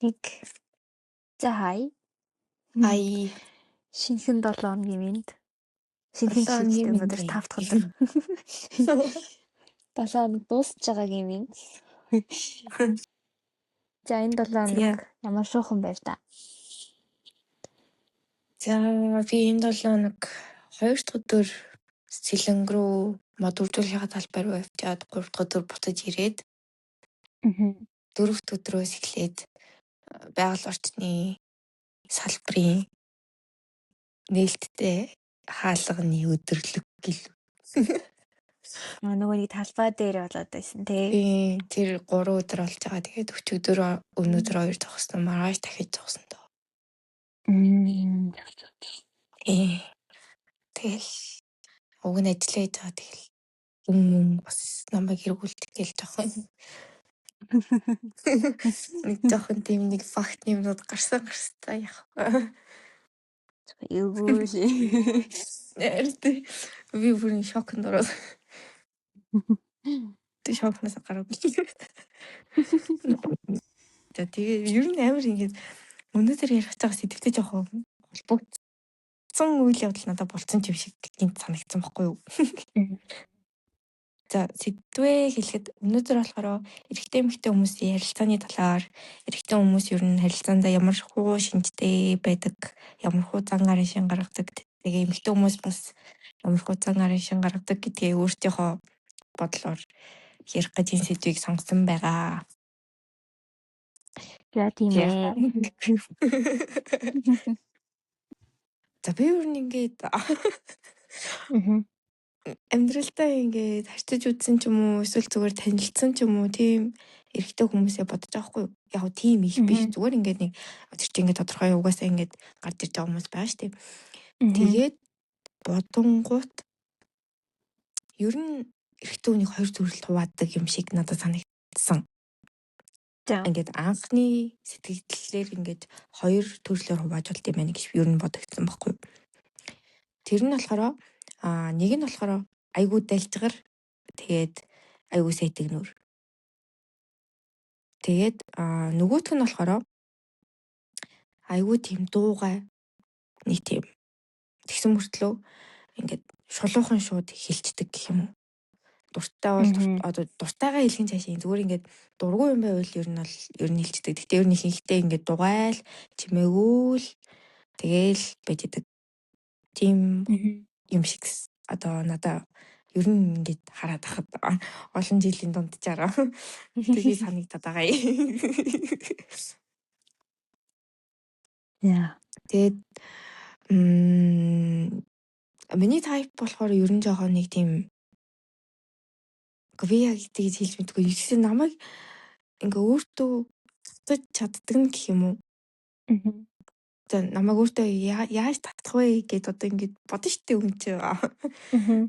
Нэг за хай. Ай. Шинэхэн 7 хоногийн минь. Шинэхэн 7 хоногийн шилжтэй минь өнөөдөр бай. 5 дахь өдөр. 7 хоног дуусч байгаагийн минь. За энэ 7 хоног ямар шуухан байв та? За би энэ 7 хоног 2 дахь өдөр Сэлэнг рүү модулжуулахад талбар байвчаад 3 дахь өдөр буцаж ирээд 4 дахь өдрөөс эхлээд байгаль орчны салбарын нээлттэй хаалганы өдөрлөг гэл. Нөгөө нэг талбай дээр болоод байсан тий. Тэр 3 өдөр болж байгаа. Тэгээд өчигдөр өнөөдөр 2 зогсон. Маргааш дахиж зогсон доо. Тэгэл уг нь ажиллаа хийж байгаа тэгэл бас намайг хэрэгүүлдэг гэж жоохон нэг жоохон тийм нэг факт юмнууд гарсан яах вэ? Эвгүй л. Би бүрийн шокнд ороод. Тэг шокнаас гараагүй. Тэгээ ер нь амар ингэж өнөөдөр ярих цаас сэтгэлтэй жоохон холбогдсон үйл явдал надад болцсон юм шиг гинт санагдсан байхгүй юу? За сэдвээ хэлэхэд өнөөдөр болохоор эрэгтэй эмэгтэй хүмүүсийн харилцааны талаар эрэгтэй хүмүүс ер нь харилцаандаа ямар хуу шинжтэй байдаг, ямар хуу зан гарын шин гаргадаг, тэгээ эмэгтэй хүмүүс бас ямар хуу зан гарын шин гаргадаг гэдгээ өөртөөхөө бодлоор ярих гэж энэ сэдвийг сонгосон байгаа. За тийм ээ. За би ер нь ингээд амьдралдаа ингээд харьцаж үзсэн ч юм уу эсвэл зүгээр танилцсан ч юм уу тийм эрэгтэй хүмүүсээ бодож байгаа хгүй юу. Яг тийм их биш зүгээр ингээд нэг тэр чинь ингээд тодорхой угаасаа ингээд гарч ирж байгаа хүмүүс байгаа шүү дээ. Тэгээд бодонгууд ер нь эрэгтэй хүнийг хоёр төрөлд хуваадаг юм шиг надад санагдсан. Ингээд анхны сэтгэлдлээр ингээд хоёр төрлөөр хувааж болт юм байна гэж ер нь бодогдсон байхгүй юу. Тэр нь болохоор нэг нь болохоор айгуу дайлжгар тэгээд айгуу сэтгнүр. Тэгээд нөгөөх нь болохоор айгуу тийм дуугай нэг тийм тэгсэн мөртлөө ингээд шулуухан шууд хилчдэг гэх юм уу. Дуртай бол одоо дуртайгаа хэлхэн цаашаа зүгээр ингээд дургүй юм байвал ер нь хилчдэг. Гэхдээ ер нь ихэнхдээ ингээд дугайл чимээгүүл тэгээл байж идэг. Тийм юм шиг одоо надаа ер нь ингээд хараад ахад олон жилийн дунджаараа тэгээ санагдаад байгаа юм. Яа. Тэгээд миний тайп болохоор ер нь жоохон нэг тийм би яг тэгж хэлж мэдгүй. Ихсэн намайг ингээ өөртөө татаж чаддаг нь гэх юм уу. За намайг өөртөө яаж татах вэ гэдээ одоо ингээ бодно штэ юм чи.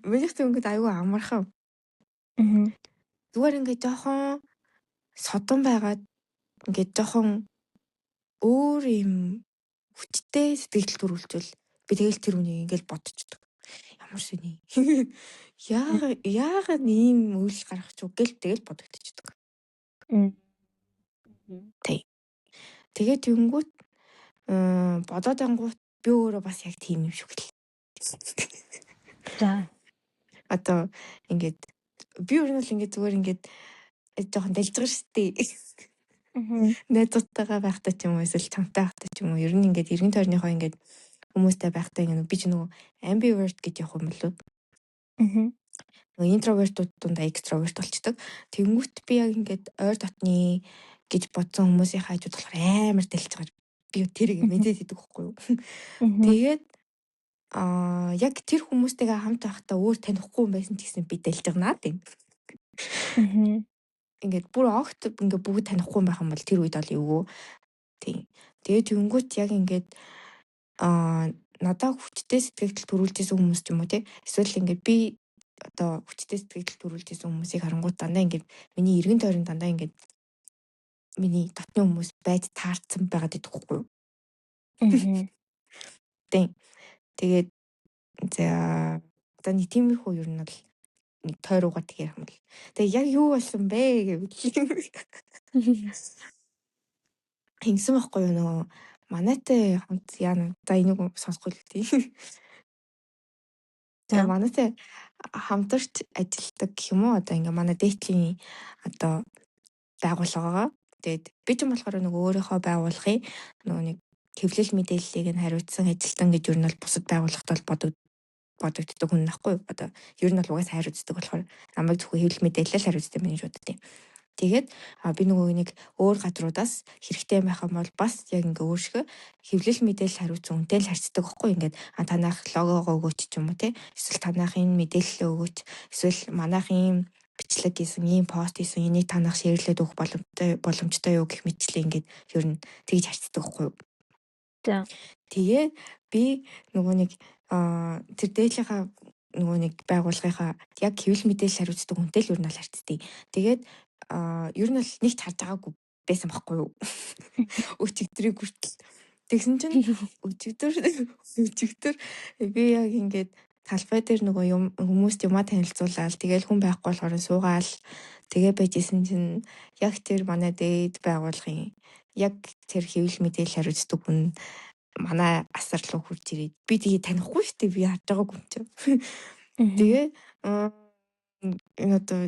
Минийх тийм ингээ аюу амархан. Зүгээр ингээ жоохон содон байгаад ингээ жоохон өөр юм хүчтэй сэтгэл төрүүлжүүл би тэгэл тэр үнийг ингээл бодчихдог. Ямар сони. Яагаад ийм үйл гаргах ч үгээл тэгэл бодогдчихдог. Тэгээд тэнгүүт бодоод ангуут би өөрөө бас яг тийм юм шиг л. За. Одоо ингээд би ер нь л ингээд зүгээр ингээд жоохон дэлжгэр штэ. Найзуудтайгаа байхдаа ч юм уу эсвэл чамтай байхдаа ч юм уу ер нь ингээд эргэн тойрныхоо ингээд хүмүүстэй байхдаа ингээд би ч нөгөө ambivert гэж явах юм болов. Нөгөө интровертууд дундаа экстраверт болчдөг. Тэнгүүт би яг ингээд ойр дотны гэж бодсон хүмүүсийн хажууд болохоор амар дэлжгэр би тэрийг мэдээд идэг байхгүй юу. Тэгээд яг тэр хүмүүстэйгээ хамт байхдаа өөр танихгүй юм байсан ч гэсэн би дэлжгнаад юм. Ингээд бүр огт ингээд бүгд танихгүй байх юм бол тэр үед бол эвгүй. Тийм. Тэгээд тэнгүүт яг ингээд надад хүчтэй сэтгэл төрүүлжсэн хүмүүс ч юм уу тий. Эсвэл ингээд би одоо хүчтэй сэтгэл төрүүлжсэн хүмүүсийг харангуут дандаа ингээд миний эргэн тойрон дандаа ингээд миний дотны хүмүүс байж таарсан байгаад идэх байхгүй юу. Тийм. Тэгээд за одоо нэг тиймэрхүү ер нь бол нэг тойруугаар тэгэх юм бол. Тэгээ яг юу болсон бэ гэвэл Ингэсэн байхгүй юу нөгөө манайтай хамт яана. За энийг сонсохгүй л дээ. За. Манайтай хамтарч ажилладаг гэх юм уу? Одоо ингээ манай дээдлийн одоо байгууллага. Тэгээд би ч юм болохоор нөгөө өөрийнхөө байгууллагын нөгөө нэг хэвлэл мэдээллийг нь хариуцсан ажилтан гэж ер нь бол бусад байгууллагад бол бодогддог хүн нөхгүй. Одоо ер нь бол угаасаа хариуцдаг болохоор намайг зөвхөн хэвлэл мэдээлэл хариуцдаг юм гэж боддیں۔ Тэгээд би нөгөө нэг өөр газруудаас хэрэгтэй байх юм бол бас яг ингээ өөршгөө хэвлэл мэдээлэл хариуцсан үнтэй л харьцдаг байхгүй. Ингээд танах логогоо өгөөч ч юм уу те. Эсвэл танахын мэдээлэл өгөөч. Эсвэл манайхын бичлэг гэсэн ийм пост хийсэн энийг танах шеэрлээд өгөх боломжтой юу гэх мэтчлээ ингээд ер нь тэгж харьцдаг байхгүй. За. Тэгээ би нөгөө нэг тэр дээдлийнхаа нөгөө нэг байгууллагынхаа яг хэвлэл мэдээлэл хариуцдаг үнтэй л ер нь бол харьцдаг. Тэгээд ер нь бол нэгт харж байгаагүй байсан байхгүй юу? Өчигдрийг хүртэл. Тэгсэн чинь өчигдөр би яг ингээд талбай дээр нөгөө хүмүүст юмаа танилцуулаад тэгэл хүн байхгүй болохоор суугаал тэгээ байжсэн чинь яг тэр манай дээд байгууллагын яг тэр хэвлэл мэдээлэл хариуцдаг хүн манай асар руу хурж ирээд би тэгээ танихгүй шүү дээ би харж байгаагүй юм чинь. Тэгээ одоо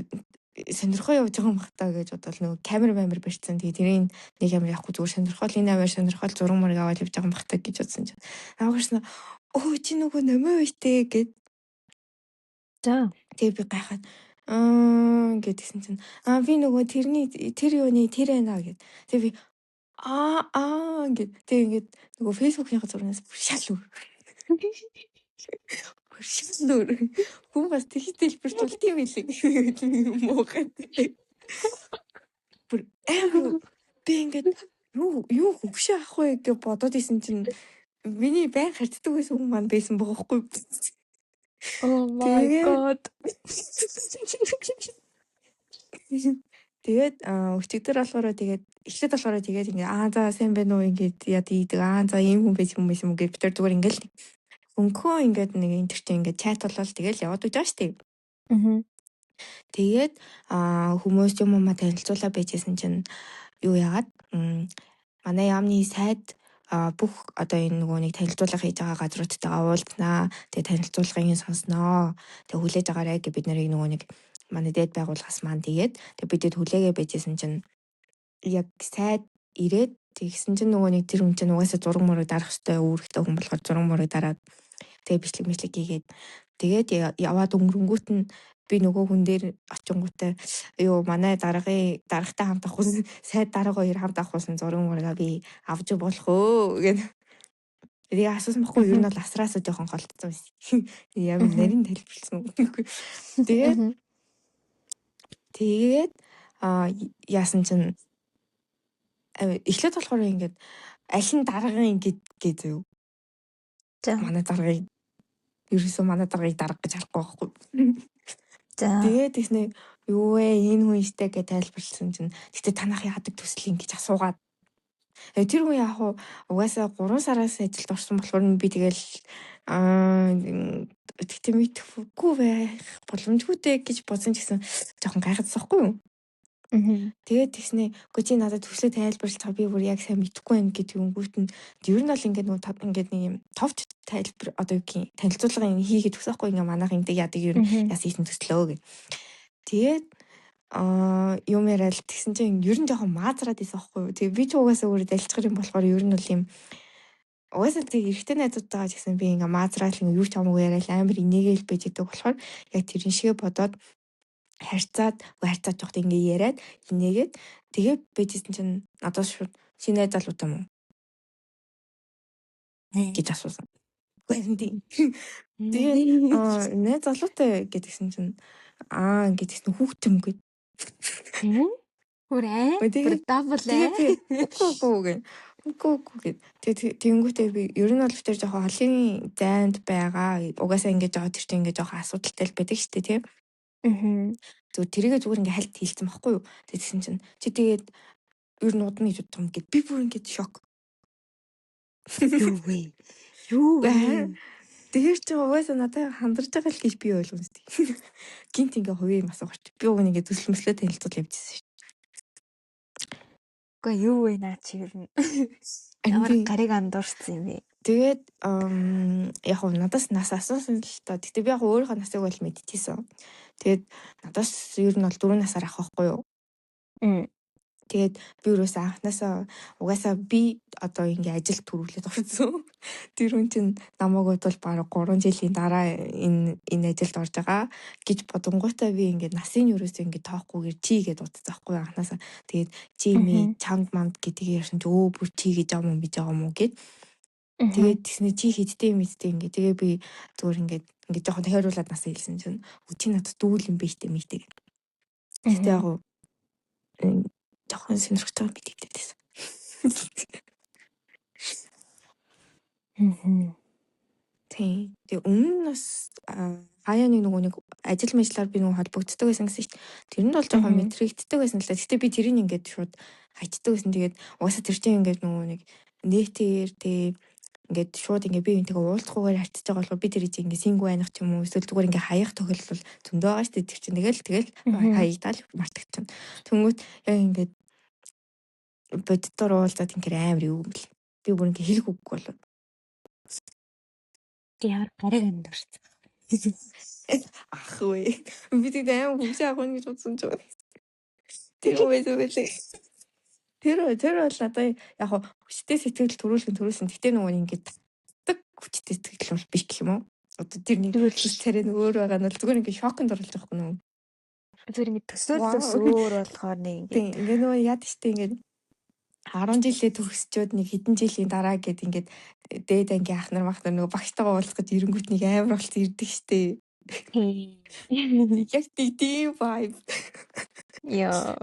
сонирхоо явж байгаа юм бахтаа гэж бодвол нөгөө камер барьцсан. Тэгээ тэрийн нэг камер явахгүй зүгээр сонирхол энэ аваар сонирхол зураг мөр аваад явж байгаа юм бахтаа гэж бодсон чинь. Аагаарсна чи нөгөө номоо үйтэй гэд. За. Тэгээ би гайхаад гэдгсэн чинь би нөгөө тэр юуны тэр байна гэд. Тэгээ би гэд. Тэгээ ингээд нөгөө фэйсбүүкийн зурагнаас шал Хөршилнөр хүн бас тэгж дэлбэрч бол тийм ээ муухай. Бүр би ингээд юу хөвшөө ах вэ гэж бодоод исэн чинь миний байн харцдаг байсан хүн маань байсан байгаа хгүй. Oh my god. Тэгээд өчигдөр болохоор тэгээд эхлээд болохоор тэгээд ингээ за сайн байна уу ингээд яд ийдэг за ийм хүн байж юм юм гэж битэр зүгээр ингээл өнгөө ингээд нэг энэ төрч ингээд чат болол тэгэл яваад байж байгаа штеп. Тэгээд хүмүүс юм танилцуулаа байжсэн чинь юу яагаад манай яамны сайд бүх одоо энэ нөгөө нэг танилцуулга хийж байгаа газруудтайгаа уулзнаа. Тэгээд танилцуулгыг сонсноо. Тэгээд хүлээж агаарай гэж бид нарыг нөгөө нэг манай дээд байгууллагаас маань тэгээд бидэд хүлээгээ байжсэн чинь яг сайд ирээд тэгсэн чинь нөгөө нэг тэр хүн чинь угаасаа зураг мөрөг дарах хэвээр үүрэгтэй хүн болохоор зураг мөрөг дараад тэгээ бичлэг хийгээд тэгээд яваад өнгөрөнгүүт нь би нөгөө хүн дээр очингуутай манай даргатай хамт авахсан сайд дарга хоёр хамт авахсан зураг мөрөг би авч болох өө гэх. Тэгээ асуусан байхгүй юу? Ер нь бол асраасаа жоохон голдсон байсан. Ямар нарийн тайлбарлсан. Тэгээд яасан чинь эхлээд болохоор ингээд аль нь даргын гэж зөө. Манай даргыг ерөөсөө манай даргыг дарга гэж харахгүй байхгүй. Тэгээд тэгснэ юу вэ энэ хүн ихтэй гэж тайлбарлсан чинь гэтээ танах яадаг төсөл ингэж асуугаад тэр хүн яг угаасаа 3 сараас ажилд орсон болохоор би тэгэл тэгтээ мэдхгүй байх боломжгүйтэй гэж бодсон ч гэсэн жоохон гайхацсан байхгүй юу? Тэгээд тэгснэ үгүй чи надад төслөө тайлбарлаж байгаа би бүр яг сайн мэдэхгүй байна гэдэг өнгөт нь ер нь бол ингээд нэг юм товч тайлбар одоо юу гэх танилцуулгын хийгээд төгсөхгүй ингээ манайх ингээ яадаг ер нь яс хийсэн төслөө гэх. Тэгээд юм яриад тэгсэн чинь ер нь жоохон маазраад исэн байхгүй юу. Тэгээ би ч угаасаа өөрөө дэлцгэр юм болохоор ер нь бол юм угаасаа тэг эрэгтэй найзуудтайгаа ч гэсэн би ингээ маазраал юу ч хамаагүй яриад амар инээгээл байж идэг болохоор яг тэрэн шигээ бодоод харьцаад жоохт ингээ яриад инээгээд тэгээд байжсэн чинь надад шууд чи найз залуутай юм уу гэж асуусан. Үгүй тэгээд найз залуутай гэдгсэн чинь гэдгсэн хүүхдтэй юм гээд. Хүрээ. Бүр дабл ээ. Үгүй. Тэгэнгүүтээ би ер нь бол тэр жоохон холын зайд байгаа. Угаасаа ингээ жоо тэр чинь ингээ жоохон асуудалтай л байдаг шүү дээ тийм. Тэрийгээ зүгээр ингээ хальт хийлцэн байхгүй юу. Тэгсэн чинь чи тэгээд ер нь удаа гэж бодсон гэд би бүр ингээ шок. Юу вэ? Тэр чинь угаасаа надад хандарч байгаа л гэж би ойлгосон шүү дээ. Гинт ингээ хувийн асуугач. Би уг ингээ төсөл мөслөө танилцуул явьжсэн шүү. Үгүй юу вэ наа чи ер нь. Ямар гариг андуурсан юм бэ? Тэгээд яг нь надаас нас асуусан л та. Гэтэ би яг өөрийнхөө насыг бол мэдчихсэн. Тэгээд надаас ер нь бол 4 насаар ах байхгүй юу? Тэгээд би юусэн анханасаа угаасаа би одоо ингээ ажил төрүүлээд орсон. Тэр хүн чинь намайг бол бараг 3 жилийн дараа энэ ажилд орж байгаа гэж бодонгуудаа би ингээ насын юусэн ингээ тоохгүйгээр чи гэж дуудсан байхгүй анханасаа. Тэгээд чи ми чанд манд гэдгийг ярьсан чи өө бүр чи гэж юм би жаа юм уу гэд. Тэгээд тэгснэ чи хидтэй мэдтэй ингээ тэгээ би зүгээр ингээ жоохон тохируулаад насаа хэлсэн чинь чи надад дүүл юм бэ штэ мэдтэй. Тэгтээ яг жоохон сонирхож байгаа мэдээдээс. Тийм. Тэгээ өмнө нас хаяа нэг ажил мэжлэр би холбогддог байсан гэсэн шүү дээ. Тэр нь бол жоохон мэдрэгддэг байсан л да. Гэтэ би тэрийг ингээд шууд хайчдаг байсан. Тэгээд угаасаа тэр чинь ингээд нэг нэтээр ингээд шууд ингээд би энтэйгээ уулзахгүйгээр харьцаж байгаа болохоор би тэр чинь ингээд сингүү айнах ч юм уу эсвэл зүгээр ингээд хаях тохиолдол зөндөө байгаа шүү дээ. Тэр чинь тэгэл хаяйтал мартагчна. Тэнгүүт яг ингээд боддоор уулзаад ингээд амар юу юм бэл. Би бүр ингээд хэлэх үгүй болов. Ямар гариг андуурсан. Ах вэ. Би тэг аим хүч авах гэж бодсон ч байна. Тэр үгүй. Тэр бол надаа яг хүчтэй сэтгэл төрүүлсэн. Гэтэ нөгөө ингээд татдаг хүчтэй сэтгэл бол биш гэх юм уу? Одоо тэр нэг царай нь өөр байгаа нь бол зүгээр ингээд шоконд оруулж байгаа юм уу? Зүгээр ингээд төсөөлөлөөс өөр болохоор нэг ингээд нөгөө яд штэ ингээд 10 жилээ төгсчөөд нэг хэдэн жилийн дараа гээд ингээд дээд ангийн ах нар нөгөө багштайгаа уулзах гэж ирэнгүүт нэг амар болц ирдэг штэ. Яг тийм vibe. Яа.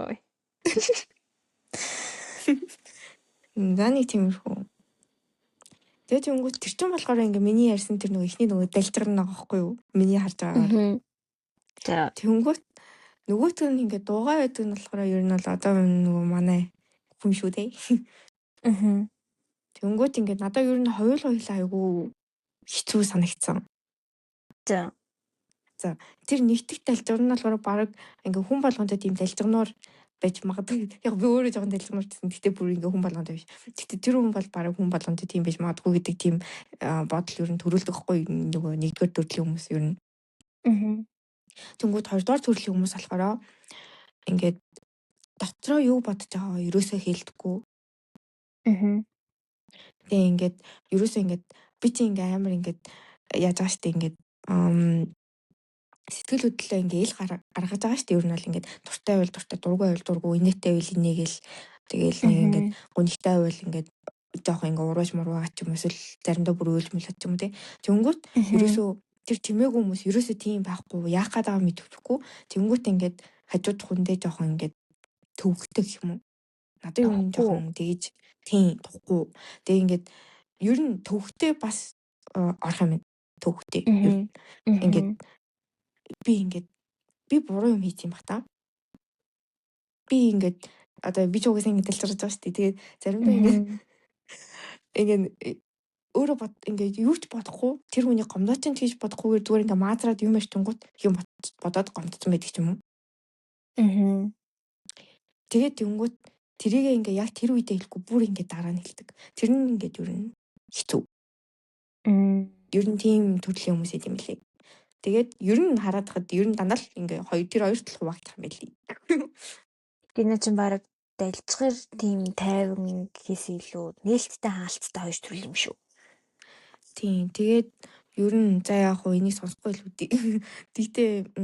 Заник тиймэрхүү. Тэгээд тэнгуут тэр чинь болохоор ингээ миний ярьсан тэр нөгөө ихний нөгөө далжгарна байгаа байхгүй юу? Миний харж байгаагаар. За. Тэнгуут нөгөөт нь ингээ дуугаа байдаг нь болохоор ер нь бол одоо нөгөө манай хүн шүү дээ. Тэнгуут ингээ надад ер нь хоёулаа айгүй хэцүү санагдсан. За. Тэр нэгтгэх далжгарна болохоор баг ингээ хүн болгонтой тийм далжгарнаар байж магадгүй. Яг би өөрөө жоохон дэлгэмэр гэсэн. Гэтэ бүр ингээ хүн болгонтой биш. Гэтэ тэр хүн бол бараг хүн болгонтой тийм биш магадгүй гэдэг тийм бодол ер нь төрүүлдэг хгүй нөгөө нэгдүгээр төрлийн хүмүүс ер нь. Тэнгүүд хоёрдугаар төрлийн хүмүүс болохоор ингээд дотроо юу бодож байгаагаа ерөөсөө хэлдэггүй. Тэгээ ингээд ерөөсөө ингээд би чи ингээ амар ингээд яаж байгаа штэ ингээд сэтгэл хөдлөлөө ингээ ил гаргаж байгаа шүү дээ. Ер нь бол ингээд дуртай байвал дуртай, дургүй байвал дургүй, инээдтэй байвал инээгээл тэгээл нэг ингээд гонхтой байвал ингээд жоох ингээ урууж муруугаа ч юм эсвэл заримдаа бүр өөлж мөлөж ч юм тий. Тэнгүүт ерөөсөө тэр чимээгүй хүмүүс ерөөсөө тийм байхгүй яах гээд байгаа мэдвэхгүй. Тэнгүүт ингээд хажууд хүндээ жоох ингээд төвөгтэй юм уу? Надад юу нэг жоохон тэгж тийм тухгүй. Тэгээ ингээд ер нь төвөгтэй бас орох юм. Төвөгтэй. Ингээд би буруу юм хийх юм бах та. Би ингээд одоо би ч угаасаа ингээд дэлгэрж байгаа шүү дээ. Тэгээд заримдаа ингээд өөрөө ингээд юу ч бодохгүй тэр хүний гомдооч нь хийж бодохгүйгээр зүгээр ингээд маазраад юм ярьж тунгууд юм бодоод гомдсон байдаг юм уу? Тэгээд тэнгууд тэрийг ингээд яг тэр үедээ хэлэхгүй бүр ингээд дараа нь хэлдэг. Тэр нь ингээд ер нь хэцүү. Ер нь тийм төрлийн хүмүүс юм лээ. Тэгээд ер нь хараад хад ер нь дандаа л ингээ тэр хоёр талх хуваагдах юм байли. Гинэ чин бараг далжгэр тийм тайван гэхээс илүү нээлттэй хаалттай хоёр төрөл юм шүү. Тийм. Тэгээд ер нь за яг хуу энийг сонсохгүй л үгүй. Тэгтээ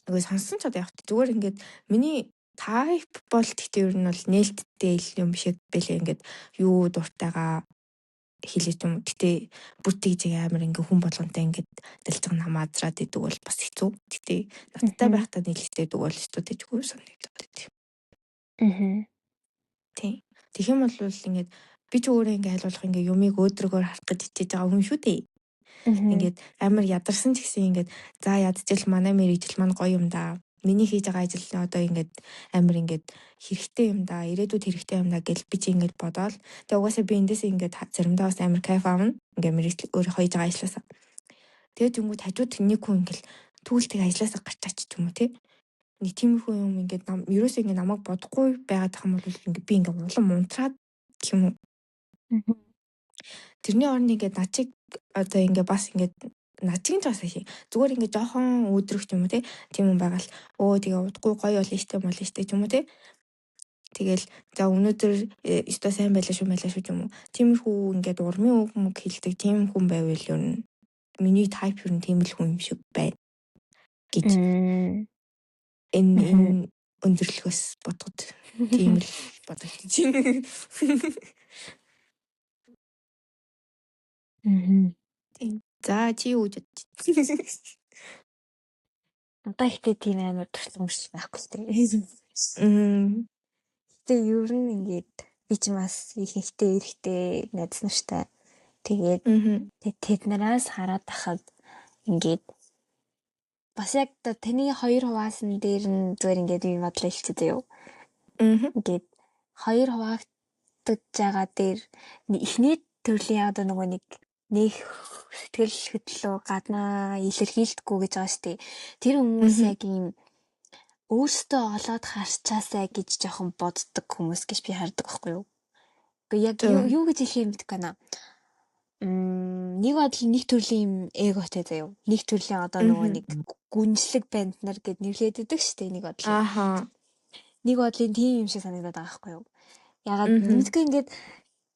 нөгөө сонссон ч одоо яг зүгээр ингээд миний тайп бол тэгтээ ер нь бол нээлттэй юм шиг байлээ. Ингээд юу дуртайгаа хэлээд юм. Гэтэ бүтээж амар ингээ хүн болгонтэй ингээд дэлжиг намаазраад идэг бол бас хэцүү. Гэтэ надтай байхдаа нийлэлтэй идэг бол хэцүү тэжгүй санагдаад байт. Тийм. Тэгэх юм бол ингээд би ч өөрөө ингээ хайлуулах ингээ юмыг өөдрөгөөр харах гэж хичээж байгаа хүн шүү дээ. Ингээд амар ядарсан ч гэсэн ингээд за ядчил манай мэрэгжил маань гоё юм да. Миний хийж байгаа ажил одоо ингээд амар ингээд хэрэгтэй юм да. Ирээдүйд хэрэгтэй юм да гэж би чи ингээд бодоол. Тэгээ угаасаа би эндээс ингээд заримдаа бас амар кайф аавна. Ингээд мэрэгжил өөрөө хийж байгаа ажлаасаа. Тэгээ тэнгууд хажууд нэг хүн ингээд түүлтийг ажлаасаа гарчаач ч юм уу тий. нэг тиймэрхүү юм ингээд ерөөсөө ингээд намайг бодохгүй байгаад тах юм бол ингээд би ингээд улам унтраад гэх юм уу. Тэрний орны ингээд начиг одоо ингээд бас ингээд начиг ч бас ашиг. Зүгээр ингээд жоохон өөдрөх юм уу тийм юм байгаа л тэгээ удахгүй гоё болно штэ болно штэ юм уу тэгэл за өнөөдөр өстой сайн байлаа шүү юм уу. Тиймэрхүү ингээд урмын үг мөг хэлдэг тийм хүн байвал ер нь миний тайп ер нь тийм л хүн юм шиг байна гэж энэ өндөрлөхөөс бодгод тийм л бодогдож байна. Тийм. За чи юу гэж Одоо ихтэй тийм амар туршлагач байхгүй л тэгээ. Тэгээ ер нь ингээд би ч бас ихэнхдээ эрэхтэй найз нартай. Тэгээд тэд нараас хараад тахад ингээд бас яг таны хоёр хуваасан дээр нь зүгээр ингээд би бодлоо хэлчихээ юу. Ингээд хоёр хуваагдаж байгаа дээр эхний төрлийн одоо нөгөө нэг сэтгэл хөдлөлөө гаднаа илэрхийлдэггүй гэж байгаа шүү дээ. Тэр хүмүүс яг ийм өөртөө олоод харчаасаа гэж жоохон боддог хүмүүс гэж би хардаг байхгүй юу. Гэхдээ яг юу гэж хэлэх юм бэ гэнэ. Нэг бодол нэг төрлийн эготой заяа. Нэг төрлийн одоо нөгөө нэг гүнжлэг банд нар гэд нэрлээд өгдөг шүү дээ нэг бодол. Нэг бодлын тийм юм шиг санагдаад байгаа байхгүй юу. Ягаад нэгдүгээр ингээд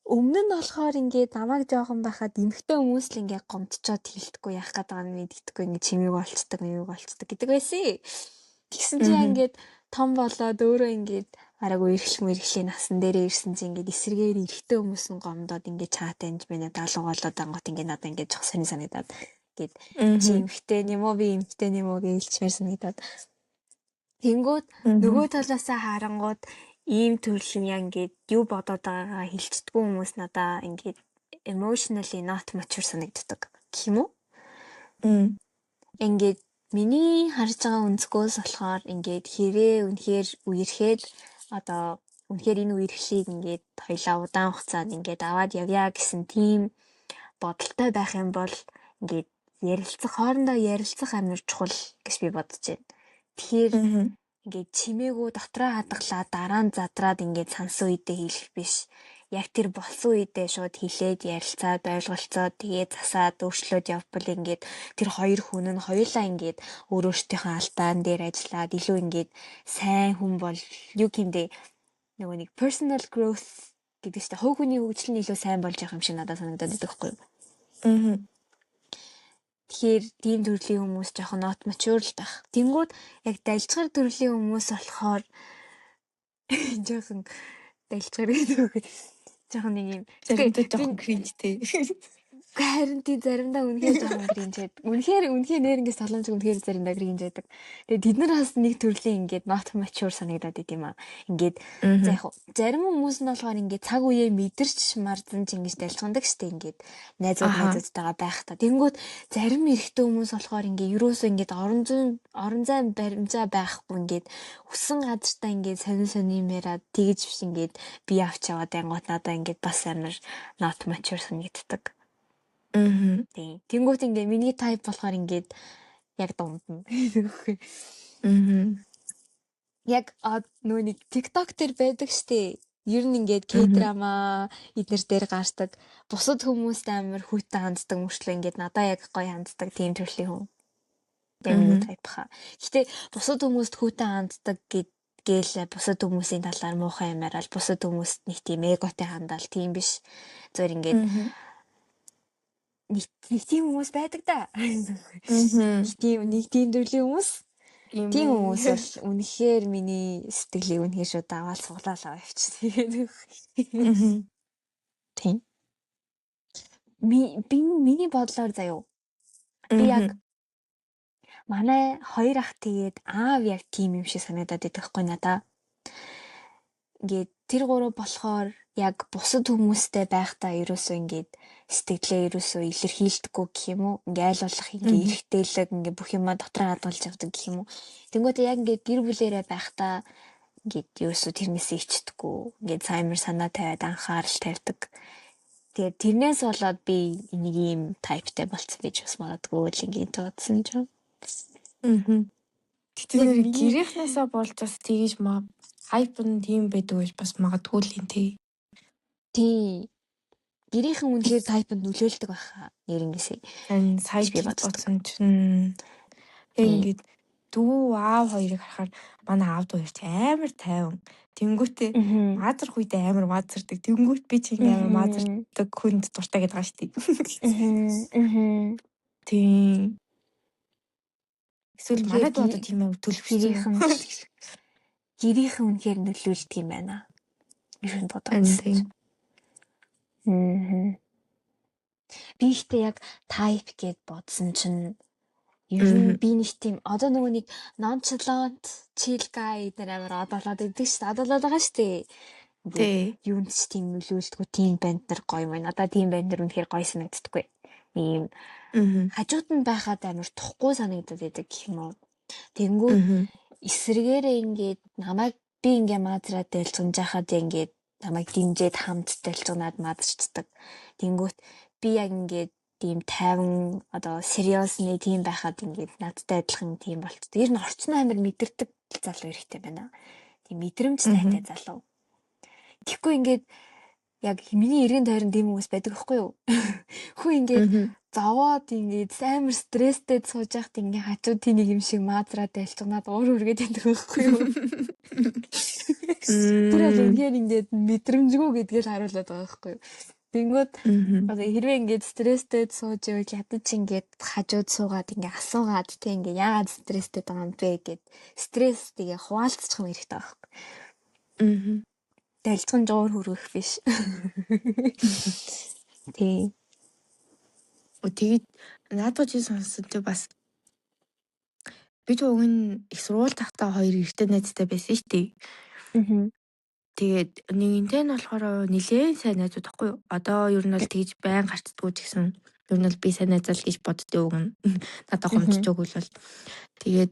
өмнө нь болохоор ингээд намайг жоохон байхад эмхтэй хүмүүс л ингээд гомдчоод хэлдэггүй яах гэдэг нь мэддэггүй ингээд чимээг болцдог гэдэг байсан. Тэгсэн чинь ингээд том болоод өөрөө ингээд араагүй эрхлэн насан дээрээ ирсэн чинь ингээд эсрэгээр эрэгтэй хүмүүс нь гомдоод ингээд чаатанд минь даалгав болоод ангууд ингээд надаа ингээд жоох сонир санагдаад ингээд чи эмхтэй нэмөө би эмхтэй нэмөө гэж хэлчихмээр санагдаад. Тэнгүүд нөгөө талаасаа харангууд ийм төрлийн ингээд юу бодоод байгаагаа хэлцдэггүй хүмүүс надаа ингээд emotionally not mature санагддаг гэх юм уу? Ингээд миний харж байгаа өнцгөөс болохоор ингээд хэрэг үнэхээр үерхэд одоо үнэхээр энэ үерхлийг ингээд хоёлаа удаан хугацаанд ингээд аваад явъя гэсэн тийм бодолтой байх юм бол ингээд хоорондоо ярилцах амар чухал гэж би бодож байна. Тэгэхээр ингээд чимээгөө дотроо хадгалаад дараа нь задраад ингээд сансан үедээ хэлэх биш. Яг тэр болсон үедээ шууд хэлээд ярилцаад ойлголцоод тэгээд засаад өөрчлөөд явбал ингээд тэр хоёр хүн нь хоёулаа ингээд өөрөөсдийнхөө алдаан дээр ажиллаад илүү ингээд сайн хүн бол юу гэмдэ нөгөө нэг personal growth гэдэг чинь хувь хүний хөгжил нь илүү сайн болж явах юм шиг надад санагдаад байдаг байхгүй юу? Тэгэхээр тийм төрлийн хүмүүс жоохон not mature л байх. Тэнгүүд яг дайлчгар төрлийн хүмүүс болохоор жоохон дайлчгар гэдэг жоохон нэг юм заримдаа жоохон кринжтэй. Харин тий заримдаа үнэхээр жоохон кринж байдаг. Үнэхээр нэрнээс солонгос үнэхээр заримдаа кринж байдаг. Тэгээд бид нар бас нэг төрлийн ингээд not mature санагдаад байт юм аа. Ингээд за яг зарим хүмүүс нь болохоор ингээд цаг үеэ мэдэрч марзан ч ингэж дайлчгандаг штэ ингээд найзуудтайгаа байх та. Тэнгүүд зарим эрэгтэй хүмүүс болохоор ингээд юусоо ингээд орон зай баримжаа байхгүй ингээд өссөн газартаа ингээд сонин юм яриад тэгэж биш ингээд би авч яваад ангууд надаа ингээд бас амар not mature санагддаг. Тийм. Тэнгүүт ингээ миний тайп болохоор ингээд яг дунд нь. Яг нөгөө нэг TikTok дээр байдаг штэ. Ер нь ингээд K-drama эднэр дээр гардаг. Бусад хүмүүст амар хүйтэн ханддаг мөрчлөө ингээд надаа яг гоё ханддаг тийм төрлийн хүн. Яг миний тайп хаа. Гэтэ бусад хүмүүст хүйтэн ханддаг гээл бусад хүмүүсийн талаар муухай юмарал бусад хүмүүст нэг тийм эготой хандаал тийм биш. Зөвөр ингээд нэг тийм хүмүүс байдаг да. Нэг тийм төрлийн хүмүүс. Тийм хүмүүс бол үнэхээр миний сэтгэлийг үнэхээр шууд аваад суглаалаа явчихсан. Тийм. Миний бодлоор заяа. Би яг манай хоёр ах тэгээд аав яг тийм юм шиг санагдаад байдаг хгүй надаа. Ингээд тэр гурав болохоор яг бусад хүмүүстэй байхдаа ерөөсөө ингээд сэтгэлээ ерөөсөө илэрхийлдэггүй гэх юм уу? Ингээ айл болох ингээ эргэтэлэг ингээ бүх юмаа дотроо хадгалж явдаг гэх юм уу? Тэнгүүтээ яг ингээ гэр бүлээрээ байхдаа ингээд ерөөсөө тэрнээсээ ичдэггүй. Ингээ цаймер санаа тавиад анхаарал тавьдаг. Тэгээд тэрнээс болоод би энийг ийм тайптай болцсон гэж бас магадгүй л ингээ бодсон ч юм. Тэр гэрийнхнаасаа болж бас тэгэж хайп нь тийм байдаг гэж бас магадгүй л юм тий. Тий. Гэрийнхэн үнэхээр тайпанд нөлөөлдөг байхаа. Нэрнгээсээ. Ань сая бодсон чинь ингээд дүү аав хоёрыг харахаар манай аав хоёр ч амар тайван. Тэнгүүтээ маазрах үедээ амар маазардаг. Тэнгүүт би ч ингээ амар маазардаг хүнд дуртай гэдэг байгаа шүү дээ. Тийм. Эсвэл манайд одоо тийм амар төлөвшсөн. Гэрийнхэн үнэхээр нөлөөлдөг юм байна. Юу бодож. Би ихтэй яг type гэд бодсон чинь ер нь би нэг тийм одоо нөгөө нэг nonchalant chill guy дээр амар одоолоод идэг шүү дээ. Одоолоод байгаа шүү дээ. Тий. Юунд ч тийм нөлөөлдөггүй тийм банд нар гоё байна. Одоо тийм банд нар үнэхээр гоё санагддаггүй. Ийм хажууд нь байхад амар тухгүй санагдаад байдаг гэх юм уу. Тэнгүү эсрэгээрээ ингээд намайг би ингээ маазраад дэлцунж яхад ингээд намайг дэмжээд хамт дэлцунаад маазарчдаг. Тэнгүүт би яг ингээд тийм тайван одоо сериосны тийм байхад ингээд надтай адилхан тийм болчихдог. Ер нь орчин амар мэдэрдэг залуу хэрэгтэй байна. Тийм мэдрэмж тайтай залуу. Тэгэхгүй ингээд яг миний эргэн тойрон тийм хүмүүс байдаг байхгүй юу? Хүү ингээд зовоод ингээд амар стресстэй сууж байхад ингээд хажууд тэнийг юм шиг маазраад дэлцунаад уур үргээд байдаг байхгүй юу? Тэр ингээд мэдрэмжгүй гэдгээр харуулдаг байгаа байхгүй юу? Тэнгүүд одоо хэрвээ ингээд стресстэй сууж ивэл ядаж ингээд хажууд суугаад ингээд асуугаад тэг ингээд яагаад стресстэй байгаа юм бэ гэд стресс тэгээ хуваалцчих юм хэрэгтэй байхгүй. Дэлцэн жоор хүрэх биш. Тий. Тэгээд наадах чи сонссон тэг бас бид уг нь их сургууль тахтаа хоёр эртний найзтай байсан шүү дээ. Тэгээд нэгэнтэй нь болохоор нэлээд сайн найзууд тахгүй юу? Одоо ер нь бол тэгж байн гарцдаггүй ч гэсэн ер нь бол би сайн найзал гэж боддөө уг нь надад гомдчихог бол тэгээд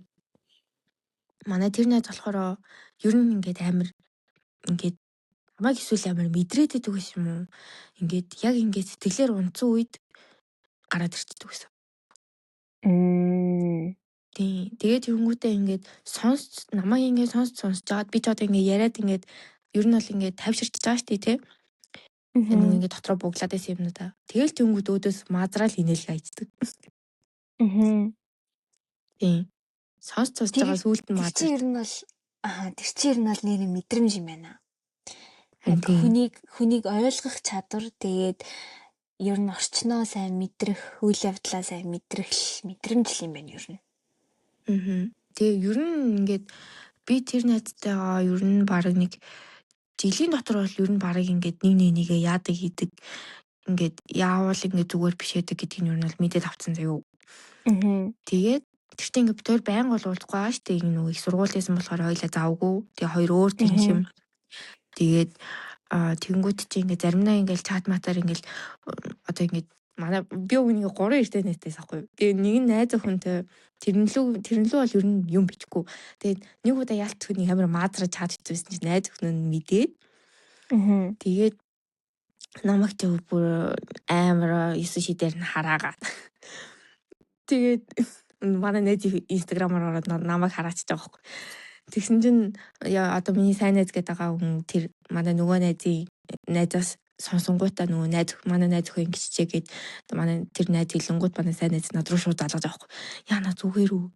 манай тэр найз болохоор ер нь ингээд амар ингээд намайг эсвэл амар мэдрээд идэг гэсэн юм уу? Ингээд яг ингээд сэтгэлээр унтсан үед гараад ирчихдэг гэсэн. Тий. Тэгээд тэнгүүтээ ингээд намайг ингээд сонсож жаад би ч одоо ингээд яриад ингээд ер нь бол ингээд тавьширчж байгаа шүү дээ тий. Ингээд дотроо буглаад байсан юмнуудаа. Тэгэл тэнгүүд өөдөөс маазраал инээлгээ айцдаг. Тий. Сонсож байгаа сүулт нь маазрал. Тэр чинь ер нь бол нэр мэдрэмж юм байна. Хүнийг ойлгох чадвар тэгээд ер нь орчноо сайн мэдрэх, үйл явдлаа сайн мэдрэх мэдрэмж юм байна ер нь. Тэгээ ер нь ингээд би тэр найзтайгаа ер нь баг нэг жилийн дотор бол ер нь баг ингээд нэгээ яадаг хийдэг ингээд яавал ингээд зүгээр биш байдаг гэдгийг ер нь бол мэдээд авцсан заяо. Тэгээд тэртээ ингээд битээр байнга уулзахгүй байгаа шүү дээ. Нэг их сургуулиасан болохоор хоёлаа завгүй. Тэгээ хоёр өөр тэншим. Тэгээд тэнгууд чи ингээд заримнаа ингээд чат матаар ингээд одоо ингээд манай би үнийг 3 эртний найзтайс ахгүй. Тэгээ нэг нь найз охинтой тэрнлүү бол ер нь юм бичихгүй. Тэгээд нэг удаа ялт хүний амар маазраж чад хийсэн чинь найз охин нь мэдээд. Тэгээд намайг ч бүр амар 9 шидээр нь хараагаад. Тэгээд манай найз инстаграмаар ороод намайг хараач байгаа байхгүй. Тэгсэн чинь одоо миний сайн найз гэдэг байгаа хүн тэр манай нөгөө найзаас сонсонгуудаа нөгөө манай найз өхөө ингэчээгээд манай тэр найз илэнгууд манай сайн найз над руу шууд залгаж байгаа байхгүй. Яна зүгээр үү?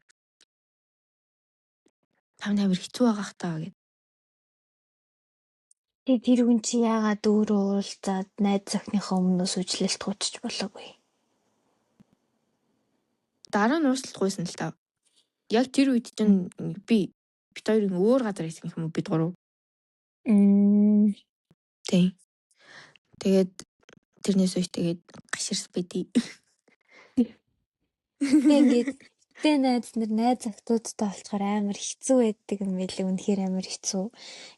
Тавны амир хэцүү байгаа хтаа гэд. Тэр хүн чи яагаад өөрөө уулзаад найз охиныхоо өмнөөс үжлэлт гуйчих болоогүй. Дараа нь уучлалтгүйсэн л таа. Яг тэр үед чинь би бит хоёрын өөр газар ирсэн юм уу бид гурав. Тий. Тэгээд тэрнээс үе тэгээд гаширс бэдий. Тэгээд найз охтуудтай болцохоор амар хэцүү байдаг юм билээ. Үнэхээр амар хэцүү.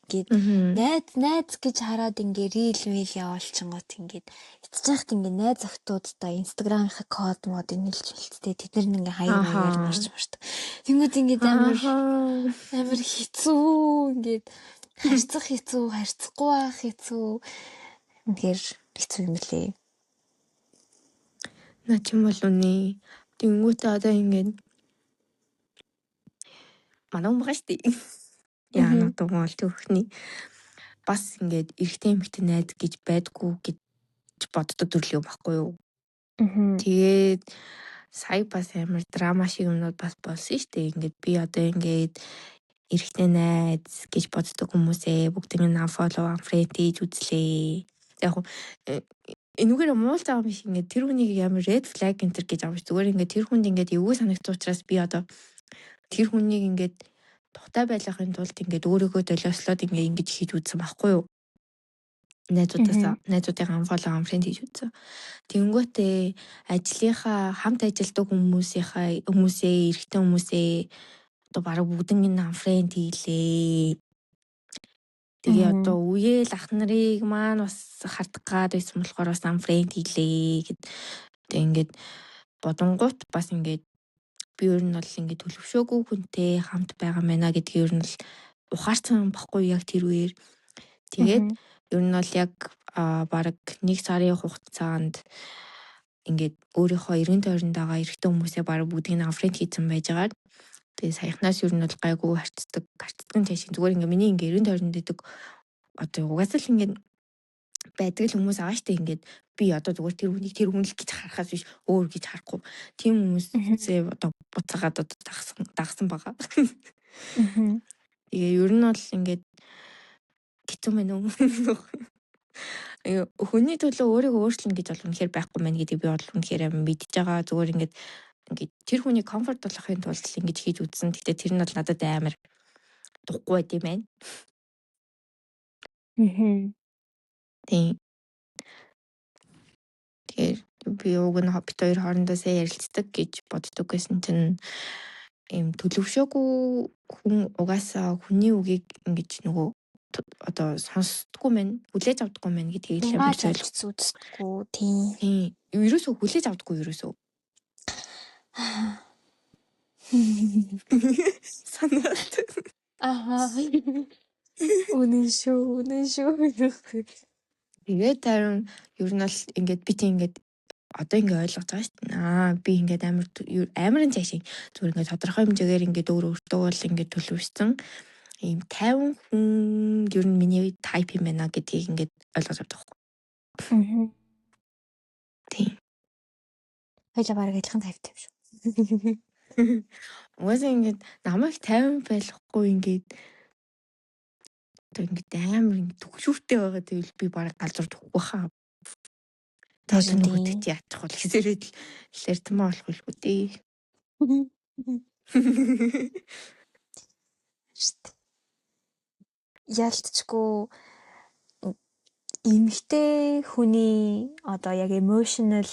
Ингээд найз гэж хараад ингээ рил мэл явуулчихгоот ингээд эцжихт ингээ найз охтуудтай инстаграмынхаа код мод нэлж хэлцтэй тэд нар ингээ хаягаар марч марчдаг. Тэнгүүд ингээ амар хэцүү ингээд харьцах хэцүү, харьцахгүй байх хэцүү. Үнэхээр хэцүү юм билээ. Наа чим бол үний тэнгүүтээ одоо ингээд манай хүн байгаа штий. Яа надад түүхний бас ингээд эрэгтэй эмэгтэй найз гэж байдгүй гэж боддог төрлийн юм баггүй юу? Тэгээд сая бас амар драма шиг юмнууд бас болсон штий. Ингээд би одоо ингээд эрэгтэй найз гэж боддог хүмүүсээ бүгдийг нь unfollow, unfriend хийж үзлээ. Яг энүүгээр муултаа юм шиг ингээд тэр хүнийг ямар red flag энтер гэж авч зүгээр ингээд тэр хүнд ингээд эвгүй санагдсан учраас би одоо тэр хүнийг ингээд тухтай байлгахын тулд ингээд өөрийгөө долиослоод ингээд ингэж хийж үзсэн байхгүй юу? Найзуудынхаа unfollow, unfriend хийж үзсэн. Тэнгүүтээ ажлынхаа хамт ажилладаг хүмүүсээ эрэгтэй хүмүүсээ одоо бараг бүгднийг нь unfriend хийлээ. Тэгээ одоо үеэл ах нарыг маань бас хардах гад байсан болохоор бас unfriend хийлээ гэд. Тэгээ ингээд бодонгууд бас ингээд би ер нь бол ингээд төлөвшөөгүй хүнтэй хамт байгаа мэнаа гэдгийг ер нь л ухаарсан баггүй яг тэр үеэр. Тэгээд ер нь бол яг бараг 1 сарын хугацаанд ингээд өөрийнхөө эргэн тойронд байгаа эрэгтэй хүмүүсээ бараг бүгдийг нь unfriend хийсэн байж байгаа. Тэгээ саяхнаас ер нь бол гайгүй харцдаг нь тийш зүгээр ингээ миний ингээ эргэн тойронд идэг одоо угаасаа л ингээ байдаг л хүмүүс байгаа штэ ингээд би одоо зүгээр тэр хүнийг тэр хүн л гэж харахаас биш өөр гэж харахгүй тийм хүмүүсээ одоо буцаагаад одоо дагсан байгаа. Тэгээ ер нь бол ингээд хэцүү мэн үү. Хүний төлөө өөрийгөө өөрчлөн гэж бол үнэхээр байхгүй мэн гэдгийг би бол үнэхээр мэдж байгаа. Зүгээр ингээд тэр хүний комфорт болохын тулд л ингэж хийж үзсэн. Гэтэ тэр нь бол надад амар духгүй байд юм байна. Тийм. Тэгэхээр би уг нь бит хоёр хоорондоо сайн ярилцдаг гэж боддог гэсэн чинь ийм төлөвшөөгүй хүн угаасаа хүний үгийг ингэж нөгөө одоо сонсдоггүй мэн хүлээж авдаггүй мэн гэдгийг л амар ойлгоцсон үздэггүй тийм. Тийм. Ерөөсөө хүлээж авдаггүй ерөөсөө. Санаад. Үнэн шүү. Тэгээд харин ер нь бол ингээд би тийм ингээд одоо ингээд ойлгож байгаа шүү дээ. Би ингээд амарын цаашаа зүгээр ингээд тодорхой хэмжээгээр ингээд өөртөө бол ингээд төлөвшсөн. Ийм 50 хүн ер нь миний type юм байна гэдгийг ингээд ойлгож авдаг байхгүй. Тийм. Хоёлаа бараг адилхан type юм шүү. Угаасаа ингээд намайг 50 байхгүй ингээд амар төгшүүртэй байгаа тэгвэл би бараг галзуур төгөхгүй хаа. Тааш нөгөөд яачих бол хэсэрээд л лэртмаа болох үлгүй дээ. Ялтчгүй эмэгтэй хүний одоо яг emotional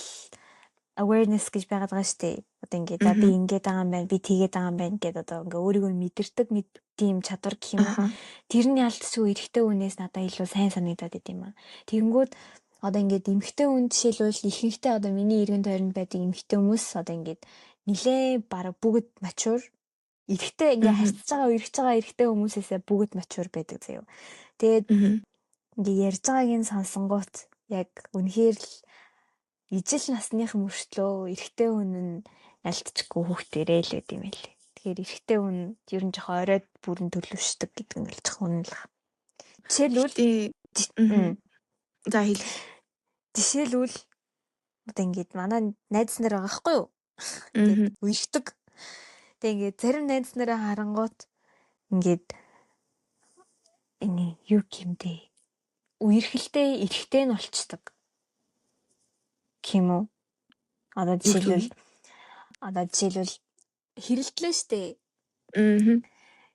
awareness гэж байгаад байгаа шүү дээ. Одоо ингээд би ингээд байгаа юм байна, би тэгээд байгаа юм байна гэдээ одоо ингээ өөрийгөө мэдэрдэг нэг тийм чадвар гэх юм уу. Тэрний ялтчгүй эрэгтэй хүнээс надад илүү сайн санагдаад байт юм аа. Тэгэнгүүт одоо ингээд эмэгтэй хүн жишээлбэл ихэнхдээ одоо миний эргэн тойронд байдаг эмэгтэй хүмүүс одоо ингээд нилээ бараг бүгд mature эрэгтэй ингээ харьцаж байгаа эрэгтэй хүмүүсээсээ бүгд mature байдаг заяа. Тэгээд ингээ ярьж байгааг нь сонсонгууд яг үнэхээр л ижил насных мөртлөө эрэгтэй хүн нь ялтчгүй хүүхдэрээ л гэдэм юм лээ. Тэгэхээр эрэгтэй хүн ер нь жоохон оройд бүрэн төлөвшдөг гэдэг нь л жоохон үнэн л. Жишээлбэл одоо ингээд манай найз нар байгаа хгүй юу? Ингээд үерхдэг. Тэг ингээд зарим найз нараа харангуут ингээд энэ юу гэмдэ үерхэлтэй эрэгтэй нь болчдөг. Ким үү? Одоо жишээлбэл хэрэлтлээ штэ.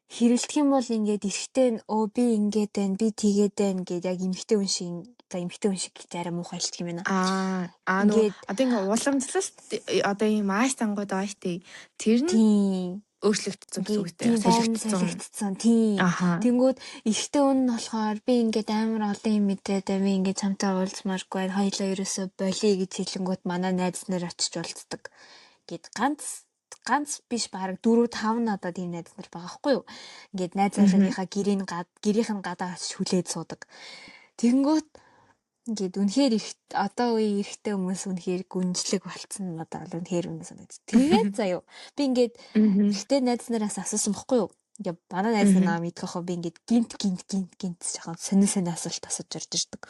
Хэрэлдэх юм бол ингээд эрэгтэй нь би ингээд байна, би тэгээд байна гэд яг эмэгтэй хүн шиг арай муухай хэлдэг юм байна. Ингээд одоо ингээд уламжлалт одоо ийм ааш тангууд байгаа штэ. Тэр нь өөрчлөгдсөн гэсэн үг тийм солигдсон тийм. Тэнгүүд эрэгтэй хүн нь болохоор би ингээд амар олон юм мэдээд би ингээд чамтай уулзмааргүй хоёлоо ерөөсөө болиё гэж хэлэнгүүт манай найз нар очиж уулздаг. Гэт ганц биш бараг 4-5 надад тийм найз нар байгаа хгүй юу. Ингээд найз залгийнхаа гэрийнх нь гадаа очиж хүлээд суудаг. Тэнгүүт ингээд үнэхээр одоо үе эрэгтэй хүмүүс үнэхээр гүнжлэг болцсон надад үнэхээр үнэн санагдав. Тэгээд заяа би ингээд эрэгтэй найз нараас асуусан бохгүй юу? Ингээ манай найз наа мэдэх хоо би ингээд гинт жоохон сонин асуулт асууж орж ирдэг.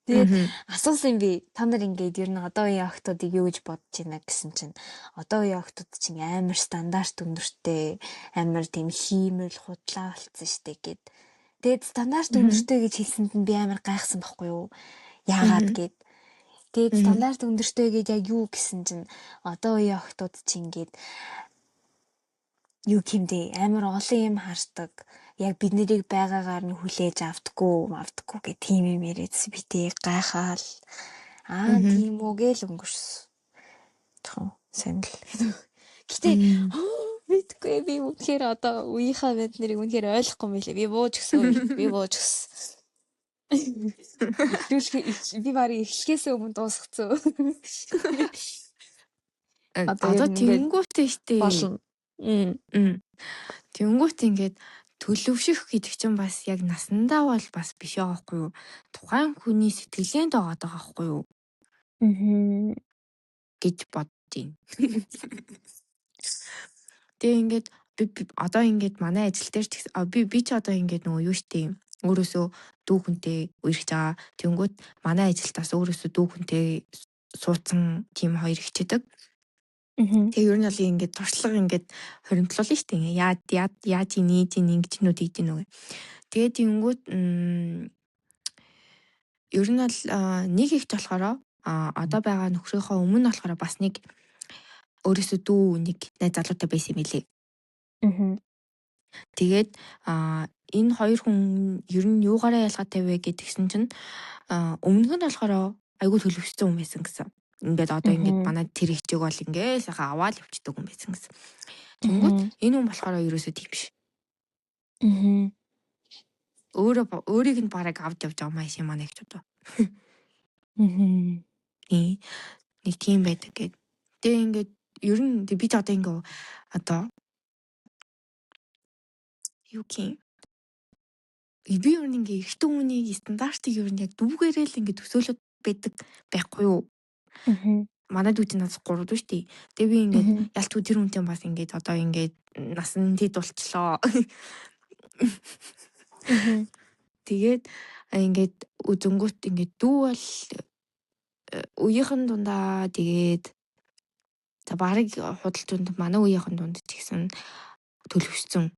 Тэгээд асуусан би та нар ингээд ер нь одоо үеийн охтуудыг юу гэж бодож байна гэсэн чинь одоо үеийн охтууд чинь амар стандарт өндөртэй амар тийм хиймэл худлаа болцсон штэ гэд. Тэгээд стандарт өндөртэй гэж хэлсэнд нь би амар гайхсан байхгүй юу? Яагаад гэд. Тэгээд стандарт өндөртэй гэж яг юу гэсэн чинь одоо үеийн охтууд чинь ингээд юу гэмдэ амар олон юм хардаг. Яг бид нарыг байгаагаар нь хүлээж авдаггүй гэх тийм юм яриадс би тийг гайхаал. Тийм үү гээл өнгөрсөн. Тохоо сонирл. Гэтэ мэдгүй би үнэхээр одоо үеийнхаа бид нарыг үнэхээр ойлгохгүй мэлээ. Би бууж гисэн. Би барыг эхлэхээс өмнө дуусгацсан. Одоо тэнгүүтээ штэ. Тэнгүүт ингээд төлөвшөх гэдэг чинь бас яг насандаа бол бас биш байгаа байхгүй юу? Тухайн хүний сэтгэлээнд байгаа байхгүй юу? гэж боддیں۔ Тэгээ ингээд одоо ингээд манай ажил дээр ч би ч одоо ингээд нөгөө юу штэ өөрөөсөө дүү хүнтэй үерхэж байгаа. Тэнгүүт манай ажилтаас өөрөөсөө дүү хүнтэй суудсан тийм хоёр хичээдэг. Тэгээ ер нь бол ингээд туршлага ингээд хоримтлуулна шүү дээ. Яаж нийт ингэж нүд ийдэн нүг. Тэгээ тэнгүүт ер нь бол нэг ихт болохоор одоо байгаа нөхрийнхөө өмнө болохоор бас нэг өөрөөсөө дүү нэг найз залуутай байсан юм билээ. Тэгээд энэ хоёр хүн ер нь юугаараа ялгаатай вэ гэдгсэн чинь өмнөх нь болохоор айгүй төлөвшсөн хүн байсан гэсэн. Ингээд одоо ингээд манай тэр хичээг бол ингээд сайхан аваад явчихдаг хүн байсан гэсэн. Тэнгүүт энэ хүн болохоор ерөөсөө тийм биш. Өөрийг нь бараг авд явж байгаа маш юм аа гэж бодоо. Нэг тийм байдаг гэдэг. Тэгээ ингээд ер нь би ч одоо ингээд одоо юу гин би ер нь ингээд эртний хүний стандартыг ер нь яг дүүгээрээ л ингээд төсөөлөд байдаг байхгүй юу? Манай дүүтийн нас 3 дүү штий. Тэгээ би ингээд ялтгүй тэр хүнтэй бас ингээд одоо ингээд насан тэд болчлоо. Тэгээд ингээд үзэнгүүт ингээд дүү бол үеийнхэн дундаа тэгээд за барыг худалчунд манай үеийнхэн дунд ч гэсэн төлөвшсөн.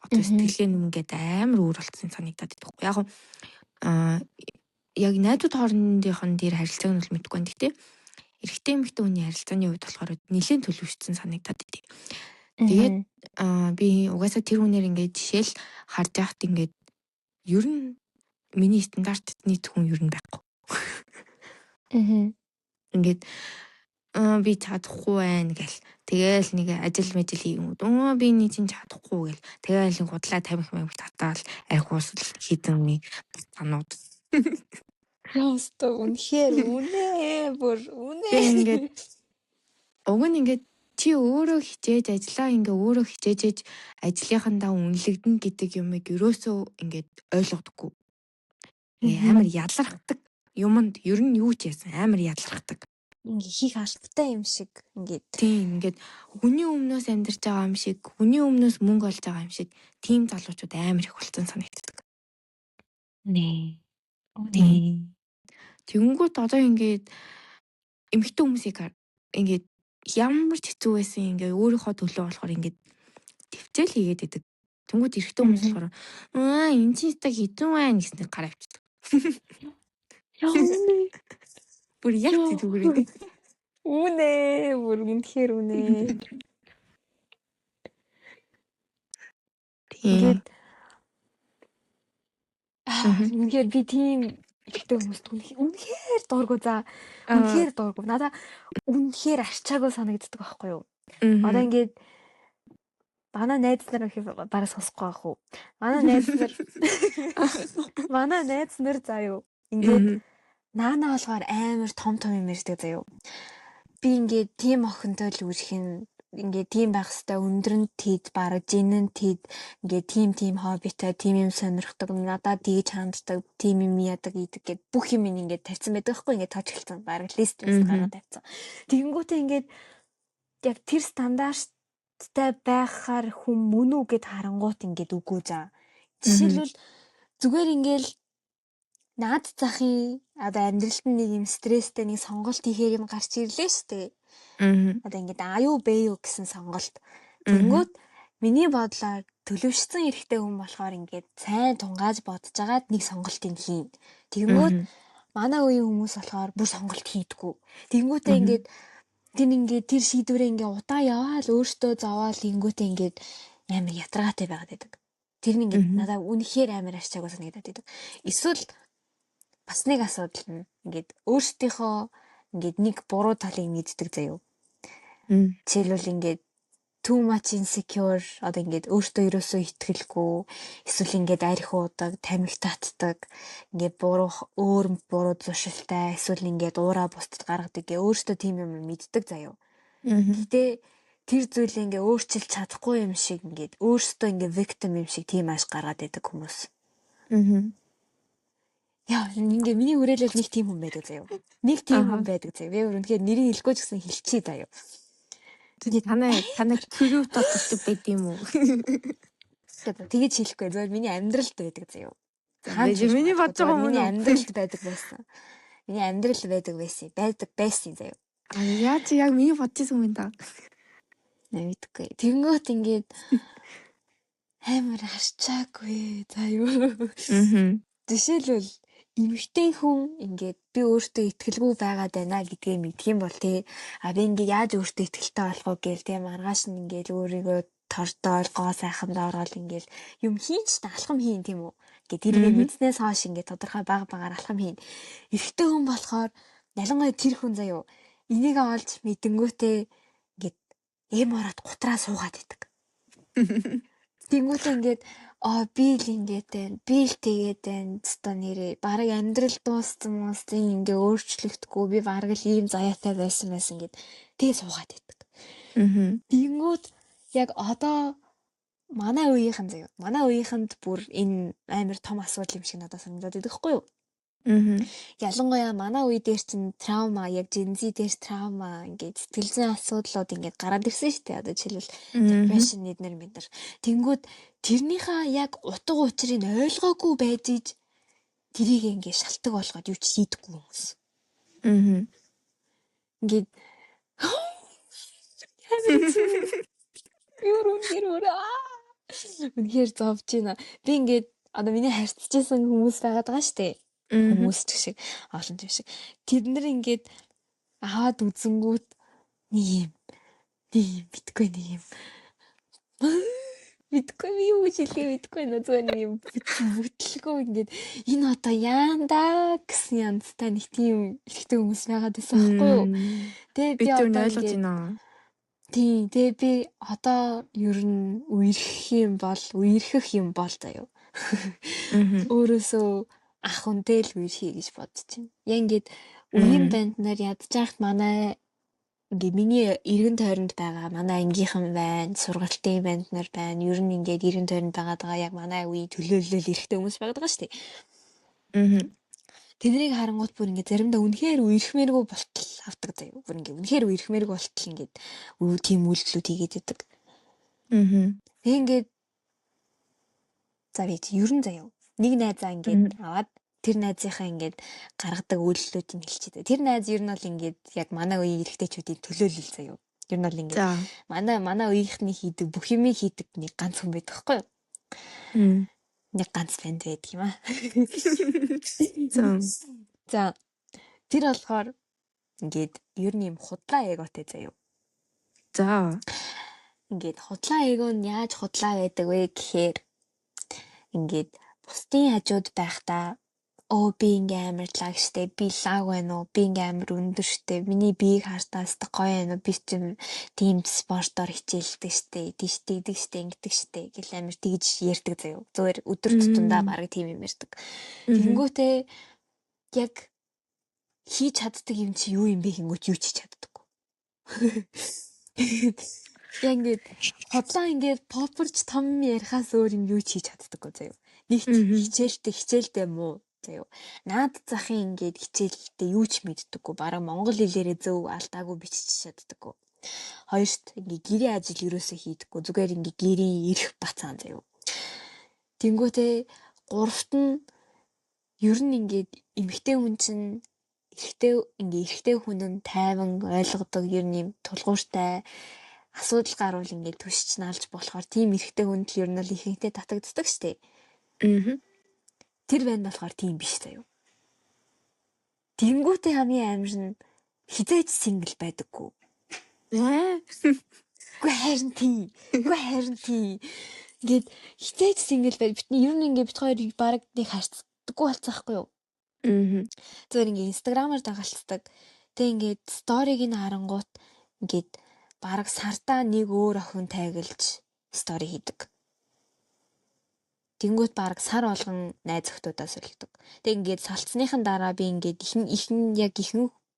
Одоо сэтгэлээ нэгээд амар өөр болцсон санагдаад байдаг. Яг найдвар хоорондынхон дээр харилцааг нь бол мэдгүй байна. Гэхдээ эрэгтэй эмэгтэй хүний харилцааны хувьд болохоор нэлээд төлөвшсөн санагдаад байдаг. Тэгээд би угаасаа тэр хүнээр ингээд жишээл харж яхад ингээд ер нь миний стандартны хүн ер нь байхгүй. Ингээд би чадахгүй байна гэл. Тэгээл нэг ажил хийм. Би нэг чинь чадахгүй гэл. Тэгээл худлаа тамхи татаал архиус хийдэн нэг танууд. Ястаа үнэхээр үнэ бүр үнэ. Ингээд уг нь ингээд чи өөрөө хичээж ажиллаа ингээ өөрөө хичээж ажлынхандаа үнэлэгдэн гэдэг юмыг ерөөсөө ингээд ойлгодоггүй. Амар ядлархдаг юмд ер нь юу ч яасан амар ядлархдаг. Ингээ хийх албатай юм шиг ингээд. Тийм ингээд хүний өмнөөс амьдарч байгаа юм шиг, хүний өмнөөс мөнгө олж байгаа юм шиг тийм залуучууд амар их болсон санагддаг. Нэ. Тэнгүүт одоо ингээд эмэгтэй хүмүүсийг ингээд ямар ч хэцүү байсан ингээ өөрийнхөө төлөө болохоор ингээд төвчэл хийгээд идэг. Тэнгүүд эрэгтэй хүмүүс болохоор энэ чинь та хитэн байна гэснээр гараа авчдаг. Бүр яг зүгээр. Үнэ бүр үнэхээр үнэ. Тэгээд үнэхээр би тийм эрэгтэй хүмүүст үнэхээр дургу за. Үнэхээр дургу. Надаа үнэхээр арчаагүй санагддаг байхгүй юу? Одоо ингээд манай найз нар их бараа сонсохгүй байх уу? Манай найз нар заяа. Ингээд наана болохоор амар том юм ярьдаг заяа. Би ингээд тийм охинтой л үрхэн ингээд тийм байх хэвээр өндрөн тэд бараг жинэн тэд ингээд тийм хоббитой тийм юм сонирхдаг надад тэгж ханддаг тийм юм яадаг идэг гэд бүх юм ингээд тавьсан байдаг байхгүй ингээд тооч хэлсэн бараг лист гаргаад тавьсан. Тэгэнгүүтээ ингээд яг тэр стандарт тай байхаар хүн мөн үү гэд харангуут ингээд үгүй заа. Жишээлбэл зүгээр ингээл наад захын одоо амьдралд нэг юм стресстэй нэг сонголт хийхээр юм гарч ирлээ штэ. Одоо ингээд А юу Б юу гэсэн сонголт. Тэнгүүд миний бодлоор төлөвшсөн эрэгтэй хүн болохоор ингээд сайн тунгааж бодож агаад нэг сонголтыг хийн. Тэнгүүд манай үеийн хүмүүс болохоор бүр сонголт хийдэггүй. Тэнгүүтээ ингээд тэр шийдвэрээ ингээд удаа яваал өөртөө зовоол тэнгүүтээ ингээд амар ятаргаатай байгаад байдаг. Тэр нь ингээд надад үнэхээр амар арчаагүй санагдаад байдаг. Эсвэл бас нэг асуудал нь ингээд өөртөөхөө ингээд нэг буруу талыг мэддэг заяо. Жишээлбэл ингээд too much insecure одоо ингээд өөртөө ерөөсөө итгэлгүй эсвэл ингээд арх уудаг, тамхи татдаг, ингээд өөр буруу зуршилтай эсвэл ингээд уураа бусдад гаргадаг гэ өөртөө тийм юм мэддэг заяо. Гэтэ тэр зүйлээ ингээд өөрчилж чадахгүй юм шиг ингээд өөртөө ингээд victim юм шиг тийм ааш гаргаад байдаг хүмүүс. Яа, ингээд миний хүрээлэл нэг тийм хүн байдаг заяо. Нэг тийм хүн байдаг заяо. Би үнэхээр нэрийг хэлэхгүй ч гэсэн хэлчихье заяо. Тэгээд танай крүү дотор байд юм уу? Тэгэж хэлэхгүй. Зөвхөн миний амьдралд байдаг заяо. Миний бодож байгаа юм уу? Миний амьдралд байдаг байсан. Миний амьдрал байдаг байсан заяо. Яаж яг миний бодчихсон юм да. Мэдгүй. Тэнгөт ингээд амар харчаагүй заяо. Жишээлбэл эмэгтэй хүн ингээд би өөртөө итгэлгүй байгаад байна гэдгээ мэдх юм бол би ингээд яаж өөртөө итгэлтэй болох вэ гээл тийм маргааш нь ингээд өөрийгөө тордоол гоо сайхандаа ороод ингээд юм хийж алхам хийн тийм үү ингээд тэргээ мэдснээс хойш ингээд тодорхой багаар алхам хийн. Эрэгтэй хүн болохоор ялангуяа тэр хүн заяо энийг олж мэдэнгүүтээ ингээд ороод гутраа суугаад идэг. Тэнгүүтээ ингээд би л ингээд байна. Би л тэгээд байна. Цэстэ нэрээ бараг амьдрал дууссан ингээ өөрчлөгдөхгүй би бараг л ийм заяатай байсан гэд тэгээ суугаад байдаг. Тэнгүүд яг одоо манай үеийнхэн заяа. Манай үеийнхэнд бүр энэ амар том асуудал юм шиг надад санагдаад байдаг хгүй юу? Ялангуяа манай үе дээр чинь траума яг Gen-Z дээр траума ингээд сэтгэл зүйн асуудлууд ингээд гараад ирсэн шүү дээ. Одоо жишээлбэл depression бид нар. Тэнгүүд тэрнийхээ яг утга учирыг ойлгоогүй байж иж тэрийг ингээд шалтгаан болгоод юу ч хийдэггүй хүмүүс. Ингээд үнэхээр зовж байна. Би ингээд одоо миний харьцажсэн хүмүүс байгаад байгаа шүү дээ. Хүмүүс ч шиг олон тийм шиг тэд нар ингээд аваад үзэнгүүт нэг юм битгүй нэг юм битгүй юу хэлээ битгүй зүгээр нэг юм бүтлгүй ингээд энэ одоо яандаа гэсэн янзтай нэг тийм ихтэй хүмүүс байгаад байсан байхгүй юу. Тэгээ би одоо ойлгож байна. Тийм тэгээ би одоо ер нь үерхэх юм бол заяа. Өөрөөсөө ах үнтэй л үерхий гэж бодож байна. Яг ингээд үеийн банд нар ядчихт манай ингээд миний эргэн тойронд байгаа манай ангийнхан байна, сургалтын банд нар байна. Ер нь ингээд эргэн тойронд байгаа яг манай үеийн төлөөлөл эрхтэй хүмүүс байгаа шүү дээ. Тэднийг харангуут бүр ингээд заримдаа үнэхээр үерхмээргүй болтол авдаг заяа. Бүр ингээд үнэхээр үерхмээргүй болтол ингээд тийм үйлдэлүүд хийгээд байдаг. Тэг ингээд за би ер нь заяа. Нэг найзаа ингээд аваад тэр найзынхаа ингээд гаргадаг үйлдэлүүдийг хэлчихээ. Тэр найз ер нь бол ингээд яг манай үеийн эрэгтэйчүүдийн төлөөлөл заяа. Ер нь бол ингээд манай үеийнхний хийдэг бүх юм хийдэг нэг ганц хүн байдаг хгүй юу? Нэг ганц банд байдаг юм аа. За тэр болохоор ингээд ер нь юм худлаа эготой заяа. За ингээд худлаа эго нь яаж худлаа байдаг вэ гэхээр ингээд бусдын хажууд байхдаа би ингээм амар лаг штэ би лаг байна уу би ингээм амар өндөр штэ миний биеийг хартаас та гоё байна уу би чинь тийм спортоор хичээлдэг штэ тийштэйдэг штэ ингэдэг штэ гэл амар тэгж ярьдаг заяа зүгээр өдөр тутамдаа бараг тийм юм ярьдаг. Тэнгүүтээ яг хийж чаддаг юм чи юу юм бэ гингүүт юу ч хийж чаддаггүй. Яг ингээд хотлоо ингээд попперч том ярихаас өөр юм юу ч хийж чаддаггүй заяа. Нэг хичээлтэй муу заяа. Наад захын ингээд хичээлтэй юу ч мэддэггүй. Бараг монгол хэлээрээ зөв алдаагүй бичиж чаддаггүй. Хоёрт ингээ гэрээ ажил ерөөсөө хийдэггүй. Зүгээр ингээ гэрээ ирэх бацаан заяа. Тэнгүүтээ гуравт нь ер нь ингээд эмэгтэй хүн чинь эрэгтэй хүн нь тайван ойлгодог ер нь юм тулгууртай асуудал гарвал ингээд түшиж наалж болохоор тийм эрэгтэй хүнд л ер нь л ихэнхдээ татагддаг штеп. Тэр банд болохоор тийм биш заяа. Тэнгүүтээ хамгийн амар нь хизээч сингл байдаггүй. Үгүй харин тийм. Ингээд хизээч сингл байд. Битний ер нь ингээд бит хоёр баг нэг харцдаггүй болцсоохгүй юу? Зүгээр ингээд инстаграмаар дагалцдаг. Тэг ингээд сториг нь харангуут ингээд баг сартаа нэг өөр охин тайгалж стори хийдэг. Тэнгүүт баг сар болгон найз охтуудаа солидог. Тэг ингээд салцсныхан дараа би ингээд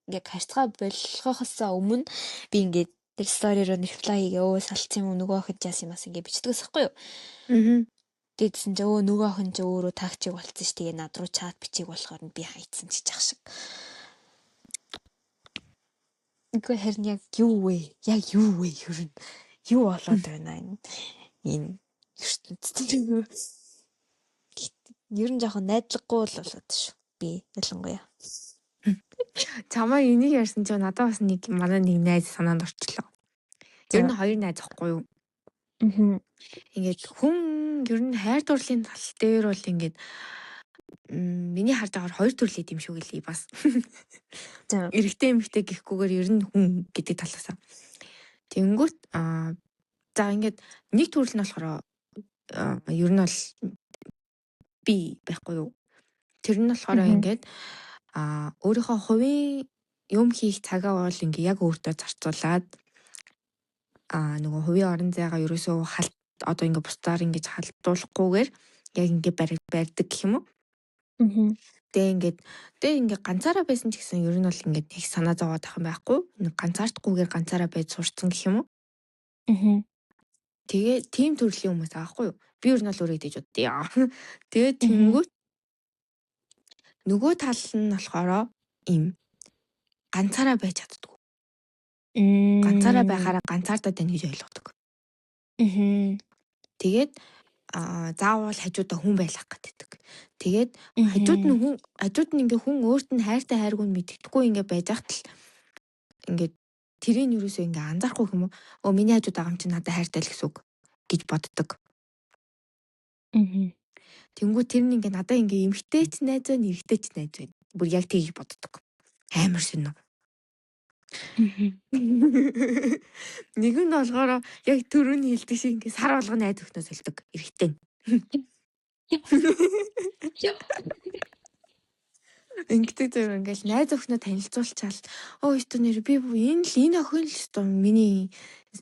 яг харьцаа болохоос өмнө би ингээд тэр стори руу reply хийгээ салц юм уу нөгөө охид жаас юмас ингээд бичдэгс хэвгүй юу. Тэгсэн чи нөгөө охин чи өөрөө тагчиг болцсон ш. Тэгээ над руу чат бичиг болохоор би хайцсан ч жах шиг. Үгүй харин яг юу вэ? Ер нь юу болоод байна энэ ертөнцийн. Ер нь жоохон найдлаггүй л болоод шүү. Би ялангуяа. Чамаа энийг ярьсан чинь надад бас нэг манай нэг найз санаанд орчлоо. Ер нь хоёр найз ахгүй юу? Ингээд хүн ер нь хайр дурлалын тал дээр бол ингээд миний харж байгаагаар хоёр төрлийн юм шүү гэлээ бас. Эрэгтэй эмэгтэй гэхгүйгээр ер нь хүн гэдэг талаасаа. Тэнгүүт за ингээд нэг төрөл нь болохоор ер нь бол би байхгүй юу? Тэр нь болохоор ингээд өөрийнхөө хувийн юм хийх цагаа бол ингээ яг өөртөө зарцуулаад нөгөө хувийн орон зайгаа ерөөсөө одоо ингээ бусдаар ингээ халдуулахгүйгээр яг ингээ барьдаг гэх юм уу? Тэгээ ингээ ганцаараа байсан ч гэсэн ер нь бол ингээ их санаа зовоод ах юм байхгүй. Ганцаардахгүйгээр ганцаараа байж сурцсан гэх юм уу? Тэгээ тийм төрлийн хүмүүс аахгүй юу? Би ер нь бол өөрөө гэж боддё. Тэгээ тэнгүүт нөгөө тал нь болохоор им ганцаараа байж чаддгүй. Ганцаараа байхаараа ганцаардаа тань гэж ойлгодог. Тэгээд заавал хажуудаа хүн байлгах гэдэг. Тэгээд хажууд нь ингээ хүн өөрт нь хайртай хайргүй мэддэхгүй ингээ байж хат л ингээ тэрийг юусоо ингээ анзаарахгүй юм уу? Миний хажууд байгаа юм чи надад хайртай л гэсэн үг гэж боддог. Тэнгүү тэр нь ингээ надад ингээ эмхтэй ч найз байна, эрэгтэй ч найз байна. Бүр яг тгийж боддог. Амар шинэ. Нэг нь болохоор яг төрөний хэлдэг шиг ингээ сар болгоно найз өхнөөс хэлдэг эрэгтэй. Ингээд зөв ингээл найз өхнөө танилцуулчаал. Өстө нэр би энэ охин л өстө миний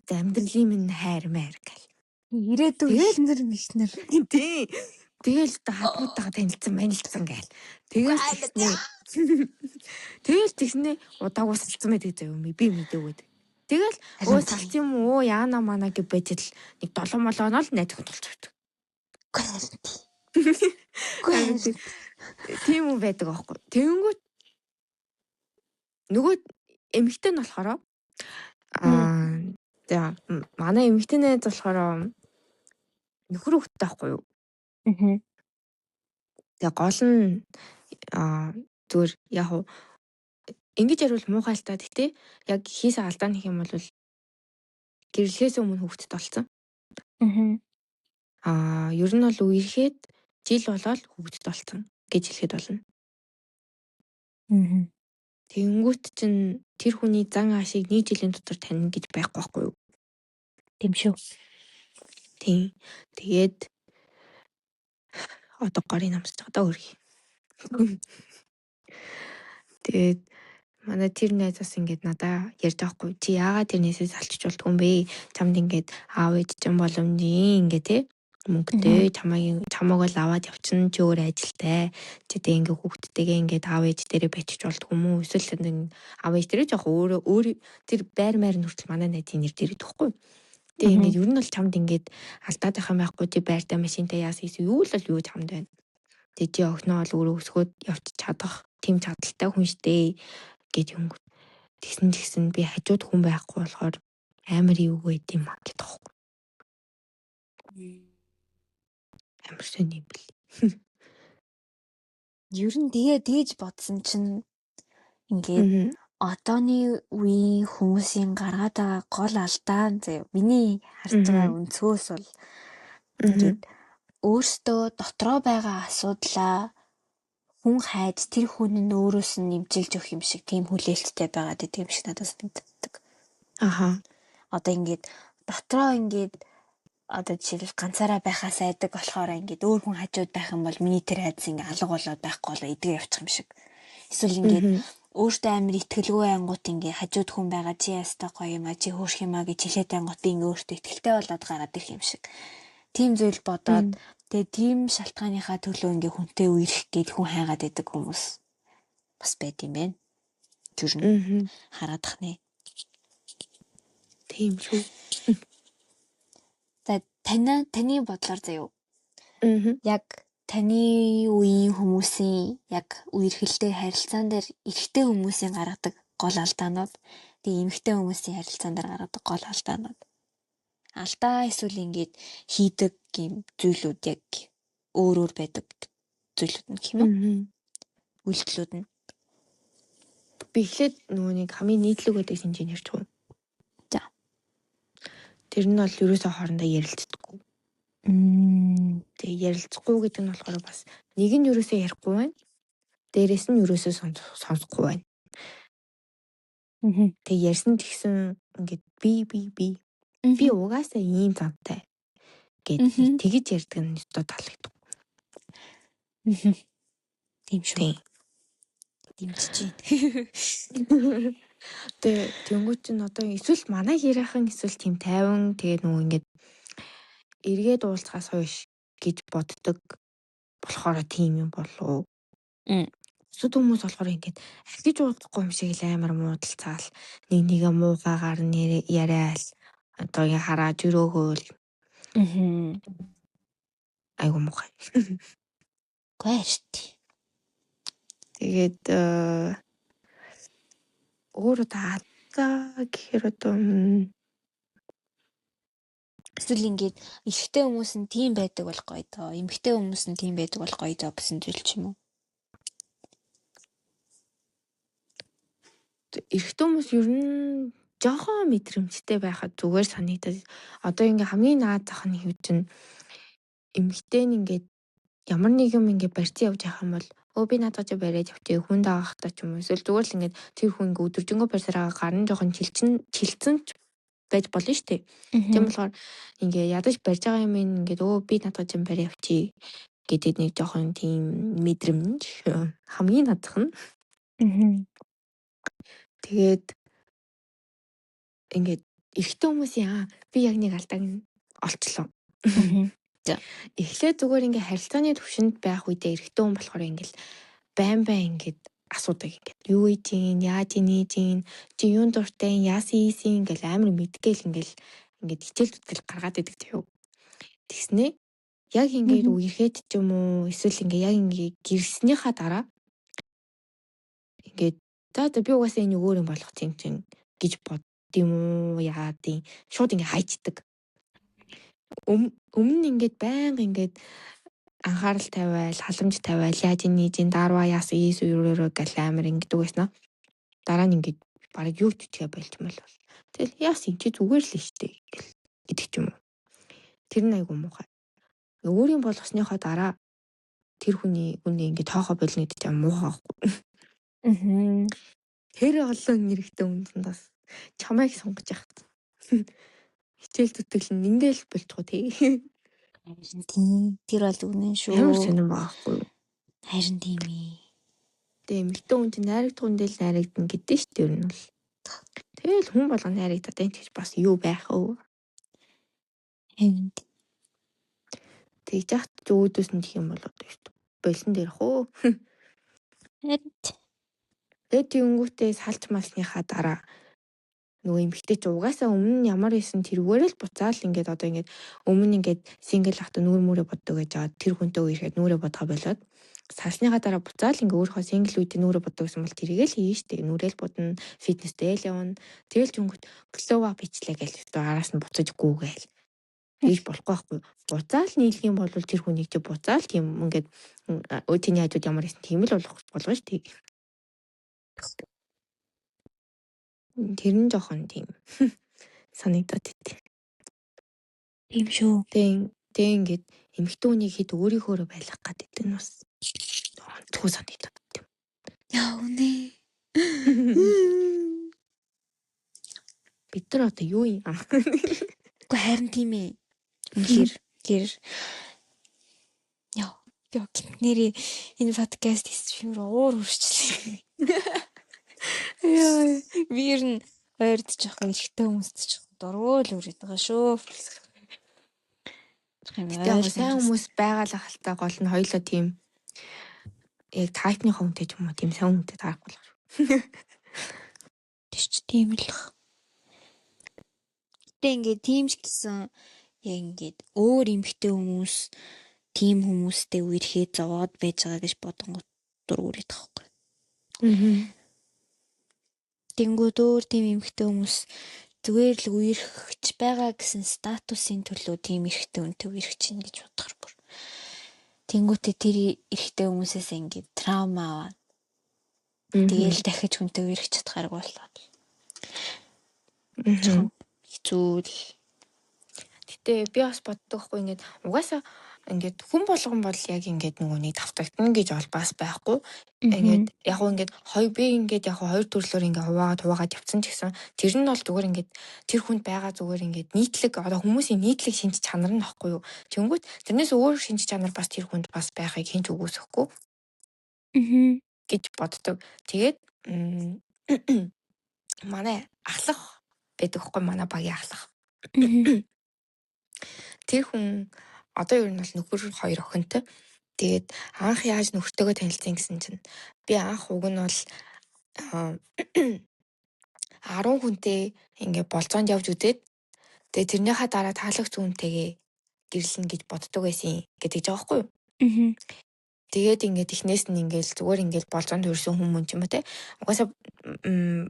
амьдралын минь хайр маяр гэл. Ирээдүйн эхнэр мишнэр. Тий. Тэгэл хатмуудтайгаа танилцсан манилцсан гээл. Тэгэл тэгснэ удаагүй салцсан байдаг заяа би мэдээгүй. Тэгэл салц юм уу яана мана гэж байтал нэг 7 молоо нь л найз өхөнд толцдог. Тийм үү байдаг аахгүй. Тэнгүүт нөгөө эмэгтэй нь болохоор за манай эмэгтэй найз болохоор нөхөр хүүхдтэй аахгүй юу? Тэгээ гол нь зүгээр яг уу ингэж ярил муухай л та гэхдээ яг хийсэн алдаа нэх юм бол гэрлэхээс өмнө хүүхдэд болсон. Ер нь бол үерхэд жил болоод хүүхдэд болсон гэж хэлэхэд болно. Тэнгүүт чинь тэр хүний зан аашийг 1 жилийн дотор таних гэж байхгүй байхгүй юу? Тийм шүү. Тийм. Тэгээд одоо горын намсаж байгаа даа хөргий. Тэгээд манай тэр найзаас ингээд надаа ярьж байгаа хгүй чи яагаад тэрнээсээ салчиж болтгүй юм бэ? Чамд ингээд аав ээж ч юм боломжийн ингээд те мөнгөтэй чамайг л аваад явчихна чи өөр ажилтай. Чи тэг ингээд хүүхдтэйгээ ингээд аав ээж дээрээ бачиж болтгүй юм уу? Эсвэл аав ээж дээрээ жоох өөр тэр байр маяр нүртэл манай найзын нэр дээр идэхгүй. Тэг ингээд ер нь бол чамд ингээд алдаад байх юм байхгүй чи байртай машинтай яасан юу л юу чамд байна. Тэг чи охиноо бол өөрөө өсгөөд явчих чадах тийм чадaltaй хүн штэ гэж өнгө. Тэгсэн би хажууд хүн байхгүй болохоор амар юу байд юм аа гэдэг тоххой. Амар сони юм бэл. Ер нь тэгж бодсон чинь ингээд одооны үеийн хүмүүсийн гаргаад байгаа гол алдаа заяа. Миний харж байгаа өнцгөөс бол ингээд өөртөө дотроо байгаа асуудлаа хүн хайж тэр хүн нь өөрөөс нь нэмжилж өгөх юм шиг тийм хүлээлттэй байгаад идэв юм шиг надад санагддаг. Аха. Одоо ингээд дотроо ингээд одоо жишээлбэл ганцаараа байхаас айдаг болохоор ингээд өөр хүн хажууд байх юм бол миний тэр айдас ингээд алга болоод байхгүй болоо идгээ явчих юм шиг. Эсвэл ингээд өөртөө амар итгэлгүй ангууд ингээд хажууд хүн байгаа чи ястай гоё юм а чи хөөрх юм а гэж хэлээд ангууд ингээд өөртөө итгэлтэй болоод гараад ирэх юм шиг. Тийм зүйл бодоод тэгээ тийм шалтгааныхаа төлөө ингээ хүнтэй үерх гээд хүн хайгаад байдаг хүмүүс бас байд юм байна. Зүр нь хараадах нэ. Тийм шүү. За таны бодлоор заяа. Яг таны үеийн хүмүүсийн яг үерхэлтэй харилцаан дээр эрэгтэй хүмүүсийн гаргадаг гол алдаанууд, тэгээ эмэгтэй хүмүүсийн харилцаан дээр гаргадаг гол алдаанууд. Алдаа эсвэл ингээд хийдэг юм зүйлүүд яг өөр байдаг зүйлүүд нь юм уу? Үйлдэлүүд нь. Би эхлээд нөгөө нэг хамгийн нийтлэг байдаг хэмжээнд ярьж байгаа. За. Тэр нь бол ерөөсөө хоорондоо ярилцдаггүй. Тэгээ ярилцахгүй гэдэг нь болохоор бас нэг нь ерөөсөө ярихгүй байна. Дээрээс нь ерөөсөө сонсохгүй байна. Тэгээ ярьсан тэгсэн ингээд би угаасаа ийм замтай гэдэг тэгэж ярьдаг нь өстой таалагдав. Тийм шүү. Димжиж байна. Тэгээ тэнгуү чинь одоо эсвэл манай хэрийнхэн эсвэл тийм тайван тэгээ нөгөө ингээд эргээд уулзахаас хойш гэж боддог болохоор тийм юм болов. Сүд хүмүүс болохоор ингээд ахиж уудахгүй юм шиг л амар муудалцаал нэгээ муугаагаар яриад одоо ингээ хараад өрөөгөөл. Айгу муухай. Гэрт. Тэгээд өөрөө таалаа гэхээр одоо эсвэл ингээд эрэгтэй хүмүүс нь тийм байдаг бол гоё доо. Эмэгтэй хүмүүс нь тийм байдаг бол гоё доо гэсэн зүйл ч юм уу? Эрэгтэй хүмүүс ер нь жоохон мэдрэмжтэй байхад зүгээр санагдаад. Одоо ингээ хамгийн наад зах нь хэв чинь эмэгтэй нь ингээд ямар нэг юм ингээ барьцсан явж явах юм бол би наадах чи бариад явчих хүн даахтаа ч юм уу. Эсвэл зүгээр л ингээд тэр хүн ингээ өдөржингөө барьсараа гарна жоохон чилцэн байж болно шүү дээ. Тийм болохоор ингээ ядаж барьж байгаа юм ингээд би наадах чи бариад явчих гэдэг нэг жоохон тийм мэдрэмж хамгийн наадах нь. Тэгээд ингээд эрэгтэй хүмүүсийн би яг нэг алдааг нь олчлоо. За. Эхлээд зүгээр ингээ харилцааны төвшөнд байх үедээ эрэгтэй хүн болохоор ингээл байн ингээд асуудаг ингээд юу ийжин яаж ийжин чи юун дуртай яасан ингээл амар мэдгээл ингээд хичээл зүтгэл гаргаад идэг тийм. Тэгснээ яг ингээд үерхэд ч юм уу эсвэл ингээ яг ингээ гэрснийхаа дараа ингээд за би угаасаа энэ өөр юм болох юм чинь гэж бод юм уу яа тийм шууд ингээ хайчдаг. Өмнө ингээд байнга ингээд анхаарал тавиал, халамж тавиал, яаж ийжин дарва яасан ийсүрөө гал амар ингэдэг байсан. Дараа нь ингээд бараг юу ч чигээ болчмол бол. Тэгэл яасан чи зүгээр л штэ гэдэг ч юм уу. Тэр нь айгу муухай. Өөрийн болгосныхоо дараа тэр хүний ингээд тоохоо болно гэдэг чинь муухай байхгүй. Тэр олон эрэгтэй хүнд бас чамайг сонгож яхад. Хичээл зүтгэл нь ингээл болчихоо тий. Тийм. Тэр бол үнэн шүү. Ямар сонирн байхгүй. Харин тийм ээ. Тэгээ эмэгтэй хүн чинь найрагдах үндэл найрагдана гэдэг шүү дээ ер нь бол. Тэгэл хүн болго найрагдаад энэ ч бас юу байх вэ? Тэгж яхад өөдөөс нь гэх юм бол одоо шүү дээ. Болсон дээрх үү? Тэгээд тэнгүүтээ салж малсныхаа дараа нөгөө эмэгтэй ч угаасаа өмнө нь ямар исэн тэрүүгээр л буцаал ингээд одоо ингээд өмнө ингээд сингл ахта нүүр мөрөө боддог гэж аваад тэр хүнтэй үерхэд нүрээ бодгоо болоод Салсныхаа дараа буцаал ингээ өөрийнхөө сингл үед нүрэ боддог гэсэн бол тэрийг л хийн штэ. Нүрэл бодно, фитнестэй л явна. Тэгэл чөнгөт глова бичлээ гэж араас нь буцаж гүүгээл. Тэгж болохгүй байхгүй. Буцаал нийлэх юм бол тэр хүнийг чи буцаал тийм ингээд өтөний хажууд ямар гэсэн тийм л болгоо штэ. Тэр нь жоохон тийм санагдаад идэв. Тийм шүү. Тэг ингээд эмэгтэй хүнийг хэд өөрийнхөө байлгах гэдэг нь бас онцгой санагдаад идэв. Яа үнэ. Бид нар одоо юу юм? Уу харин тийм ээ. Үнэхээр гэр яа нэрээ энэ подкаст хийсэн уур хүрчлээ. Яа би ер нь ойрд жоохон ихтэй хүмүүст жоохон дургуул үрээд байгаа шүү. Яг сайн хүмүүс байгаа л ахaltaа гол нь хоёлоо тийм яг тайпны хүнтэй ч юм уу тийм сайн хүнтэй таарахгүй л шүү. Тэч тийм л. Гэтэ ингээд тийм ч гэсэн яг ингээд өөр эмгтэй хүмүүс тийм хүмүүстэй үерхээ зовоод байж байгаа гэж бодонгот дургуурээд байгаа байхгүй. Тэнгүүд өөр тийм эмгтэй хүмүүс зүгээр л үерхэж байгаа гэсэн статусын төлөө тийм эрхтэй үнтэй үерхэж чинь гэж бодохор бүр. Тэнгүүтээ тэр эрхтэй хүмүүсээс ингээд траума аваад тэгэл дахиж хүнтэй үерхэж чадхааргүй болоод. Хэцүү л. Гэтэ би бас боддог хгүй ингээд угаасаа ингээд хүн болгон бол яг ингээд нөгөөний давтагдана гэж бол бас байхгүй. Ингээд яг уу ингээд би ингээд яг хоёр төрлөөр ингээд хуваагаад явцсан ч гэсэн тэр нь бол зүгээр ингээд тэр хүнд байгаа зүгээр ингээд нийтлэг одоо хүмүүсийн нийтлэг шинж чанар нь баггүй юу. Тэнгүүт тэрнээс өөр шинж чанар бас тэр хүнд бас байхыг хинч үгүйсэхгүй. гэж боддог. Тэгээд манай ахлах байдаг хгүй манай багийн ахлах. Тэр хүн одоо ер нь бол нөхөр хоёр охинтой. Тэгээд анх яаж нөхөртөөгөө танилцсан гэсэн чинь би анх уг нь бол 10 хүнтэй ингээ болцоонд явж үдээд тэгээд тэрнийхээ дараа таалагч хүнтэйгээ гэрлэн гэж боддог байсан гэдэг жаа байхгүй юу? Тэгээд ингээд ихнээс нь ингээл зүгээр ингээл болцоонд өрсөн хүмүүс юм те. Угаасаа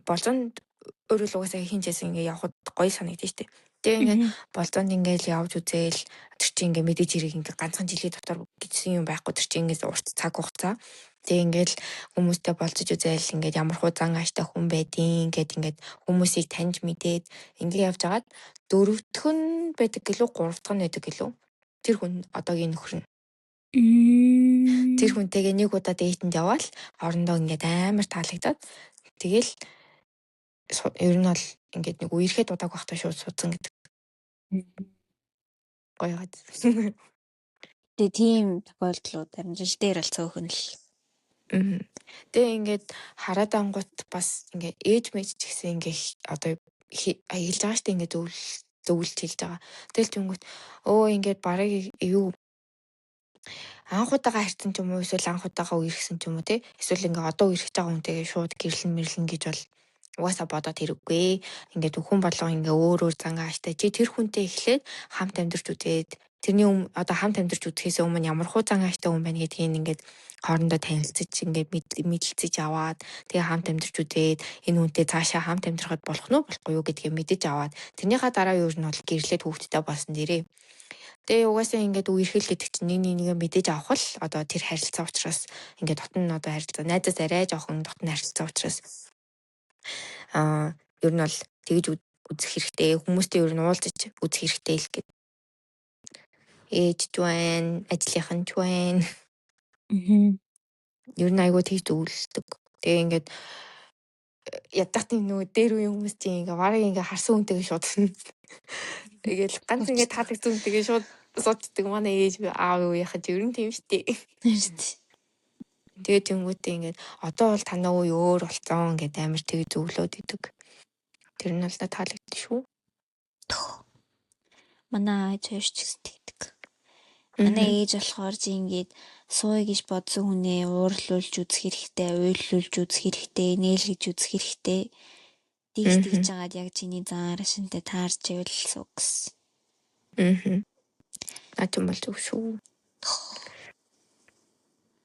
болцоонд өөрөө угаасаа хинчээс ингээ явхад гоё санагдаж штэ. Тэгээ ингээд болцоонд ингээл явж үзээл тэр чинь ингээ мэдээж хэрэг ингээ ганцхан жилийн дотор гэсэн юм байхгүй тэр чинь ингээ урт цаг хугацаа. Тэгээ ингээл хүмүүстэй болцож үзээл ингээд ямар хуу зан ааштай хүн байдیں۔ Ингээд хүмүүсийг таньж мэдээд ингээ явж агаад 4-р нь байдаг гэлөө 3-р нь байдаг гэлөө. Тэр хүн одоогийн нөхөр нь. Тэр хүнтэйгээ нэг удаа дээтэнд яваал орондоо ингээд амар таалагдаад тэгэл ер нь бол ингээд нэг үерхэд удааг байхдаа шууд суудсан гэдэг. Гоё гад. Тэгээ тийм тохиолдлууд амжилт дээр бол цөөхөн л. Тэгээ ингээд хараад ангууд бас ингээд ээж мэж ч гэсэн ингээд одоо хэлж байгаа штэ ингээд зөвлөлт хэлж байгаа. Тэгэл тэнгүүт ингээд барыг юу анхудаага харьцсан ч юм уу эсвэл анхудаага үерхсэн ч юм уу те эсвэл ингээ одоо үерхэж байгаа хүнтэйгээ шууд гэрлэн гэж бол угаасаа бодоод хэрэггүй. Ингээд хүн болгоо ингээ өөр зангаа аштай чи тэр хүнтэй эхлээд хамт амьдарч үзээд тэрний одоо хамт амьдарч үзэхээс өмнө ямар хуу зангаа аштай хүн байна гэдгийг ингээд хоорондоо танилцаж ингээд мэдэлцэж аваад тэгээ хамт амьдарч үзээд энэ хүнтэй цаашаа хамт амьдрахад болох нь болохгүй юу гэдгийг мэдэж аваад тэрнийхээ дараа юу нь бол гэрлээд хүүхдтэй болсон дээрээ. Тэгээ угаасаа ингээд үерхэл гэдэг чинь нэг мэдээж авах л одоо тэр харилцаа учраас ингээд дотн нь одоо харилцаа найзаас арай жоохон дотн харилцаа учраас ер нь бол тэгж үзэх хэрэгтэй хүмүүстэй ер нь уулзаж үзэх хэрэгтэй л гэдэг. Ээж ч байна, ажлынхан ч байна. Ер нь айгүй тэгж зөвлөдөг. Тэгээ ингээд ядахтын нөгөө дээр үе хүмүүс чинь ингээ барыг ингээ харсан хүнтэйгээ шууд тэгэл ганц ингээ таалагдсан хүнтэйгээ шууд сууддаг манай ээж аав юу яхаж ер нь тийм штэ. Тэгээ тэнгүүтээ ингээд одоо бол танаа үе өөр болцсон гэдэг амар тэг зөвлөд идэг. Тэр нь бол таалагдсан шүү. Манай ээж хоёр ч гэсэн тэгдэг. Манай ээж болохоор чи ингээд сууя гэж бодсон хүнээ уурлуулж үзэх хэрэгтэй, уйлуулж үзэх хэрэгтэй, нээлгэж үзэх хэрэгтэй. Тэгж жагаад яг чиний зан арашинтай таарч ивэл суугс. Атом бол зөв шүү.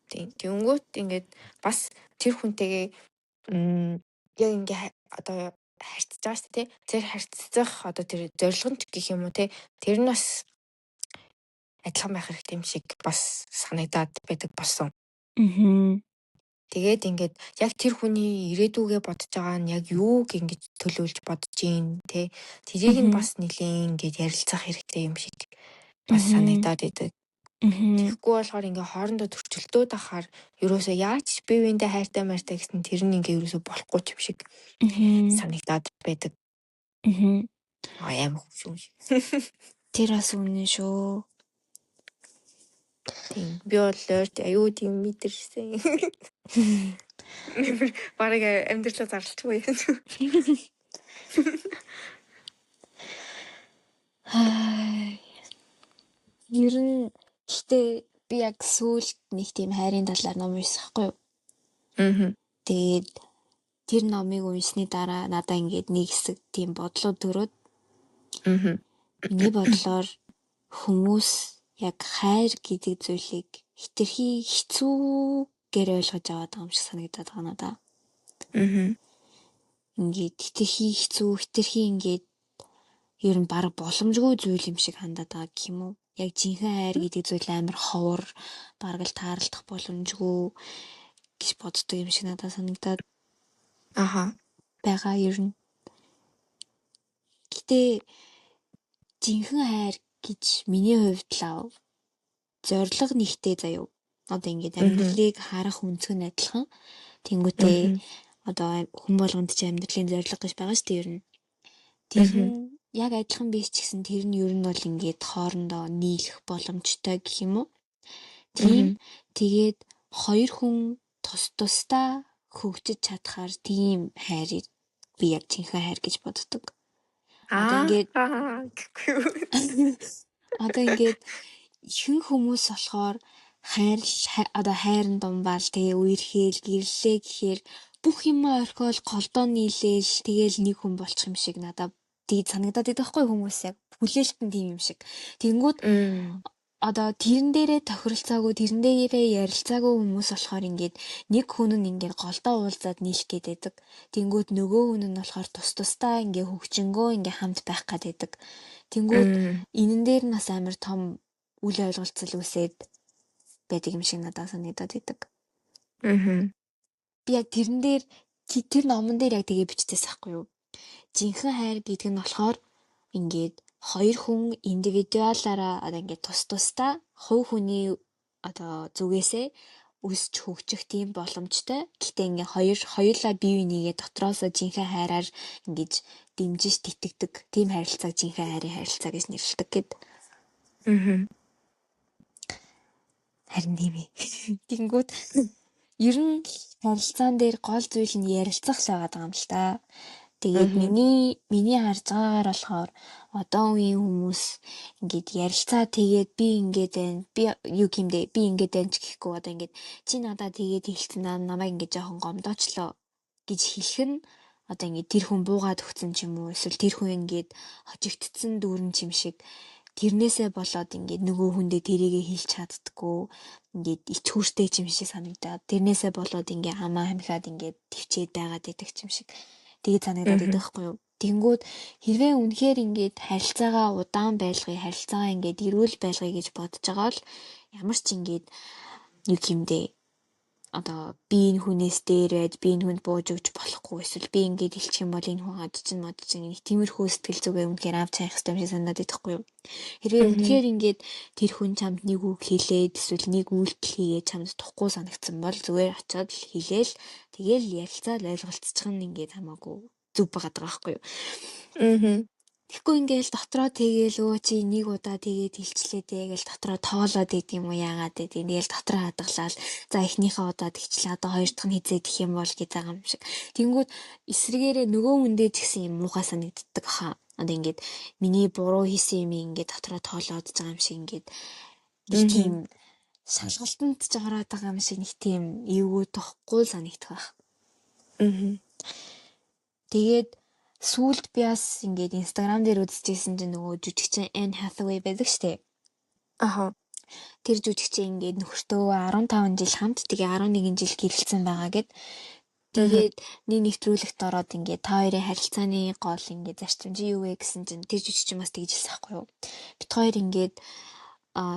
Тийм. Тэнгүүт ингээд бас тэр хүнтэйгээ яг ингээ одоо харьцаж байгаа шүү дээ. Тэр харьцах одоо тэр зорилго нь гэх юм уу те. Тэр нь бас адилхан байх хэрэгтэй юм шиг бас санагдаад байдаг болсон. Тэгээд ингээд яг тэр хүний ирээдүгээ бодож байгаа нь яг юуг ингэж төлөөлж бодож гин те. Тэрийг нь бас нэлийн ингээд ярилцах хэрэгтэй юм шиг бас санагдаад байдаг. Тэгэхгүй болохоор ингээ хоорондоо төрчлөлтөөд ахаар ерөөсөө яаж бие биендээ хайртай мартай гэсэн тэр нь ингээ ерөөсөө болохгүй юм шиг санагдаад байдаг. Аим шүү. Тэр бас үнэн шүү. Тийм. Би бол аюу тийм мэдэрсэн. Бараг амьдралаа зарлчихгүй. Ер нь гэхдээ би яг сүүлд нэг тийм хайрын талаар ном уншсахгүй юу? Тэгээд тэр номыг уншсны дараа надаа ингээд нэг хэсэг тийм бодлууд төрөөд миний бодлоор хүмүүс яг хайр гэдэг зүйлийг хитрхи хэцүүгээр ойлгож аваад байгаа юм шиг санагдаад байгаа надаа. Ингээд хитрхи хэцүү, хитрхи ингээд ер нь баг боломжгүй зүйл юм шиг хандаад байгаа гэх юм уу? Яг жинхэнэ хайр гэдэг зүйл амар ховор, бараг л таарлах боломжгүй гэж боддог юм шиг надад санагдаад байгаа ер нь. Гэтэ жинхэнэ хайр гэж миний хувьд л зориг нэгтэй заяа. Одоо ингээд амьдралыг харах өнцөг нь адилхан. Тэнгүүтээ одоо хүн болгонд ч амьдралын зориг гэж байгаа шүү дээ ер нь. Тэр нь яг адилхан биш ч гэсэн тэр нь ер нь бол ингээд хоорондоо нийлэх боломжтой гэх юм уу? Тийм. Тэгээд хоёр хүн тусдаа хөгжиж чадхаар тийм хайрыг би яг жинхэнэ хайр гэж боддог. Одоо ингээд ихэнх хүмүүс болохоор хайрын думбаал тэгээ үерхээл гэрлээ гэхээр бүх юм орхиол голдоо нийлээл тэгээл нэг хүн болчих юм шиг надад тэгээд санагдаад байдаг хгүй хүмүүс яг хүлээлтэн тийм юм шиг. Тэнгүүд одоо тэрэн дээрээ тохиролцоогүй тэрэн дээрээ ярилцаагүй хүмүүс болохоор ингээд нэг хүн нь ингээд голдоо уулзаад нийлэх гээд байдаг. Тэнгүүд нөгөө хүн нь болохоор тусдаа ингээд хөгжингөө ингээд хамт байх гээд байдаг. Тэнгүүд энэн дээр нас амар том үл ойлголцол үсээд байдаг юм шиг надад санагдаад байдаг. Би яг тэрэн дээр тэр номон дээр яг тэгээ биччихсэн байхгүй юу? Жинхэнэ хайр гэдэг нь болохоор ингээд хоёр хүн индивидуалаараа одоо ингээд тусдаа хувь хүний одоо зүгээсээ өсч хөгжих тийм боломжтой. Гэхдээ ингээд хоёулаа бие бинийгээ дотроосоо жинхэнэ хайраар ингээд дэмжиж титгэдэг. Тийм харилцааг жинхэнэ хайрын харилцаа гэж нэрлэдэг гэд. Харин тийм ээ. Тэнгүүд ер нь харилцаан дээр гол зүйл нь ярилцах л байгаа юм л та. Тэгээд миний харж байгаагаар болохоор одоо үеийн хүмүүс ингээд ярилцаа тэгээд би ингээд байна. Би юу гэмдэ? Би ингээд байна ч гэхгүй одоо ингээд чи надад тэгээд хэлсэн намайг ингээд жоохон гомдоочлоо гэж хэлэх нь одоо ингээд тэр хүн буугаад өгсөн ч юм уу эсвэл тэр хүн ингээд хожигдсон дүүрэн ч юм шиг тэрнээсээ болоод ингээд нөгөө хүндээ тэрийгэ хэлж чаддггүй ингээд ичхүүртэй ч юм шиг санагдаад тэрнээсээ болоод ингээд хамаа хамхаад ингээд төвчээд байгаад идэх ч юм шиг тэгээд санагдаад идэх байхгүй юу. Тэнгүүд хэрвээ үнэхээр ингээд харилцаагаа удаан байлгая, харилцаагаа ингээд эрүүл байлгая гэж бодож байгаа бол ямар ч ингээд юу гэмдэ одоо би энэ хүнээс дээрээд би энэ хүнд бууж өгч болохгүй эсвэл би ингээд хэлчих юм бол энэ хүн адчин модчин нэг тиймэрхүү сэтгэл зүгээ үнэхээр авч хайх хэрэгтэй юм шиг санагдаад идэхгүй юу. Хэрвээ үнэхээр ингээд тэр хүн чамд нэг үг хэлээд эсвэл нэг үйлдэл хийгээд чамд тухгүй санагдсан бол зүгээр очиод л хэлээл тэгээл ярилцаад ойлголцчих нь ингээд хамаагүй зүг байгаа байхгүй юу. Тэгэхгүй ингээл дотроо тэгээл өө чи нэг удаа тэгээд хэлчлээ тэгээл дотроо тоолоод идэв юм уу яагаад гэдэг. Тэгэл дотроо хадгалаад за эхнийхээ удаа тэгчлээ одоо хоёр дахь нь хизээ гэх юм бол гэдэг юм шиг. Тэнгүүд эсрэгээрээ нөгөө хүндээ ч гэсэн юм муухай санагддаг хаа. Одоо ингээд миний буруу хийсэн юм ингээд дотроо тоолоод байгаа юм шиг ингээд нэг тийм шалгалтанд ч ороод байгаа юм шиг нэг тийм эвгүй тохгүй санагдах байх. Тэгээд сүүлд би бас ингээд Instagram дээр үзчихсэн чинь нөгөө жүжигчин Anne Hathaway байдаг штэ. Тэр жүжигчээ ингээд нөхөртөө 15 жил хамт тэгээ 11 жил гэрэлцсэн байгаа гэд. Тэгээд нэг нэвтрүүлэгт ороод ингээд та хоёрын харилцааны гол ингээд зарчимжийн юу вэ гэсэн чинь тэр жүжигч бас тэгж хэлсэн байхгүй юу. Бид хоёр ингээд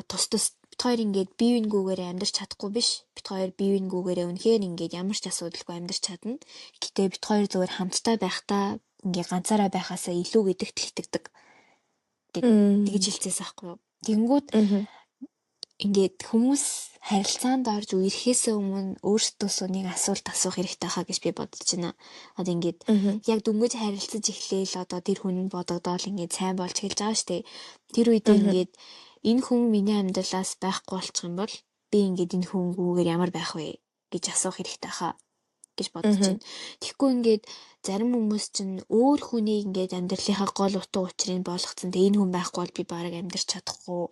тус бид хоёр ингээд бие биенгүүгээрээ амьдарч чадахгүй биш. Бид хоёр бие биенгүүгээрээ үнэхээр ингээд ямар ч асуудалгүй амьдарч чадна. Гэтэ бид хоёр зүгээр хамтдаа байхдаа ингээд ганцаараа байхаасаа илүү гэдэгт итгэдэг. Тэгж хэлчихсэн байхгүй юу. Тэнгүүд ингээд хүмүүс харилцаанд орж үерхээсээ өмнө өөрсдөөсөө нэг асуулт асуух хэрэгтэй хаа гэж би бодож байна. Одоо ингээд яг дөнгөж харилцаж эхлээл одоо тэр хүн бодогдоол ингээд сайн болж эхэлж байгаа штэ. Тэр үед ингээд энэ хүн миний амьдралаас байхгүй болчих юм бол би ингээд энэ хүнгүүгээр ямар байх вэ гэж асуух хэрэгтэй хаа гэж бодож байна. Тэгэхгүй ингээд зарим хүмүүс чинь өөр хүнийг ингээд амьдралынхаа гол утга учирыг болгоцсон. Тэгээ энэ хүн байхгүй бол би бараг амьдрч чадахгүй.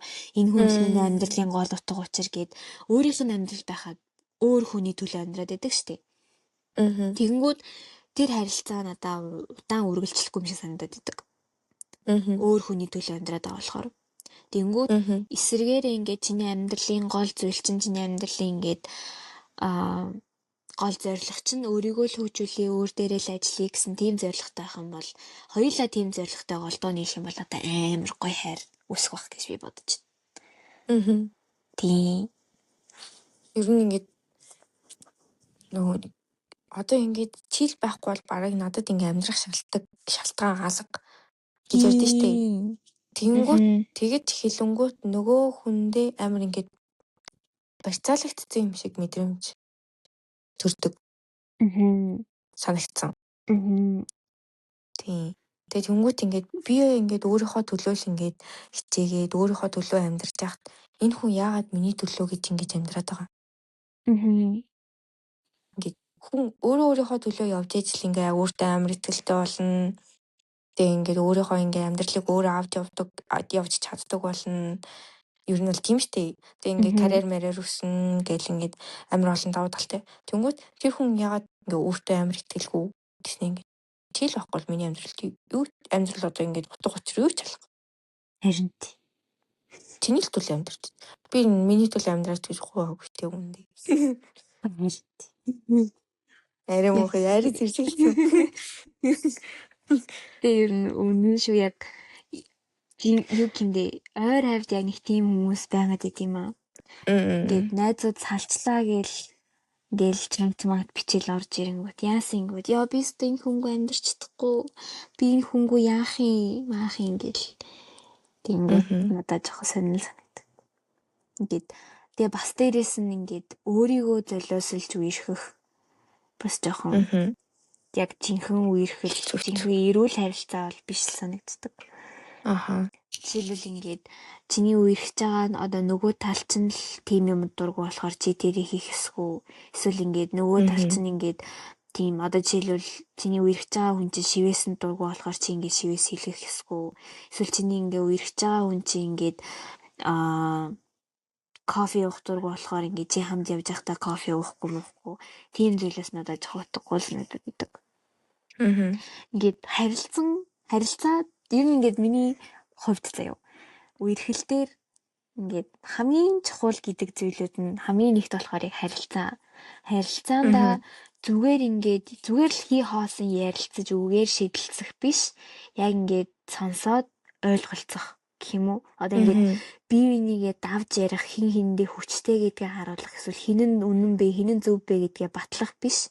Энэ хүн л миний амьдралын гол утга учир гэд өөрийнх нь амьдрал байхад өөр хүний төлөө амьдраад байдаг штэ. Тэгэнгүүт тэр харилцаа надаа удаан үргэлжлэхгүй юм шиг санагдаад байдаг. Өөр хүний төлөө амьдраад байгаа болохоор. Тэгэнгүүт эсэргээрээ ингээд чиний амьдралын гол зүйл чинь чиний амьдралын ингээд гол зорилго чинь өөрийгөө л хөгжүүлээ, өөр дээрээ л ажиллая гэсэн тийм зорилготой байх юм бол хоёулаа тийм зорилготой голдоо нийлэх юм бол одоо амар гоё хайр үүсэх байх гэж би бодож байна. Тийм. Ер нь ингээд нөгөө одоо ингээд чийл байхгүй бол бараг надад ингээд амьдрах шалтгаан алга гэж ярьдэн штэ. Тэгэнгүүт тэгээд хэлэнгүүт нөгөө хүндээ амар ингээд барьцаалагдсан юм шиг мэдрэмж төрдөг. Санагдсан. Тийм. Тэгээд тэнгүүт ингээд би ингээд өөрийнхөө төлөө л ингээд хичээгээд өөрийнхөө төлөө амьдарч яхад энэ хүн яагаад миний төлөө гэж ингэж амьдраад байгаа. Ингээд хүн өөрийнхөө төлөө явж ижил ингээ өөртөө амар итгэлтэй болно. Тэгээ ингээд өөрийнхөө ингээ амьдралыг өөрөө явж чаддаг болно. Ер нь бол тийм штэ. Тэгээ ингээ карьер мэрээр өснө гэл ингээд амар олон давуу талтай. Тэнгүүт тэр хүн яагаад ингээ өөртөө амар итгэлгүй гэсэн ингээ чийл байхгүй бол миний амьдрал одоо ингээд утга учир юу ч алга. Харин чиний л төлөө амьдрч. Би миний төлөө амьдраач гэж хөөхгүй үндэ. Арай муухай яри зэржүүлсэн. Тэгээ ер нь үнэн шүү яг юу гэмдэ ойр хавьд яг нэг тийм хүмүүс байгаад идэм аа. Ингээд найзууд салчлаа гээл чамд бичээл орж ирэнгүүт яасан ингүүд яа би өстө энэ хүнгүй амьдарч чадахгүй би энэ хүнгүй яах юм гэл тэнгүүд надад жоохон сонирхол санагдав. Ингээд тэгээ бас дээрээс нь ингээд өөрийгөө золиослж үерхэх бас жоохон яг жинхэнэ үерхэл жинхэнэ эрүүл харилцаа бол биш санагддаг. Жишээлбэл ингээд чиний үерхэж байгаа нь одоо нөгөө тал чинь л тийм юм дургу болохоор чи тэрийг хийх эсгүй. Эсвэл ингээд нөгөө тал чинь ингээд тийм одоо жишээлбэл чиний үерхэж байгаа хүн чинь шивээс нь дургу болохоор чи ингээд шивээс хийх эсгүй. Эсвэл чиний ингээд үерхэж байгаа хүн чинь ингээд кофе уух дургу болохоор ингээд чи хамт явж байхдаа кофе уухгүй. Тийм зүйлээс надад жохотггүй л надад идэг. Ингээд харилцаа ер нь ингээд миний хувьд заяа. Үерхэл дээр ингээд хамгийн чухал гэдэг зүйлүүд нь хамгийн нэгт болохоор яг харилцаа. Харилцаанда зүгээр л хий хоосон ярилцаж үгээр шийдэлцэх биш. Яг ингээд сонсоод ойлголцох гэх юм уу? Одоо ингээд бие бинийгээ давж ярих хин хиндээ хүчтэй гэдгээ харуулах эсвэл хин нь үнэн бэ, хин нь зөв бэ гэдгээ батлах биш.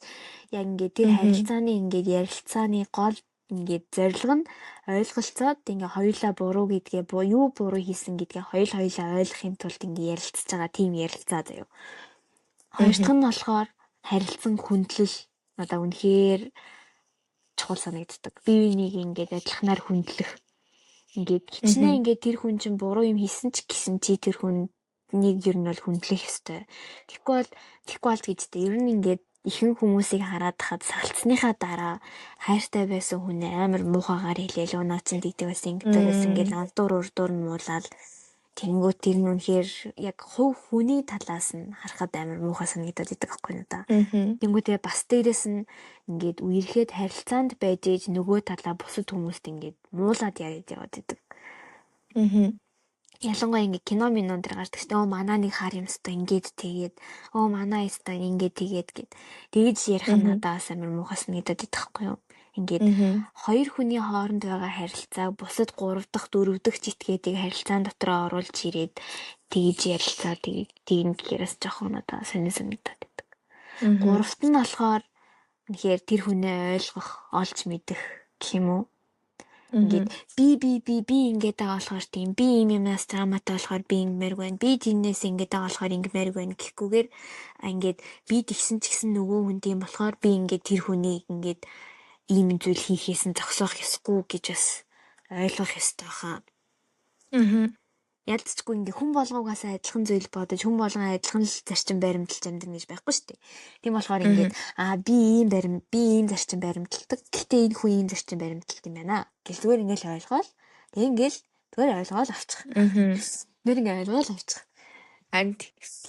Яг ингээд тэр харилцааны ингээд ярилцааны гол ингээд зорилго нь ойлголцоод ингээ хоёулаа буруу гэдгээ юу буруу хийсэн гэдгээ хоёулаа ойлгохын тулд ингээ ярилцж байгаа тийм ярилцаа заяа. Хоёр дахь нь болохоор харилцан хүндлэл надаа үнэхээр чухал санагддаг. Бие биенийг ингээд адилханаар хүндлэх. Ингээд хичнээн ингээд тэр хүн чинь буруу юм хийсэн ч гэсэн чи тэр хүнийг ер нь бол хүндлэх ёстой. Тэгэхгүй бол гэжтэй ер нь ингээд ихэнх хүмүүсийг хараад хаад салцсныхаа дараа хайртай байсан хүн амар муухагаар хэлээл унаа чин дийдэг байсан ингэдэг байсан гэж алдуур урдуур нь муулаад тэнгуут тэр нь үнэхээр яг хувь хүний талаас нь харахад амар муухай санагдаад идэг аахгүй надаа. Тэнгуутээ бас дээрээс нь ингээд үерхэд харилцаанд байж ээж нөгөө талаа бусад хүмүүст ингээд муулаад яриад яваад идэг. ялангуяа ингээ кино минон дээр гардаг шүү дээ. Манаа нэг хар юм өстой ингээд тэгээд манаа өстой ингээд тэгээд гэд. Тэгэж ярих нь надаас амар муухай санагдаад идэх байхгүй юу? Ингээд хоёр хүний хооронд байгаа харилцааг бусад 3 дахь 4 дахь житгээдийг харилцаан дотроо оруулж ирээд тэгж ярилцаа тэгнэ гэхээрээс жоохон надаа сонир санагдаад байдаг. Гуравт нь болохоор үнэхээр тэр хүнээ ойлгох, олж мэдэх гэх юм уу? Ингээд би ингээд байгаа болохоор тийм би юмнаас драматай болохоор би ингэмээр байна. Би тийнээс ингээд байгаа болохоор ингэмээр байна гэхгүйгээр ингээд би тэгсэн ч гэсэн нөгөө хүн тийм болохоор би ингээд тэр хүнийг ингээд ийм зүйл хийхээс нь зогсоох ёсгүй гэж бас ойлгох ёстой хаа. Ялцчгүй ингээ хүн болгоогоос адилхан зүйл бодож хүн болгон адилхан л зарчим баримталж амьдрах гэж байхгүй шүү дээ. Тийм болохоор ингээд би ийм зарчим баримталдаг. Гэхдээ энэ хүн ийм зарчим баримталдаг юм байна гэл зүгээр ингээл ойлгоол. Тэг ингээл зүгээр ойлгоол авчих. Нэр ингээ ойлгоол авчих.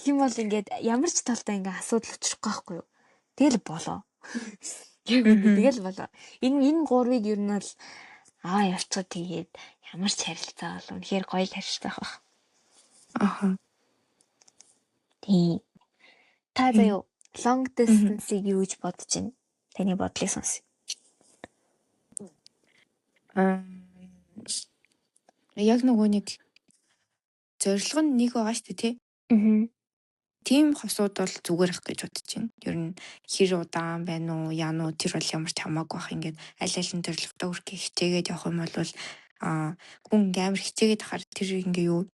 Тийм бол ингээд ямар ч талдаа ингээ асуудал учрахгүй байхгүй юу? Тэгэл болоо. Тэгэл болоо. Энэ гурвыг ер нь бол явчихад тэгээд ямар ч харилцаа бол үнэхээр гоё харилцаа байх. Тийм. Та заяа long distance-ийг юу гэж бодож байна? Таны бодлыг сонсъё. Яг нөгөө нэг зорилго нь нэг байгаа шүү дээ тий. Тийм хосууд бол зүгээр ах гэж бодож байна. Ер нь хэр удаан байна уу, яа нуу тэр бол ямар ч хамаагүй бах. Ингээд аль аль нь зорилготой хүрхийг хичээгээд явах юм бол хүн амар хичээгээд ахаар тэр ингээ юу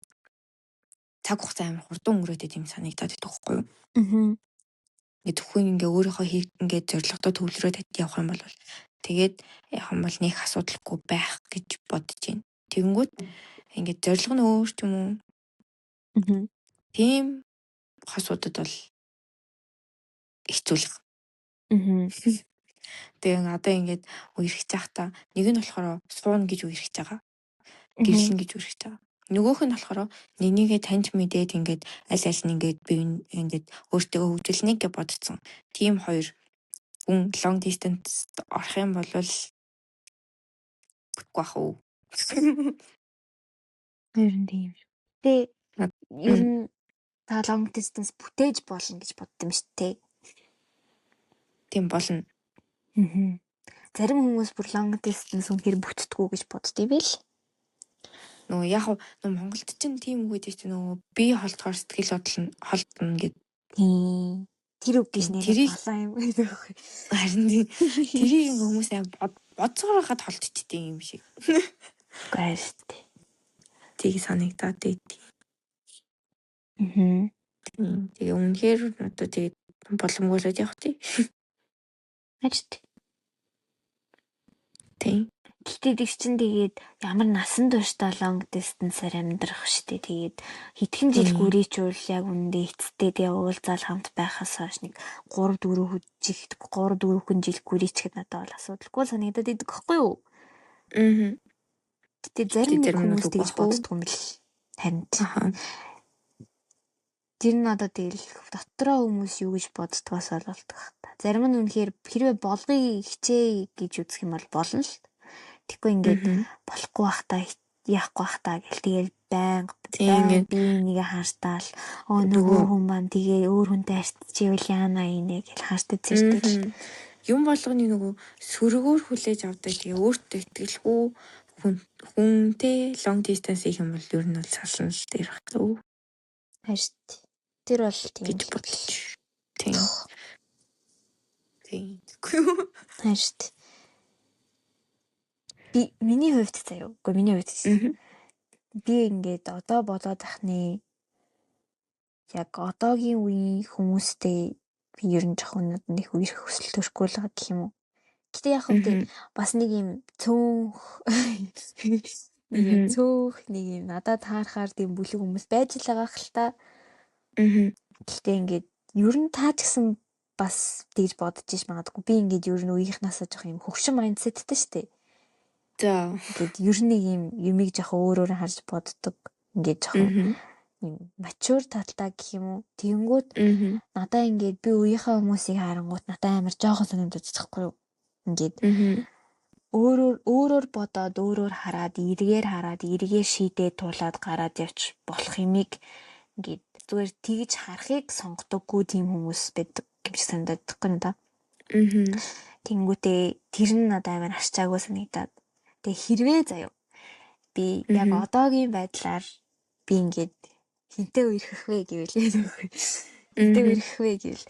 цаг хугацаа амар хурдан өнгөрөөдөг юм санагдаад байдаг байхгүй юу? Ингээд хүн ингээ өөрийнхөө ингээд зорилготой төвлөрөөд явах юм бол тэгээд явах юм бол нэг асуудалгүй байх гэж бодож байна. Тэгэнгүүт ингээд зорилго нь өөр ч юм уу. Тийм хасуудад бол хэцүүлэх. Тэгээ одоо ингээд үерхэж байхдаа нэг нь болохоор суун гэж үерхэж байгаа. Гэрлэн гэж үерхэж байгаа. Нөгөөх нь болохоор нэгнийгээ таньж мэдээд ингээд аль аль нь ингээд би ингээд өөртөө хөгжүүлнэ гэж бодсон. Тийм хоёр хүн long distance орох юм бол бүтгэхгүй бах уу? Ер нь тийм шүү. Тэгээ ер нь та long distance бүтээж болно гэж бодд юм шүү дээ. Тийм болно. Зарим хүмүүс бүр long distance үнэхээр бүтдэггүй гэж бодд юм бэл. Нөгөө яг нь Монголд чинь тийм үг гэдэг чинь нөгөө бие холдохоор сэтгэл бодол нь холдно гэдэг. Тийм. Тэр үг гэж нэр балаа юм гэдэг. Харин тэрийг хүмүүс бодсоор хаад холдчихтэй юм шиг. Гайст. Тийг санагдаад байт. Тэгээ үнэхээр одоо тэгээ боломжтой явах тий. Ажт. Тийм. Гэтэ тэг чин тэгээд ямар насан туршдаа long distance-аар амьдрах штэ. Тэгээд хэдхэн жил гүрийчүүл яг үндэ эцтэй тэгээ уулзаал хамт байхаас хойш нэг 3-4 хүн жил гүрийчгээд надад бол асуудалгүй санагдаад идэг гэхгүй юу? Гэтэ зарим хүмүүс тэгж боддог юм бэл. Харин тэр надад тэгэл дотроо хүмүүс юу гэж боддгоос болдог та. Зарим нь үнэхээр хэрвээ болгоё хичээ гэж үзэх юм бол болно л. Тэгэхгүй ингээд болохгүй бахтаа яахгүй бахтаа гэл тэгэл байнга би нэгэ хаартаал нөгөө хүн маань тэгээ өөр хүнтэй харьцчихвэл яана инэ гэл хаартаж зэрдэг. Юм болгоны нөгөө сөргөөр хүлээж авдаг тэгээ өөртөө итгэлгүй хүнтэй long distance хийх юм бол ер нь бол сална л дээр баг зөв. Харин тэр бол тийм гэж бодож. Тийм. Харин миний хувьд заяа. Үгүй миний хувьд. Би ингээд одоо болоод ахны яг одоогийн үеийн хүмүүстэй би ер нь жоохон нэг үерх хүсэл төрөхгүй л байгаа гэх юм уу. Гэтэ яг хөө бас нэг юм цөөнх нэг юм надад таарахаар тийм бүлэг хүмүүс байж л байгаа хэл та. Гэтэ ингээд ер нь таа ч гэсэн бас тэгж бодож иж магадгүй. Би ингээд ер нь үеийнхнаасаа жоох юм хөвшин майндсеттэй шүү дээ. За ингээд ер нь нэг юм юмыг жоохон өөрөөр харж боддог. Ингээд жоохон юм мачур талтай гэх юм уу. Тэгэнгүүт надаа ингээд би үеийнхээ хүмүүсийг харангуут надаа амар жоохон санагдаж байгаа байхгүй юу. Ингээд өөрөөр бодоод өөрөөр хараад эргээр шийдээ туулаад гараад явж болох юмыг ингээд зүгээр тэгж харахыг сонгодоггүй тийм хүмүүс байдаг гэж санагддаг юм да. Тэнгүүтээ тэр нь надад амар харчаагүй санагдаад. Тэгээ хэрвээ заяа би яг одоогийн байдлаар би ингээд хинтээ үерхэх вэ гэвэл хинтээ үерхэх вэ гэвэл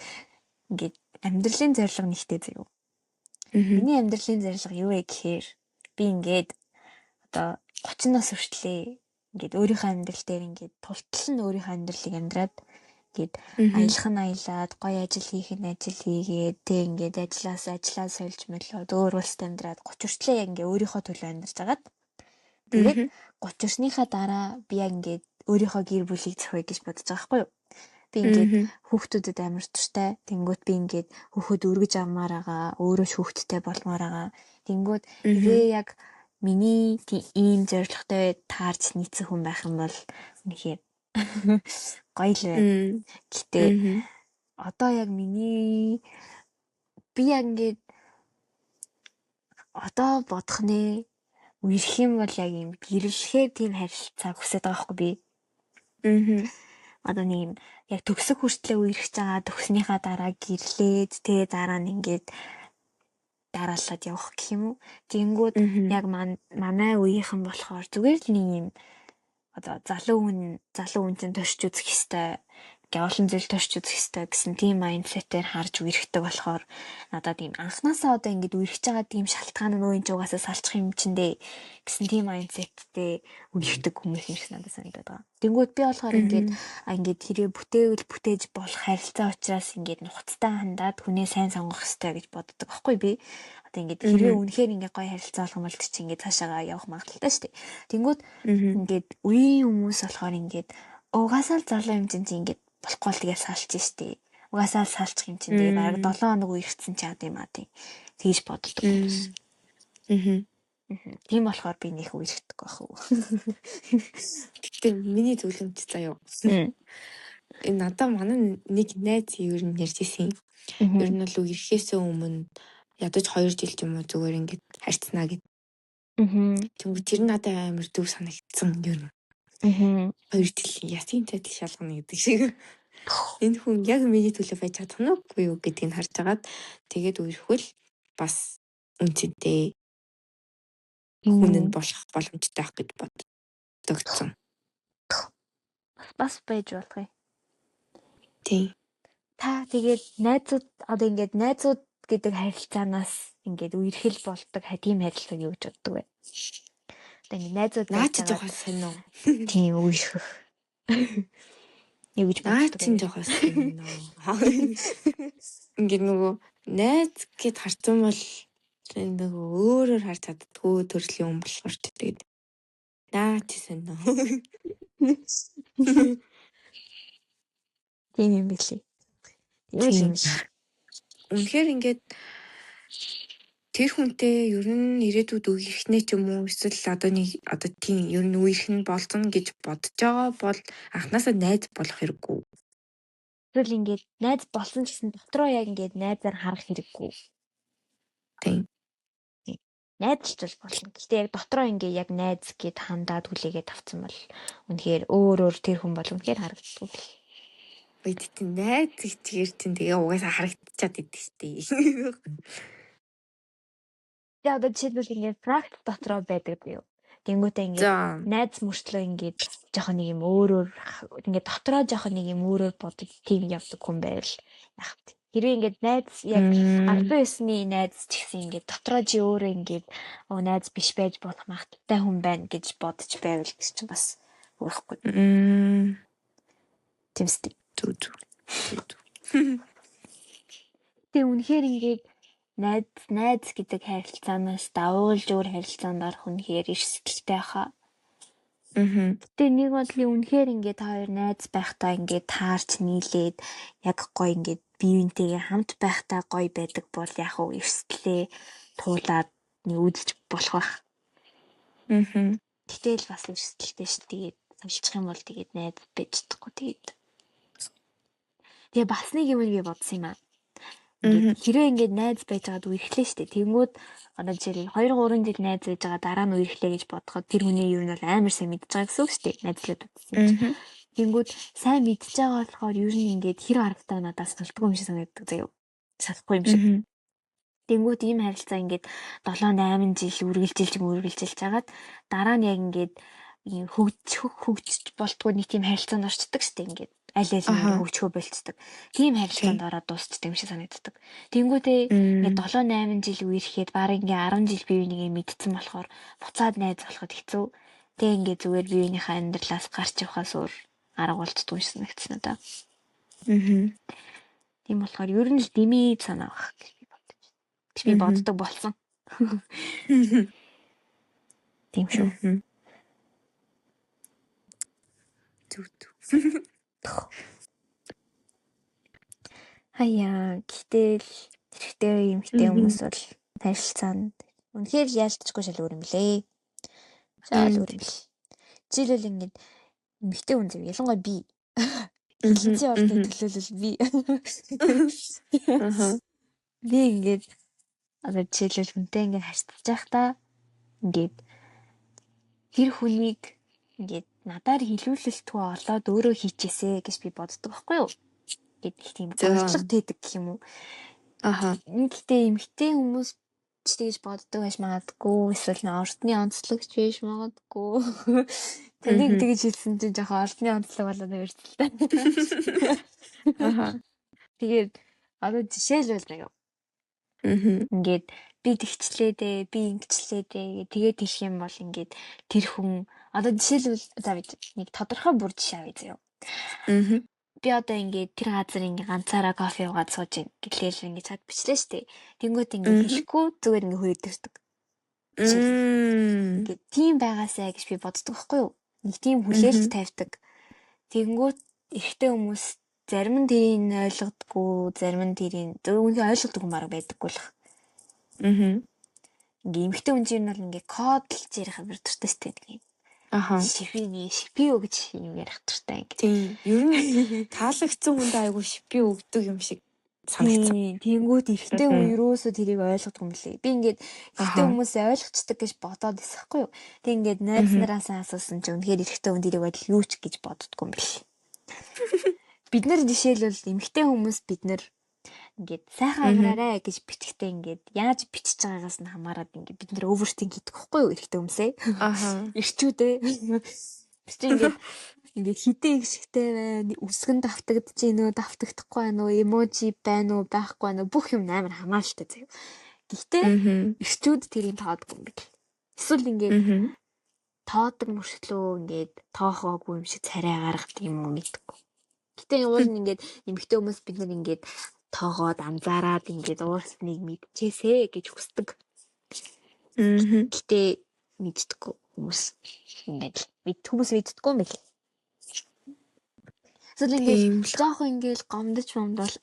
ингээд амьдралын зорилго нэгтэй заяа. Миний амьдралын зорилго юу вэ гэхээр би ингээд одоо 30 нас хүртлээ ингээд өөрийнхөө амьдрал дээр ингээд тултал нь өөрийнхөө амьдралыг амьдраад ингээд аялах нь аялаад гоё ажил хийх нь ажил хийгээд тэг ингээд ажиллаа сольж мөлөө өөр улсад амьдраад 30 хүртлээ яг ингээд өөрийнхөө төлөө амьдарч агаад тэгээд 30 хүрснийхаа дараа би яг ингээд өөрийнхөө гэр бүлийг зохиоё гэж бодож байгаа байхгүй юу? Би ингээд хүүхдүүдэд амар туртай. Тэнгүүт би ингээд хүүхэд өргөж авмаар байгаа, өөрөө хүүхэдтэй болмоор байгаа. Тэнгүүт тэгээ яг миний ийм зорилготой таарч нийцэх хүн байх юм бол үнэхээр гоё л байна. Гэтэ одоо яг би яг ингээд одоо бодох нэ үерх юм бол яг юм гэрлэхээр тийм харилцаа хүсэж байгаа байхгүй би. Одоо нэг юм яг төгсөх хүртлээр үерхэж байгаа төгснийхаа дараа гэрлээд тэгээ дараа нь ингээд дараалаад явах гэх юм уу. Тэнгүүд яг манай үеийнхэн болохоор зүгээр л нэг юм одоо залуу хүн чинь туршиж үзэх хэвээр олон зүйл туршиж үзэх хэвээр гэсэн тийм майндсетээр харж үерхдэг болохоор надад тийм анханасаа одоо ингээд үерхэж байгаа тийм шалтгаан нь өөний угаасаа салчих юм чиндээ гэсэн тийм майндсеттэй үерхдэг хүмүүс юм шиг надад санагдаад байгаа. Тэнгүүд би болохоор ингээд хэрэг бүтээж болох харилцаа учраас ингээд нухацтай хандаад хүнээ сайн сонгох хэрэгтэй гэж боддог байхгүй би. Одоо ингээд хэрэг үнэхээр ингээд гоё харилцаа болох юм бол чи ингээд цаашаа явах магадaltaй шүү дээ. Тэнгүүд ингээд үеийн хүмүүс болохоор ингээд угаасаа л залуу юм чинь ингээд болохгүй л тэгээ салчих штеп. Угаасаа л салчих юм чинь тэгээ бараг 7 хоног үерхсэн ч яа гэм аа тийм. Тэгж боддог хүмүүс. Тийм болохоор би нэх үерхдэг байх уу. Гэтэ миний зөвлөмж заяа. Надаа манай нэг найз ер нь ярьж ирсэн. Ер нь бол үерхээсээ өмнө ядаж 2 жил ч юм уу зүгээр ингээд харьцнаа гэд. Тэгвэл тэр надад амар зөв санагдсан ер нь. 2 жил ясын цайдл шалгана гэдэг шиг. Энэ хүн яг миний төлөө байж чадах нь үгүй юу гэдгийг харж агаад тэгээд үерхвэл бас үнцэнтэй хүн нь болох боломжтой байх гэж боддогцсон. Бас байж болох юм. Тийм. Та тэгээд найзууд гэдэг харилцаанаас ингээд үерхэл болдог тийм харилцааг юу гэж боддог вэ? Одоо ингээд найзууд наач жоохон сонь уу? Тийм үерхэх. Юу гэж боддог вэ? Жоохон сонь уу? Ингээд нөгөө найз гэд харсан бол нөгөө өөрөөр харж чаддгүй төрлийн хүн болохоор ч тэгээд наач сонь уу? Тийм юм билий. Тийм шиг. Үнэхээр ингээд тэр хүнтэй ер нь ирээдүйд үерхнээ ч юм уу эсвэл одоо тийм ер нь үерх нь болсон гэж бодож байгаа бол анханасаа найз болох хэрэггүй. Тэгвэл ингээд найз болсон гэсэн дотроо яг ингээд найзаар харах хэрэггүй. Тийм. Найзлж болно. Гэхдээ яг дотроо ингээд яг найз гэд хандаад хүлээгээд авсан бол үнэхээр өөр тэр хүн бол үнэхээр харагддаг. Бид тийм найз ихтгэр чинь тэгээ угаасаа харагдчихад идэв штий. Тэгээ одоо жишээлбэл ингээд практик дотроо байдаг юу? Тэнгүүтээ ингээд найз мөртлөө ингээд жоохон нэг юм өөрөөр ингээд дотроо жоохон нэг юм өөрөөр бодож тийм явдаг хүн байвал яах вэ? Хэрвээ ингээд найз яг албан ёсны найз ч гэсэн ингээд дотроо чи өөрөө ингээд найз биш байж болох магадaltaй хүн байна гэж бодож байвал гэж чинь бас өөрөхгүй. Тэмстэй. Зүг. Тэ үнэхээр ингээд найз гэдэг харилцаанаас давуулж өөр харилцаанд орох үнэхээр их сэтгэлтэй хаа. Гэтэ нэг бодлын үнэхээр ингээд та хоёр найз байхдаа ингээд таарч нийлээд яг гоё ингээд биеинтэйгээ хамт байхдаа гоё байдаг бол яг уу эрсдлээ туулаад нэг үдэлж болох байх. Гэтэл бас эрсдэлтэй ш. Тэгээд солилцох юм бол тэгээд найз байж чадахгүй тэгээд. Тэгээ бас нэг юм би бодсон юм аа. Ингээд хэрэг ингээд найз байж байгаад үерхлээ штэ. Тэнгүүд одоо жишээл 2 3 жил найз байж байгаа дараа нь үерхлээ гэж бодоход тэр хүний ер нь бол амар сайн мэдж байгаа гэсэн үг штэ. Найзлаад үзсэн. Тэнгүүд сайн мэдж байгаа болохоор ер нь ингээд хэр аргатай надаас салтгүй юм шиг санагддаг заяа. Салахгүй юм шиг. Тэнгүүд ийм харилцаа ингээд 7 8 жил үргэлжилж жагаад дараа нь яг ингээд хөгжиж болтгүй нэг тийм харилцаанд орчдөг штэ ингээд. Аль нь хөгжихөө болцдог. Тийм харилцаанд ороод дуусчдаг юм шиг санагддаг. Тэнгүүдээ ингээд 7 8 жил үерхэд баг ингээд 10 жил бие бинийгээ мэдсэн болохоор буцаад найз болоход хэцүү. Тэг ингээд зүгээр бие биенийхээ амьдралаас гарч явахаас өөр арга болцдгүй юм шиг санагдсан надаа. Тийм болохоор ер нь л дими санаа байх гэж би бодож байна. Би боддог болсон. Тийм шүү. Хаяа гэтэл хэрэгтэй юмхтэй хүмүүс бол харилцаанд үнэхээр яалтчгүй шал өөр юм лээ. Шал өөр юм л. Жишээлбэл ингээд эмхтэй хүн зөв ялангуяа би хэлцээ орны төлөөлөл би. Би ингээд одоо жишээлбэл хүнтэй ингээд харьцаж байхдаа ингээд тэр хүнийг ингээд надаар хилүүлэлтгүй олоод өөрөө хийчихээсэ гэж би боддог байхгүй юу? Гэдэг тийм зорилго тээдэг гэх юм уу? Нэгтэй эмхтэй хүмүүс ч тэгж боддог байж магадгүй, эсвэл ордны онцлогч байж магадгүй. Тэнийг тэгж хэлсэн чинь жоохон ордны онцлог болоод өрсөлдөв. Тэгээд одоо жишээлбэл нэг ингээд би тэгчлээ дээ, би ингэчлээ дээ. Тэгээд хэлэх юм бол ингээд тэр хүн одоо жишээлбэл за нэг тодорхой бүр жишээ авъя заяа. Би одоо ингээд тэр газар ингээд ганцаараа кофе уугаад сууж гэлээл ингээд цаад бичлээ штэ. Тэнгүүт ингээд хэлэхгүй зүгээр ингээд хөөдөрдөг. Ингээд тийм байгаасаа гэж би боддог байхгүй юу? Нэг тийм хүлээлт тавьдаг. Тэнгүүт ихтэй хүмүүс зарим нь тэрийг ойлгодгүй, зарим нь тэрийг зөвхөн ойлгодог юм аа байдаггүй л. Ингээ эмхтэй хүн чинь бол ингээ кодлж ярих хэрэгтэй штэ нэг. Шипи өгч юм ярих хэрэгтэй ингээ. Тийм. Ер нь таалагдсан хүндээ айгу шипи өгдөг юм шиг санагдсан. Тэнгүүд ихтэй хүн юусоо тэрийг ойлгодог юм лээ. Би ингээд ихтэй хүмүүсээ ойлгочдаг гэж бодоод 있었хгүй юу. Тэг ингээд найз нараасаа асуусан чинь үнэхээр ихтэй хүн тэрийг бодол юу ч гэж боддггүй юм бэл. Бид нар жишээлбэл эмхтэй хүмүүс бид нар ингээд сайхан амраарэ гэж бичгтээ ингээд яаж бичиж байгаагаас нь хамаарат ингээд бид нэр overthink хийдэг байхгүй юу эрэгтэй хүмүүсээ. Ирчүүдээ. Ингээд хитэн гişгтэй байна. Үсгэн давтагдаж гинөө, давтагдахгүй байна уу, эможи байна уу, байхгүй байна уу бүх юм амар хамааралтай заяа. Гэхдээ ирчүүд тэрийг тоодгүй юм бэл. Эсвэл ингээд тоодог мөрчлөө ингээд тоохоогүй юм шиг царай гаргадаг юм уу гэдэггүй. Гэтэ уул нь ингээд эмхтэй хүмүүс бид нар ингээд тоогоод анзаараад ингээд уусныг мэдчихээсэ гэж хүсдэг. Гэтэ мэддэггүй хүмүүс ингээд хүмүүс мэддэггүй юм бэл. Эсвэл ингээд жоохон ингээд гомдож бол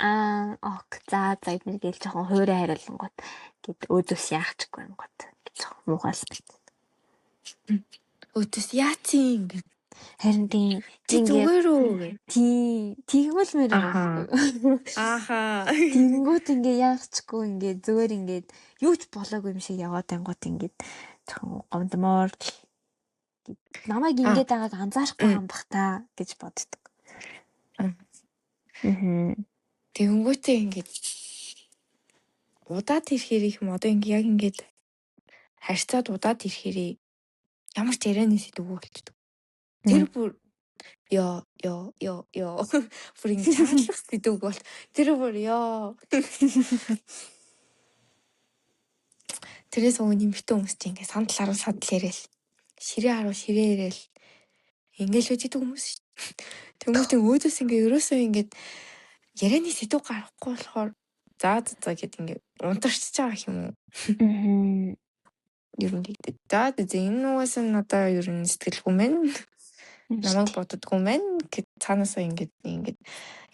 ок за эднэр гээл жоохон хуурай хариулангууд гэд өөдөөс яахчихгүй юм гот гэж муугаас бит. Өөдөөс яачин ингээд харин тийм зүгээр үү тэгвэл мэр тэнгүүд ингээ яахчгүй ингээ зүгээр ингээ юу ч болоогүй юм шиг яваад ангууд ингээ жоохон гомдмоор намайг ингээд байгааг анзаарахгүй юм бах та гэж боддог. Тэнгүүтээ ингээд удаад ирэхээр их юм одоо ингээ яг ингээд харьцаад удаад ирэхээр ямар ч ярианы сэдвүү болчихдог. Тэр бүр ёо бүр ингэ чаглах гэдэг бол тэр бүр ёо тэрээс өгөн нэмэгтэй хүмүүс чинь ингэ сандал харуу сандал яриад ширээ харуу ширээ яриад ингээл үжидэг хүмүүс шүү. Тэнгүүтээ өөдөөс ингэ ерөөсөө ингэ ярианы сэдв гарахгүй болохоор за гэд ингэ унтарчж байгаа юм уу? Ер нь гэдэг. За энэ угаас нь одоо ер нь сэтгэл хүм байна. Намайг боддгоо мэн гэд цаанаасаа ингээд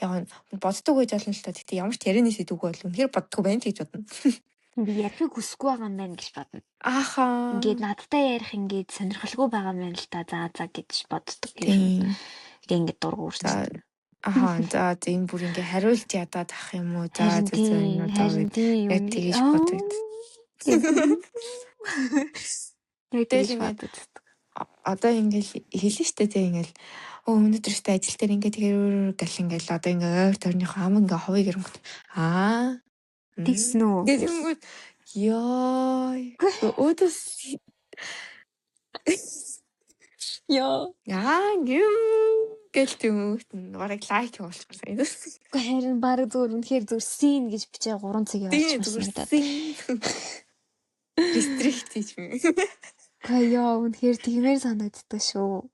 яг боддог байж болно л та. Гэтэ ямар ч ярианы сэдвгүй бол үнэхээр боддгоо байна гэж бодно. Би ярихыг хүсэхгүй байгаа юм байна гэж бодно. Ааха. Ингээд надтай ярих ингээд сонирхолгүй байгаа юм байна л та. За гэж боддог юм. Ингээд дургуурч. Аха за энэ бүр ингээ хариулт ядаад ах юм уу? За энэ одоо харин тийм яг тэгэж бодогд. яг Тэгэл тэгж ингээд бодож. одоо ингээл хэлнэ штэ тэг ингээл өнөөдөр өстө ажил дээр ингээ тэгэхээр гал ингээл одоо ингээ ойр тойрныхоо ам ингээ ховыг ирэнгүүт Тэгсэн үү? Гэсэнгүүт ёо өөдөөс Яа. юм гэл тэмүүт бараг лайк болчихсон юм. Гэхдээ харин баг зүгээр үнэхээр зүгээр син гэж бичээ 3 цагийн олчихсан надад. Рестрикт хийж мэ. Гэхдээ яа үнэхээр тиймэр санагддаг шүү.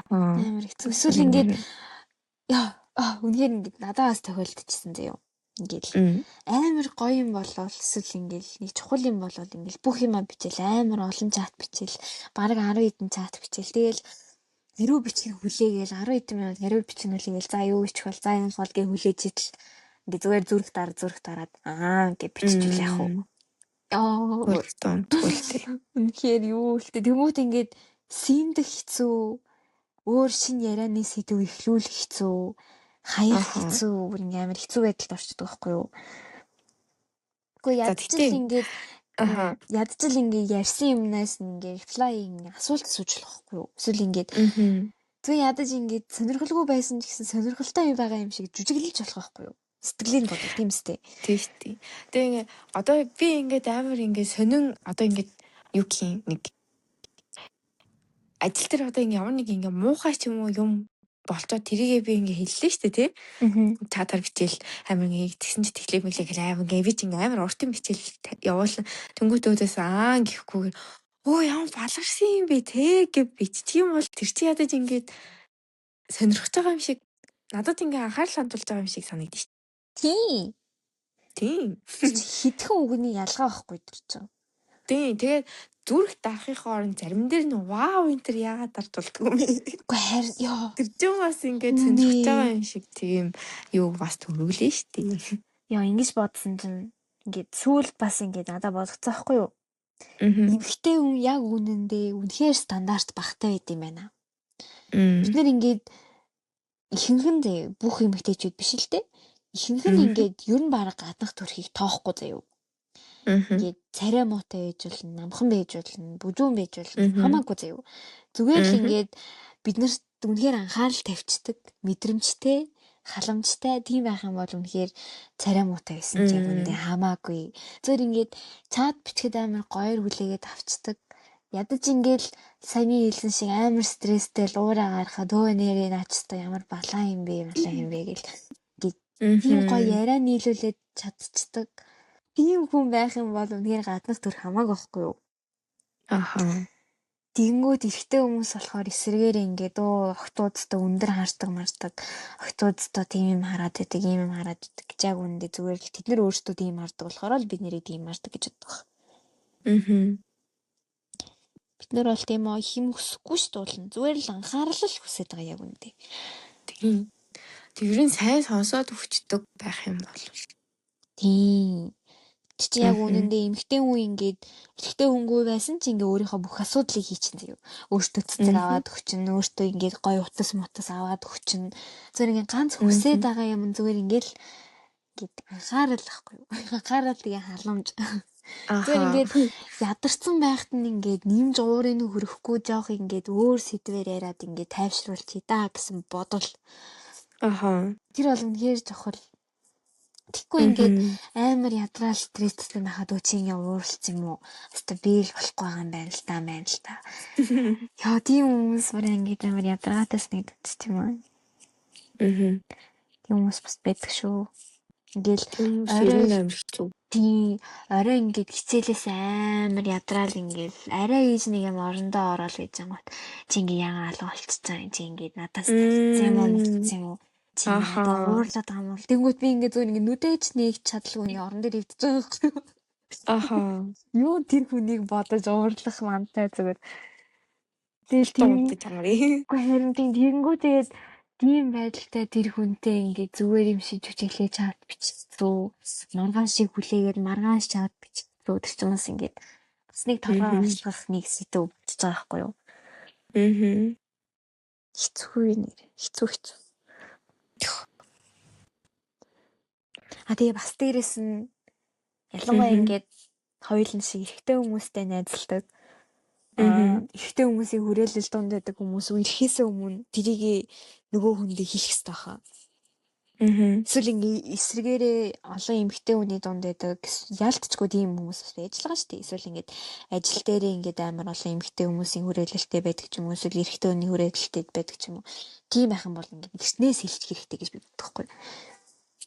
Амар хэцүү. Эсвэл ингээд үнэхээр ингээд надаас тохиолдчихсэн заяа. Ингээд амар гоё юм болол эсвэл ингээд нэг чухал юм болол ингээд бүх юмаа бичээл амар олон чат бичээл бараг 10 хэдэн чат бичээл тэгэл хэрүү бичих хүлээгээл 10 хэдэн минут хэрүү бичих хүлээгээл за юу бичих бол за энэ бол гээ хүлээж идэл ингээд зүгээр зүрх дараад ингээд биччихвэл яах вэ? Тултай. Үнэхээр юу хэлтэй тэмүүт ингээд синдэх хэцүү өөр шин ярианы сэдв эхлүүлэх хэцүү хаях хэцүү ингээ амар хэцүү байдалд орчдөг байхгүй юу? Гэхдээ ядчил ингээд ярьсан юмнаас ингээ reply асуулт асууж болохгүй юу? Эсвэл ингээд тэг ядаж ингээд сонирхолгүй байсан ч гэсэн сонирхолтой юм байгаа юм шиг жүжиглэж болох байхгүй юу? Сэтгэлийг бодвол тийм үстэй. Тийм шүү. Тэгээ ингээ одоо би ингээд амар ингээ сонин одоо ингээд юу гэх юм нэг ажил дээр одоо ингээ ямар нэг ингээ муухай ч юм уу юм болчоод тэрийгээ би ингээ хэллээ шүү дээ тий. Чатаар бичээл амар ингээ тэгсэн чи тэглээ мэлээ гэл амар ингээ би ч ингээ амар уртын бичээл явуулсан. Тэнгүүт өөдөөс гэхгүйгээр ямар баларсан юм бэ те гэж биччих юм бол тэр чи ядаж ингээд сонирхож байгаа юм шиг надад ингээ анхаарал хандуулж байгаа юм шиг санагдчих. Тийм. Хитгэн үгний ялгаа байхгүй тэр чинь. Тийм. Тэгээд зүрх дарахын оронд зарим дээр нь вау энэ төр яагаад дарж болдгоо юм. Үгүй харин тэр чинь бас ингээд сонирхож байгаа юм шиг тийм юу бас төрөглөө штий. Ингэж бодсон чинь ингээд сүүл бас ингээд надад болгоцсон байхгүй юу? Эмэгтэй хүн яг үнэндээ үнэхээр стандарт багтай байд юм байна. Бид нэр ингээд ихэнх нь бүх эмэгтэйчүүд биш л дээ. Ихэнх нь ингээд ер нь бараг гаднах төрхийг тоохгүй заяа. Ингээд царай муутай байж болно, намхан байж болно, бүжүүн байж болно хамаагүй заяа. Зүгээр л ингээд бид нарт үнэхээр анхаарал тавьчихдаг, мэдрэмжтэй, халамжтай тийм байх юм бол үнэхээр царай муутай байсан ч яг үндэ хамаагүй. Зүгээр ингээд чат бичгээд амар гоёр хүлээгээд авчдаг. Ядаж ингээд саяны хэлсэн шиг амар стресстэй л уураа гарахад нэрээ наачтай ямар балаа юм бэ гэл тийм гоё яриа нийлүүлээд чадчихдаг. Тийм хүн байх юм бол үнэхээр гаднах төр хамаагүй байхгүй юу? Тэгэнгүүт эрэгтэй хүмүүс болохоор эсрэгээр ингээд охтуудтай өндөр хардаг. Охтуудтай тийм юм хараад байдаг, ийм юм хараад байдаг гэж яг үндэ зүгээр л тэд нар өөрсдөө тийм хардаг болохоор л бид нэрийг тийм хардаг гэж боддог. Бид нар бол тийм их юм хүсэхгүй шүү дээ. Зүгээр л анхаарал л хүсэж байгаа яг үндэ. Тийм. Тэрэн сайн сонсоод өгчдөг байх юм бол. Тийм. Чи яг үнэндээ эмэгтэй хүн ингээд эрэгтэй хүнгүй байсан чи ингээ өөрийнхөө бүх асуудлыг хийчин заяа. Өөртөө цэцэг аваад өгчин, өөртөө ингээд гоё утас аваад өгчин. Зүгээр ингээ ганц хүсээд байгаа юм зүгээр ингээл анхаарал ахгүй юу? Анхаарал тэгээ халамж. Зүгээр ингээд ядарсан байхад нь ингээд нэмж уурыг нь хөрөхгүй жоох ингээд өөр сэдвээр яриад ингээд тайвшруулчих даа гэсэн бодол. Тэр бол үнэхээр чухал. Тэгэхгүй ингээд амар ядраал стресстэй байхад чи ингээ ууралч юм уу? Хэвээ би л болохгүй байгаа юм байна л та. Яа тийм хүмүүс барай ингээд амар ядраагатаас нэгдэж тийм үү? Тийм хүмүүс бас байдаг шүү. Ингээл орой ингээд хичээлээс амар ядраал ингээд арай ийж нэг юм орондоо ороод гэж байгаа. Чи ингээ яага алга болчихсон. Чи ингээд надаас тавьсан юм уу? Чи надад уурлаад байгаа юм бол тэнгуут би ингээ зөв ингээ нүдэж нэг чадалгүй орон дээр өвдөж байгаа юм. Юу тэр хүнийг бодож уурлах мантай зүгээр. Тэгэл тийм чамрын. Гэхдээ харин тэнгуут тэгээд тийм байдалтай тэр хүнтэй ингээ зүгээр юм шиг жүжиглээ чад бичсэн. Маргаан шиг хүлээгээд маргаан чад бичсэн. Тэр чинь бас ингээ бас нэг толгой авчлах нэг сэдв өвдөж байгаа байхгүй юу? Хэцүү. Тэгээ бас дээрэс нь ялангуяа ингээд хоёулын шиг эрэгтэй хүмүүстэй найзалдаг. Эрэгтэй хүмүүсийн хүрээлэл донд байдаг хүмүүс ирэхээс өмнө тэрийг нөгөө хүндээ хэлэх хэрэгтэй хаа. Эсвэл ингээ эсрэгээрээ олон эмэгтэй хүний донд байдаг ялцчгүй тийм хүмүүс бас байж байгаа шүү дээ. Эсвэл ингээд ажил дээрээ ингээд амар олон эмэгтэй хүмүүсийн хүрээлэлтэй байдаг ч юм уу, эсвэл эрэгтэй хүний хүрээлэлтэй байдаг ч юм уу. Тийм байх юм бол ингээд гэртнээс хэлчих хэрэгтэй гэж би боддог байхгүй.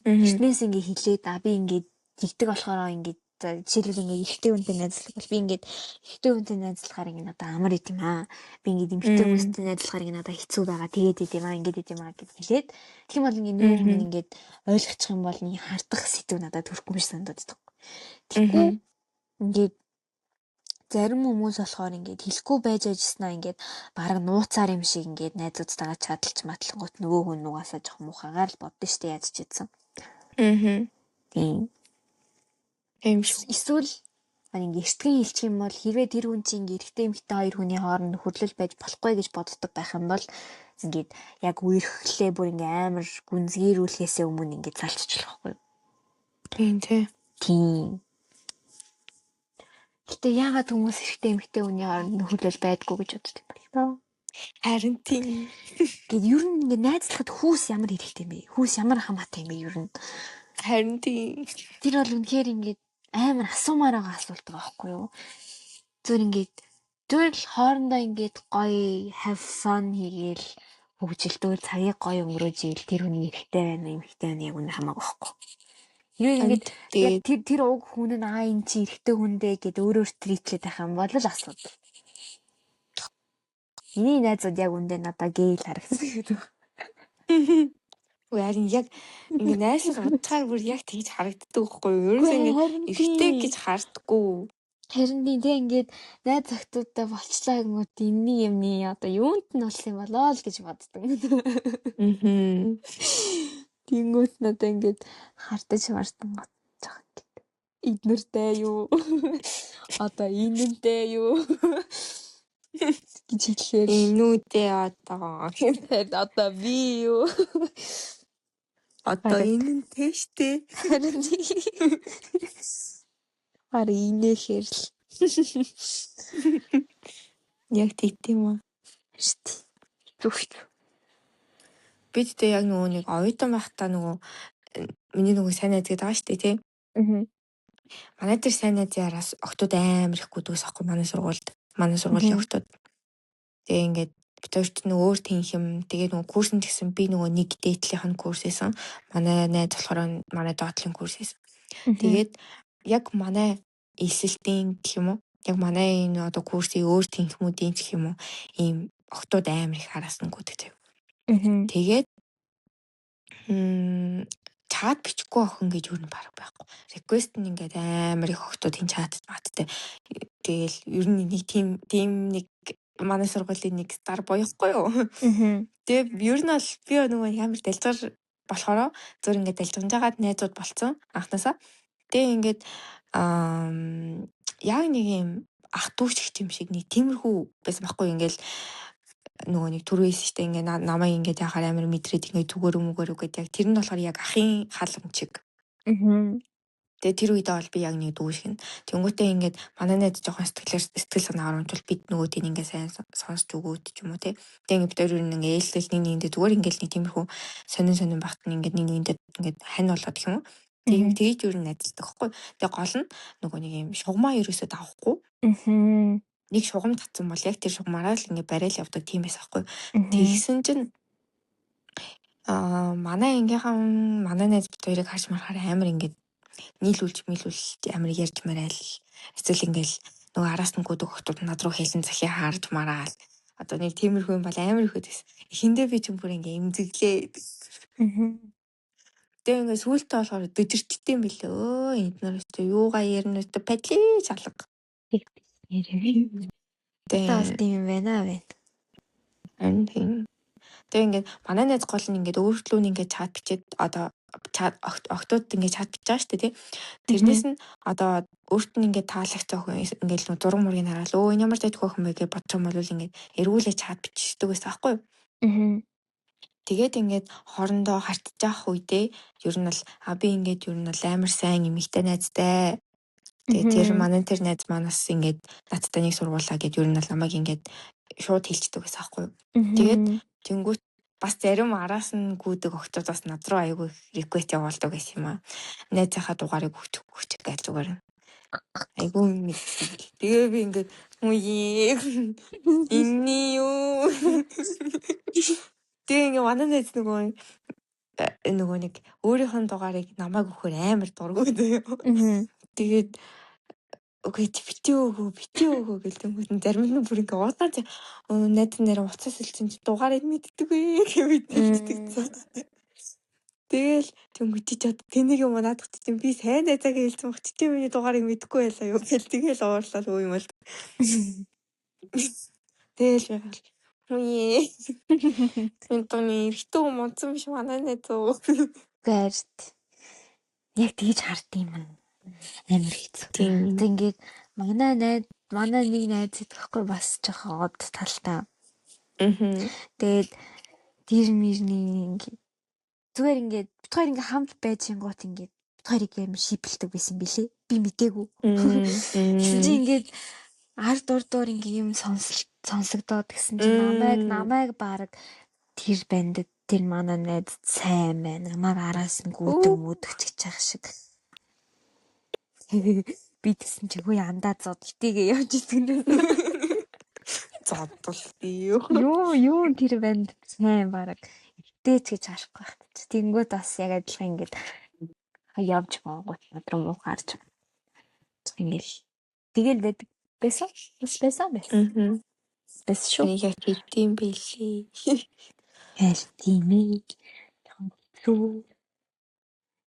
Гэртнээс ингээ хэлээд би ингээд тэгдэг болохоор ингээд жишээлбэл ингээ эрэгтэй хүнтэй найзлах бол би ингээд эрэгтэй хүнтэй найзлахаар ингээ надад амар идэм аа. Би ингээд эмэгтэй хүмүүстэй найзлахаар ингээ надад хэцүү байгаа. Тэгээд идэм аа, ингээд идэм аа гэж хэлээд тэгэх юм бол ингээ нөгөө хүн ингээд ойлгочих юм бол нэг хардах сэдв надад төрөхгүй биш санагдаад байна. Тэгвэл ингээд зарим хүмүүс болохоор ингээд хэлэхгүй байж ажснаа ингээд бараг нууцаар юм шиг ингээд найзуудтайгаа чадалж матлангууд нөгөө хүн нугасаа жоох муухагаар л боддоо штэ яаж ч ийдсэн. Тийм. Эсвэл ингээд эртхэн хэлчих юм бол хэрвээ тэр хүн чинь ингээд эрэгтэй эмэгтэй хоёр хүний хооронд нөхөрлөл байж болохгүй гэж боддог байх юм бол ингээд яг үерхлээ бүр ингээд амар гүнзгийрүүлэхээс өмнө ингээд залччих болохгүй. Тийм. Гэтэ яагаад хүмүүс эрэгтэй эмэгтэй хүний хооронд нөхөрлөл байдгүй гэж боддог юм бол тоо. Харин тийм. Гэт ер нь ингээд найзлахад хүүс ямар хэрэгтэй юм бэ? Хүүс ямар хамаатай юм бэ ер нь? Харин тийм. Тэр бол үнэхээр ингээд амар асуумаар байгаа асуулт байгаа байхгүй юу? Зүгээр л хоорондоо ингээд гоё have fun хийгээл хөгжилдөө цагийг гоё өнгөрөөж ийл тэр хүний эрэгтэй байна эмэгтэй байна яг үнэ хамаагүй байхгүй. Хэрвээ ингээд тэр уг хүн нь энэ чи эрэгтэй хүндээ гэд өөрөөр тритлээд байх юм бол л асуудал. Миний найзууд яг үндэ надаа гей л харагдсан гэдэг. Харин яг ингээ найсаар удахаар бүр яг тэгж харагддаг байхгүй юу? Ерөөсөө ингээ эргэтэй гэж хардггүй. Харин тийм ингээд найз захтуудтай болчлаа гэмүүд энэний юмны одоо юунд нь болсон юм болоо л гэж боддог. Тэнгүүт надаа ингээд хартаж марсан гоцож байгаа гэдэг. Эднэртэй юу? Одоо энэнтэй юу? гэж хэлэхээр энүүдээ одоо би юу? Одоо энэнтэй штэ. Харин инээхээр л. Яг тийм үү? Штэ. Зүгт. Бид тэ яг нөгөө нэг оюутан байхдаа нөгөө миний нөгөө сайн найз гэдэг байгаа штэ тий. Манай тэр сайн найзаараас октод амар их гүдгээс ахгүй манай сургуулийн октод. Тэгээ ингээд бид өөрт нь өөр тэнх юм. Тэгээ нөгөө курсэнд гэсэн би нөгөө нэг дээдлийнх нь курс хийсэн. Манай найз болохоор манай доотлын курс хийсэн. Тэгээд яг манай эсэлтийн гэх юм уу? Яг манай энэ одоо курсын өөр тэнхмүүдийн гэх юм уу? Ийм октод амар их хараасан гүдэг. Тэгээд чат бичихгүй охин гэж юу н баг байхгүй. Request нь ингээд амар их октодын чат маттай. Тэгэл ер нь нэг тийм нэг манай сургуулийн нэг стар боёхгүй юу. Тэгээ ер нь бол би нөгөө амар дэлжгэр болохоор зөв ингээд дэлжгэж байгаад найзууд болцсон анхнаасаа. Тэгээ ингээд яг нэг юм ах дүүч юм шиг нэг тиймэрхүү байсан байхгүй ингээл нөгөө нэг түрүүс штэ ингээ намайг ингээ яхаар амар мэдрээд ингээ түгээр гэдэг яг тэр нь болохоор яг ахын хаалган чиг. Тэгээ тэр үедээ бол би яг нэг дүүшгэн. Тэнгүүтээ ингээд манай найз жоохон сэтгэл санаа оромжвол бид нөгөө тийм ингээ сайн сонсч өгөөд ч юм уу тий. Тэгээ ингээ бид хоёр ингээ ээлжлэл нэг зүгээр ингээл нэг тиймэрхүү сонин багт ингээ нэг ингээ хань болоод гэх юм уу. Тэгж юу найзалдаг байхгүй. Тэгээ гол нь нөгөө нэг юм шугамаа ерөөсөө давахгүй. Нэг шугам татсан бол яг тэр шугамаараа л ингээ барайл явдаг тийм байсан байхгүй. Тэгсэн чинь манай найз бид хоёрыг харж марахаар амар ингээ нийлүүлж амар ярьж марайл. Эсвэл ингээл нөгөө араас нь гүдэг хотууд над руу хэлэн захиа харж мараал. Одоо нэг тиймэрхүү юм бол амар их хөдөөс. Эхэндээ би ч юм бүр ингээ эмзэглээ. Тэгээ ингээ сүултээ болохоор дөжөрчтэй юм билээ. Энд нэрээ юугаа ярина вэ? Падлиж алга. Таал тийм байна. Тэгээ ингээд манай найз гол нь ингээд өөртлөө нь ингээд чат бичээд одоо октод ингээд чат бичиж байгаа шүү дээ тий. Тэрнээс нь одоо өөрт нь ингээд таалагцсан охин ингээд зураг мургийг хараад энэ ямар зайдгүй охин бэ гэж бодсон бол ингээд эргүүлээ чат бичдэг байсан байхгүй юу? Тэгээд ингээд хоорондоо хартж явах үедээ ер нь бол би ингээд ер нь бол амар сайн эмэгтэй найзтай. Тэгээд тэр манай тэр найз манаас ингээд надтай нэг сургуулаа гэд ер нь бол намайг ингээд шууд хэлчихдэг байсан аахгүй юу. Тэгээд тэнгуут бас зарим араас нь гүдэг огцод бас над руу аягүй реквест явуулдаг байсан юм аа. Найзынхаа дугаарыг өгч гэж зүгээр. Айгүй мэдсэн. Тэгээ би ингээд үе инний юу. Тэгээ ингээд манай найз нөгөө нэг өөрийнхөө дугаарыг намайг өгөхөр амар дургүй дээ. Тэгээд окей бити өгөө гэлтэнгүүт зарим нь бүр ингээ уудаан найз нэрээ уцаас илсэн чи дугаарыг мэддэг вэ гэдэг. Тэгэл тэнгүүт чи тэнийг юм наадах чинь би сайн найзаагаа хэлсэн баг чи миний дугаарыг мэдэхгүй байлаа юу гэл тэгэл уурлал уу юм бол. Тэгэл үе энэ эртөө монцсон биш манай найз уу. Гэрт яг тэгж хард юм амар хэцүү. Тэгээд ингээд манай нэг найз идэхгүй бас жоохон од талтай. Тэгээд тэр мөрний ингээд зүгээр ингээд бид хоёр ингээд хамт байж ингуут ингээд бид хоёрыг юм шипэлдэг байсан билээ. Би мдээгүй. Гэсэн чи ингээд ард урдуур ингээд юм сонсогдоод гэсэн чи намайг баг тэр бандд тэр манай найз сайн байна. Намайг араас нь гүйдэг гэж яах шиг. Би тэгсэн чи хүү андаа зод итгээ явж ирсэн. Зодтол юу тэр банд сайн баг итээч гэж харахгүй байна. Тэнгүүд бас яг адилхан ингээд явж гонгот надруу муу гарч. Ингээд тэгэл байдаг байсан. Байсан. Бэс шүү. Яг тийм билээ. Тийм ээ.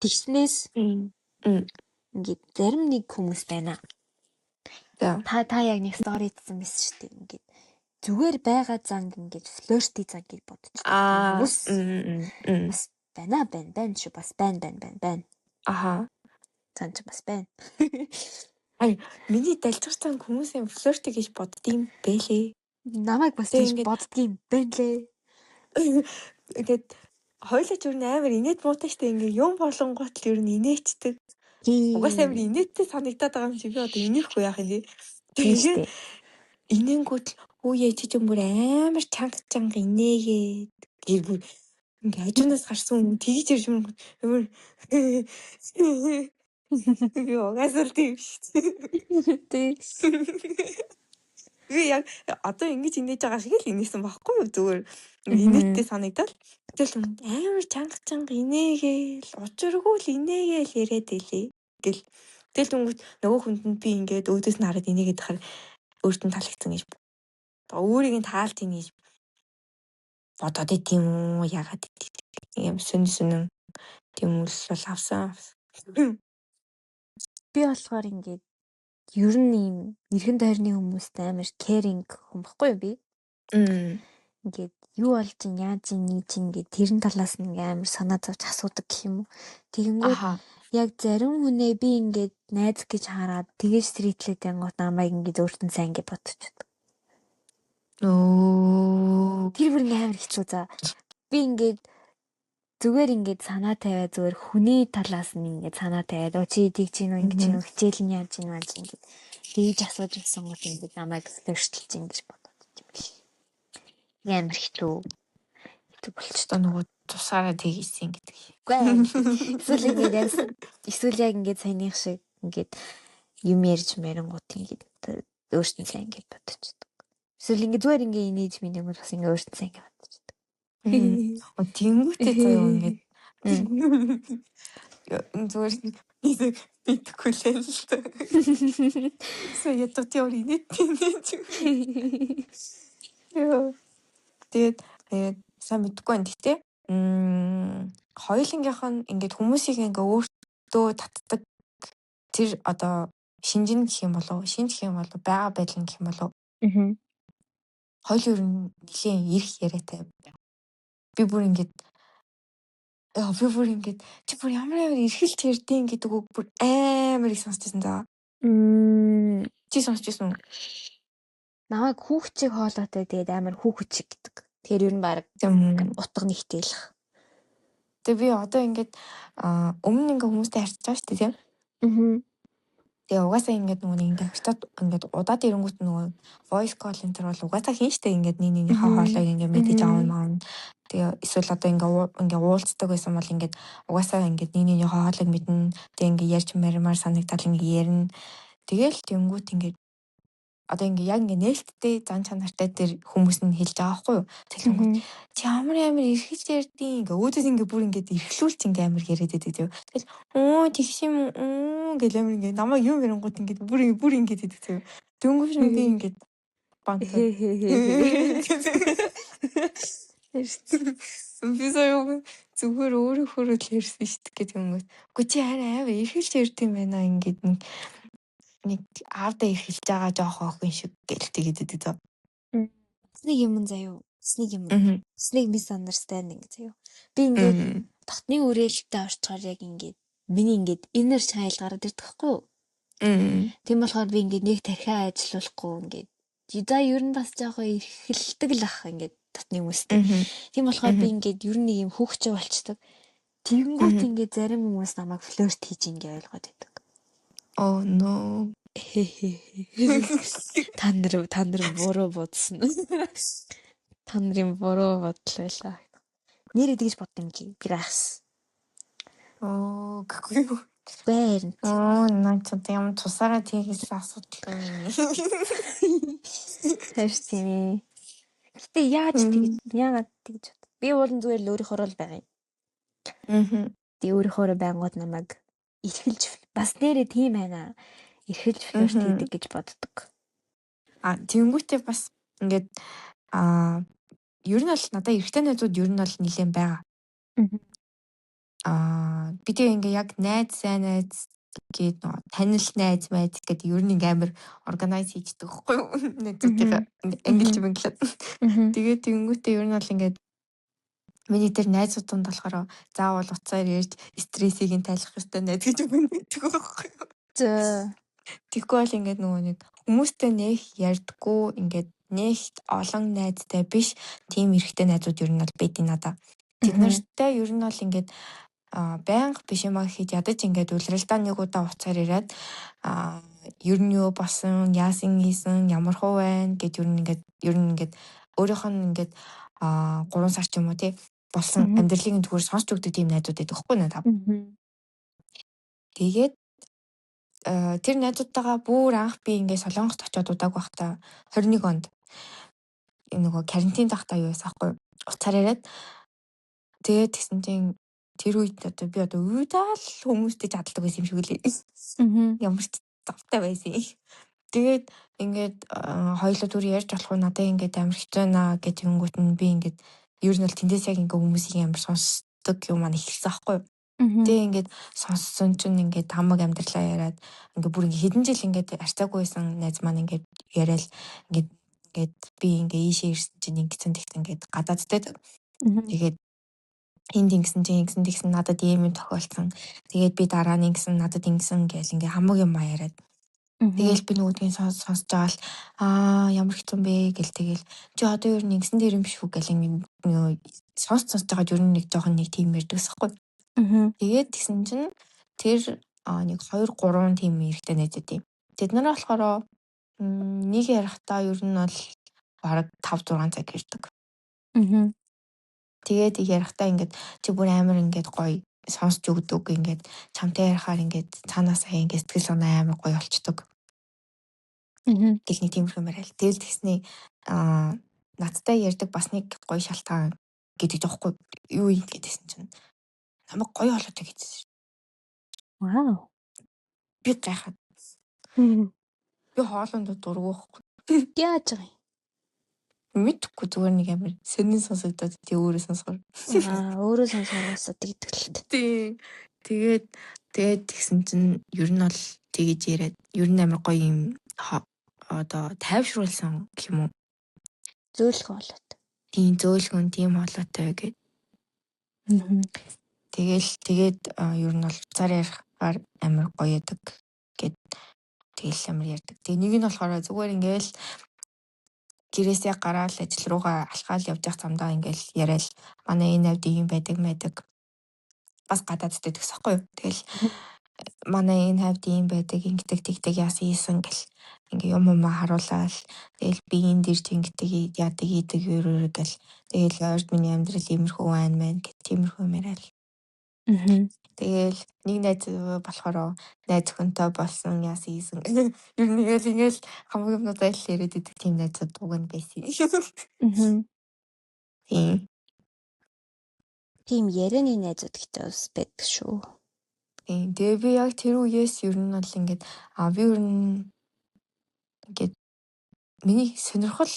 Тэгснээс ингээд зарим нэг хүмүүс байна. Та яг нэг стори хийсэн байсан шүү дээ. Ингээд зүгээр байгаа занг ингээд флёрти занг гэж бодчих. Бас байна шүү. Бас байна. Аха. Цан ч бас байна. Миний далжгарсан хүмүүсийн флёрти гэж боддгийм бэлээ. Намайг бас тийж боддгийм бэлээ. Ингээд хоёлаа ч юу амар инээд муутай штэ ингээ юм болонгот л юу инээчдэг. Угаасаа амар инээдтэй санагдаад байгаа юм чи би одоо инехгүй яах юм. Тэгээд инээнгүүд үе чи ч юм бүр амар чанга инээгээд гэр бүр ингээ хажуунаас гарсан хүн тэгж ирж юм амар би угаасаа л тийм штэ. Би яг одоо ингэж инээж байгаа шиг л инээсэн байхгүй юу зүгээр инээдтэй санагдал. Тэгэл амар чанга инээгээл учиргүй л инээгээл яриад илээ. Тэгэл түнгүүт нөгөө хүнд нь би ингээд өөдөөс нь хараад инээгээд хахаар өөртөө таалагдсан гэж. Өөрийг нь таалт инээж бодоод тийм үү ягаад юм сүнэн тийм үл бол авсан. Би болохоор ингээд ер нь ийм эргэн тойрны хүмүүстэй амар caring хүн баггүй юу би? Ингээд юу болж ин яаж ин ингээд тэрэн талаас нь ингээ амар санаа зовж асуудаг гэх юм уу. Тэгэнгүүт яг зарим хүнээ би ингээд найз гэж хараад тэгэж стритлээд ангууд намайг ингээд өөртөө сайн гэж бодчиход. Тэр бүр амар хэцүү за. Би ингээд зүгээр ингээд санаа тавиад зүгээр хүний талаас нь ингээд санаа тавиад чи идэх чинь үү ингэж чинь хичээл нь яаж ийн маань ингээд тэгж асууж ирсэн гот ингээд намайг флэртэлж ин гэж бодоод юм биш. Амар хэцүү болчихдоо нөгөө тусаараа тэгсэн гэдэг. Эсвэл яг ингээд саяных шиг ингээд юм ярьж мэрэнгут ингээд өөртөө сайн гэж бодчихдог. Эсвэл ингээд зүгээр ингээд инээж минь юм бас ингээд өөртөө сайн гэж бодчихдог. Тэнгүүтээ заяа ингээд зүгээр битгэхгүй л л. Сая ятгатёр инээд. Тэгээд сайн мэдгүй байна гэхдээ хоёулынгийнх нь ингээд хүмүүсийг ингээ өөртөө татдаг тэр одоо шинж гэх юм болов байгаа байдал гэх юм болов хоёул ер нь нэлийн ирэх яриатай. Би бүр ингээд чи бүр ямар эргэлж ярьдیں۔ Гэдэг үг бүр амар их сонсчихсан даа. Чи сонсчихсан уу? Намайг хүүхчиг хоолойтой тэгээд амар хүүхчиг гэдэг. Тэгэхээр ер нь баг утга нэгтэйлэх. Тэгээ би одоо ингээд өмнө ингээ хүмүүстэй харьцаж байгаа шүү дээ тийм. Тэгээ угаасаа ингээд нөгөө ингээ харьцаад ингээд удаад ирэнгүүт нөгөө voice call энэ төр бол угаасаа хийн штэ ингээд нэгнийхээ хоолойг ингээ мэдээж аавн. Тэгээ эсвэл одоо ингээ уулздаг байсан бол ингээд угаасаа ингээд нэгнийхээ хоолойг мэднэ. Тэгээ ингээ ярьж мармаар санагдал ингээ ярина. Тэгээл тэнгүүт ингээд одоо ингээ яг ингээ нээлттэй зан чанартай тэр хүмүүс нь хэлж байгаа байхгүй юу? Тэнгүүт чи ямар эрхэж ярьдیں۔ Ингээ өөдөөс ингээ бүр ингээ эрхлүүлж ингээ амар яриад байдаг тийм. Тэгэл тэгш юм гэл амар ингээ намайг юм ярингууд ингээ бүр ингээ байдаг тийм. Дөнгөж нь би ингээ бант. Би сая зүгээр өөрөөхөө л ярьсан шүү дээ гэдэг юм. Үгүй чи амар эрхэлж ярьд юм байна ингээд нэг аавдаа эрхэлж байгаа жоох охин шиг гэл тэгээд байдаг. Нэг юм заяа. Нэг misunderstanding заяа. Би ингээд дотны үрээлттэй орчхоор яг ингээд миний ингээд inner child гараад ирдэг байхгүй юу? Тийм болохоор би ингээд нэг тархиа ажиллуулахгүй ингээд за ер нь бас жоох эрхэлдэг л ах ингээд дотны хүмүүстэй. Тийм болохоор би ингээд ер нь нэг юм хөвгчөө болчдөг. Тэгэнгүүт ингээд зарим хүмүүс намайг флирт хийж ингээ ойлгоод байдаг. Oh no. Та нар буруу бодсон. Та нарын буруу бодол байлаа. Нэр тэгж бодсон юм би гайхс. Гэхгүй юу? Бэн. Наа ч юм тусаараа тийгээс асуудал юм. Тэрс тийм. Гэтэ яагаад тэгж би уулын зүгээр л өөрийнхөө л байгаа юм. Би өөрийнхөө байнгут намайг эрхэлж бас нэрээ тийм байна. Эрхэлж флирт хийдэг гэж боддог. Тэнгүүтээ бас ингээд ер нь бол надад эрэгтэй найзууд ер нь бол нэлээд байгаа. Би тэгээ ингээ яг сайн найз гээд танил найз гэдэг ер нь ингээ амар органайз хийдэг байхгүй юу? Найзуудтайгаа ангилж бэнглээд. Тэгээд тэнгүүтээ ер нь бол ингээд миний тэр найзууданд болохоор заавал уцаар ярьж стрессийг нь тайлах ёстой найз гэж өгнөдөг байхгүй юу? Тэгэхгүй бол ингээд нөгөө нэг хүмүүстэй нэх ярьдаггүй ингээд нэх олон найзтай биш тийм эрэгтэй найзууд ер нь бол байдیں۔ Надаа. Тэд нартай ер нь бол ингээд байнга биш юм гэхэд ядаж ингээд улиралдаа нэг удаа уцаар ирээд ер нь юу болсон, яасан хийсэн, ямар хөө байна гэд ер нь ингээд өөрийнх нь ингээд 3 сар ч юм уу тий болсон амьдралын зүгээр сонсч өгдөг тийм найзууд байдаг хгүй надад. Тэгээд тэр найзуудтайгаа бүр анх би ингээд Солонгост очиод удааг байхдаа 21 онд нөгөө карантин тахтаа юу байсан хгүй уцаар ирээд тэгээд тэгсэн чинь тэр үед одоо би уйдаал хүмүүстэй чаддаг байсан юм шиг үлээ. Ямар ч завтай байсан. Тэгээд ингээд хоёулаа түр ярьж болох уу надад ингээд амар хэцүү наа гэж юмгууд нь би ингээд ер нь бол тэндээс яг ингээд хүмүүсийг амар сонсдог юм маань ихэлсэн аахгүй. Тэгээ ингээд сонссон чинь ингээд хамаг амьдралаа яриад ингээд бүр ингээд хэдэн жил ингээд арцаагүй байсан найз маань ингээд яриад ингээд би ингээд ийшээ ирсэн чинь ингэсэн тэгсэн ингээд гадаадтай. Тэгээд энд ингэсэн чинь ингэсэн надад ийм юм тохиолдсон. Тэгээд би дараа нь ингэсэн надад ингэсэн гэж ингээд хамаг юм яриад. Тэгээл би нөгөөдгийг сонсож байгаа л ямар хэцүү бэ гэл тэгэл чи одоо ер нь ингэсэн дээр юм биш үү гэл ингээд сонсож байгаа ер нь нэг жоохон нэг тийм ярьдагс байхгүй. Тэгээд тэгсэн чинь тэр нэг 2 3 тийм эрэгтэй найзууд юм. Тэд нар болохоор нэг ярахтаа ер нь бол бараг 5 6 цаг ярьдаг. Тэгээд ярахтаа ингээд чи бүр амар ингээд гоё сонсч өгдөг ингээд чамтай ярахаар ингээд цаанаасаа ингээд сэтгэл санаа амар гоё болчдөг. Гэл нэг тиймэрхүү мэрэл. Тэгэл тэгснээ надтай ярьдаг бас нэг гоё шалтгаан гэдэг жоохгүй юу юм гэдсэн чинь намайг гоё болоод гэсэн. Вау. Би гайхаад. Би хоолонд дургуухгүй. Яаж байгаа юм? Мэдхгүй зүгээр нэг амар сэрнийн сонсогдоод тий өөрөө сонсгоор. Өөрөө сонсгороос тэгдэг л тий. Тэгээд тэгсэн чинь ер нь бол тэгэж яриад ер нь амар гоё юм одоо тайвшруулсан гэх юм уу? Зөөлхөн болоод. Тийм зөөлхөн тийм болоотой гэд. Тэгээд ер нь бол цаар ярихаар амар гоё ядаг гэд тэгэл амар ярьдаг. Тэгээ нэг нь болохоор зүгээр ингээл гэрээсээ гараад ажил руугаа алхаал явж явах замдаа ингээл яриад манай энэ авд ийм байдаг. Бас гадаадтай төгсөхгүй юу. Тэгэл манай энэ хавьд ийм байдаг, ингэдэг тэгдэг яасан ийсэн гэл ингээ юм харуулаад тэгэл би энэ дэрж ингэдэг яадаг ийдэг юу гэл тэгэл орд миний амьдрал иймэрхүү байна мэн гэх тиймэрхүү яриад. Тэгэл нэг найз болохоор найз өхөнтэй болсон яасан ийсэн. Ер нь ингээл хамаг юмнуудаа л яриад идэг тийм найзууд уг нь байсан. Тийм ярианы найзууд ихтэй бас байдаг шүү. Тэгээ би яг тэр үеэс ер нь бол ингээд би ер нь ингээд миний сонирхол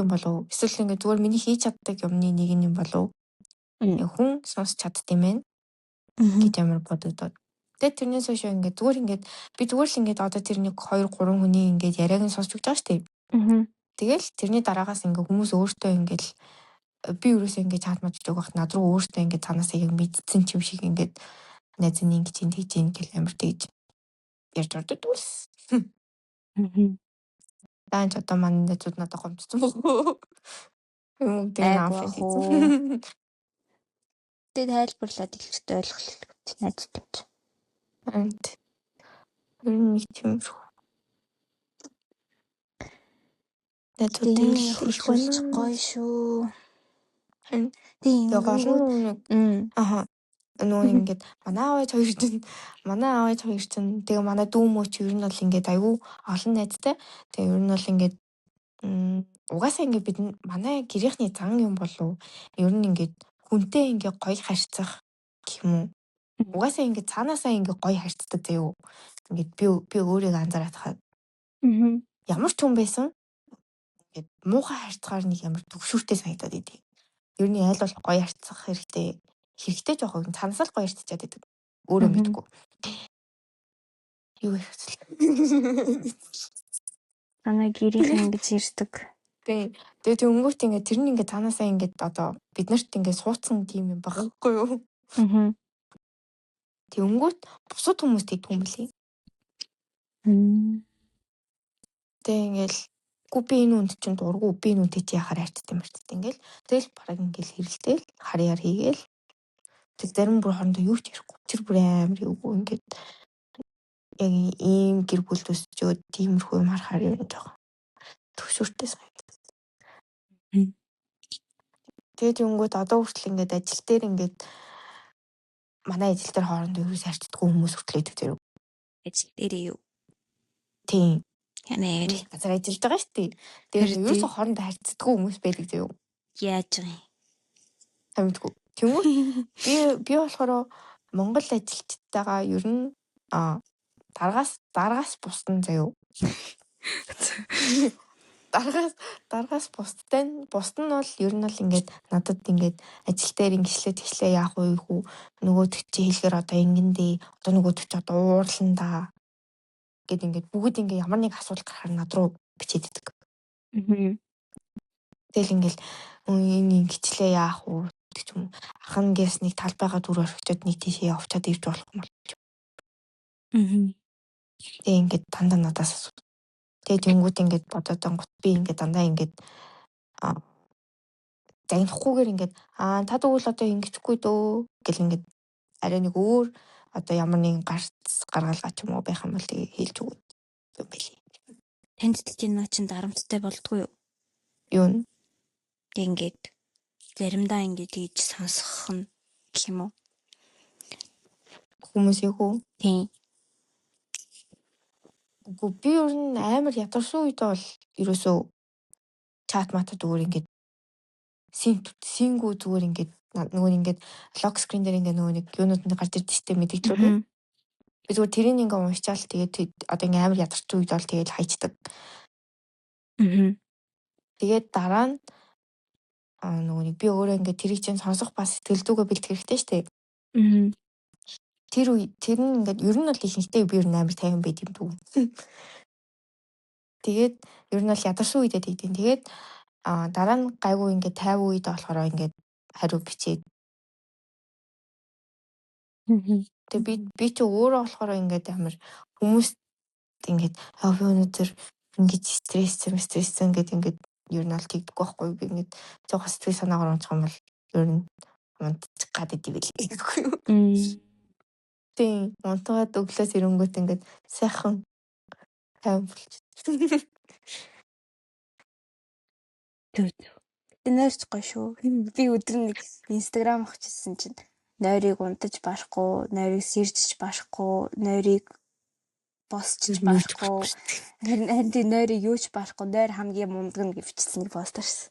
юм болов эсвэл ингээд зүгээр миний хийж чаддаг юмны нэг юм болов хүн сонсч чаддсан юм гэж амар бодогдоод. Тэгээд тэрнээс хойш ингээд зүгээр ингээд би зүгээр л ингээд одоо тэр нэг 2 3 хүний ингээд яриаг нь сонсч байгаа шүү дээ. Тэгэл тэрний дараагаас ингээд хүмүүс өөртөө ингээд би өөрөөсөө ингээд чат мадж байгаа над руу өөртөө ингээд цаанаасаа яг мэдсэн юм шиг ингээд найз нь ингэж ин тэгж ин гэл амар тэгж ярьж ордог дүүс. Даанч одоо манай найзууд надад гомдсон бохоо. Юм дээр авах юм. Тэд хайлбарлаад ихтэй ойлгох найзтай. Ант. Нэг тиймэрхүү. Найзууд их гоё шүү. Тийм аха нөгөө ингээд манай аавч хоёр чинь тэгээ манай дүү мөч ер нь бол ингээд айгүй олон найзтай. Тэгээ ер нь бол ингээд угаасаа ингээд бид манай гэрийнхний зан юм болов ер нь ингээд хүнтэй ингээд гоё харьцах гэх юм уу. Угаасаа ингээд цаанаасаа ингээд гоё харьцдаг заяа. Ингээд би өөрийгөө анзаараад хаад. Ямар ч хүн байсан ингээд муухай харьцахаар нэг ямар төгшүүртэй санагдаад идэв. Ер нь айл бол гоё харьцах хэрэгтэй жоохон цаанаас л гоё харьцчиад байдаг. Өөрөө мэдгүй. Юу хэлсэн. Манай гэрийнхэн ингэж ирдэг. Тэгээд өнгөт ингээд тэр нь ингээд цаанаасаа ингээд одоо бид нарт ингээд суудсан тийм юм багхгүй юу? Тэг өнгөт бусад хүмүүс тэгдэг юм билий. Тэг ингээл би энэ үнд чинь дургу би энэ үнтэй чи яхаар хайрцдаг юм байна. Ингээл тэгэл бараг ингээл хэрэлдээл харьяар хийгээл тэг зарим бүр хоорондоо юу ч ярихгүй. Тэр бүр амар юугүй ингээд яг ийм гэр бүл төсчөөд тиймэрхүү юм харахаар юм жоо. Төвшөртэй санагдав. Тэгээд өнгөт одоо хүртэл ингээд ажил дээр ингээд манай ажил дээр хоорондоо юу хайрцдаг хүмүүс хүртэл идэг зэрэг. Ажил дээрээ юу? Тийм. Ханаа газар ажиллаж байгаа шүү дээ. Тэгээд ерөөсөө хоорондоо харьцдаг хүмүүс байдаг зэрэг. Яаж юм? Хамтгүй. Тэнгүү би болохоор Монгол ажилчтайгаа ер нь дараагаас бусдан заяа. Дараагаас бусдан нь бол ер нь бол ингээд надад ингээд ажил дээр ингэслээ яах вэ хүү нөгөөдөг чи хэлэхээр одоо ингэндээ одоо нөгөөдөг чи одоо уурлан да гэд ингээд бүгд ингээд ямар нэг асуудал гарахаар над руу бичээд идэг. Тэгэл ингээд энэ ингэчлээ яах вэ гэж юм. Ахын гэс нэг талбайгаа дүр орхичод нэг тийшээ явчаад ирж болох юм бол. Тэгээ ингээд дандаа надаас асуу. Тэгээ тэнгууд ингээд бодоод ангут би ингээд дандаа ингээд загнахгүйгээр ингээд та тэгвэл одоо ингэчихгүй дөө гэл ингээд арай нэг өөр одоо ямар нэгэн гаргалгаа ч юм уу байх юм бол тэгээ хэлж өгöd юм байли. Танд тийм наа чин дарамттай болдгоо юу? Юу н? Ингээд заримдаа ингээд хийж сонсох нь гэх юм уу? Хүмүүсийнхүү. Тийм. Би ер нь амар ядарсан үед бол ерөөсөө чат матад зүгээр ингээд сингүү зүгээр ингээд нөгөө ингээд лог скрин дээр ингээд нөгөө нэг юунууд гарч ирдэ штэ мэдээлэлүүд. Би зүгээр тэрийг ингээд уншчаал тэгээд одоо ингээд амар ядарсан үед бол тэгээд хайчдаг. Тэгээд дараа нь нөгөө нэг би өөрөө ингээд тэрийг чинь сонсох бас сэтгэлдүүгээ бэлтгэх хэрэгтэй штэ. Тэр нь ингээд ер нь бол ихэнхдээ би ер нь амар тайван байд юм дүү. Тэгээд ер нь бол ядарсан үедээ тэгдэв. Тэгээд дараа нь гайгүй ингээд тайван үед болохоор ингээд хариу бичээд. Тэгээд би ч өөрөө болохоор ингээд амар хүмүүс ингээд би өнөөдөр ингэж стресссэн гэдэг ингээд ер нь бол тэгдэггүй байхгүй би ингээд зөөх сэтгэл санаагаар унчих юм бол ер нь унтчих гад идэв билээ гэхгүй юу. Тийм унтгаад өглөөс ирэнгүүт ингээд сайхан тайван болчих. Тэ нойрч гоё шүү. Би өдөр нэг Instagram авчихсан чинь нойрыг унтаж барахгүй, нойрыг сэржиж барахгүй, нойрыг босчиж барахгүй. Харин тийм нойрыг юуч барахгүй, нойр хамгийн мундаг гэж бичсэн нэг пост ирсэн.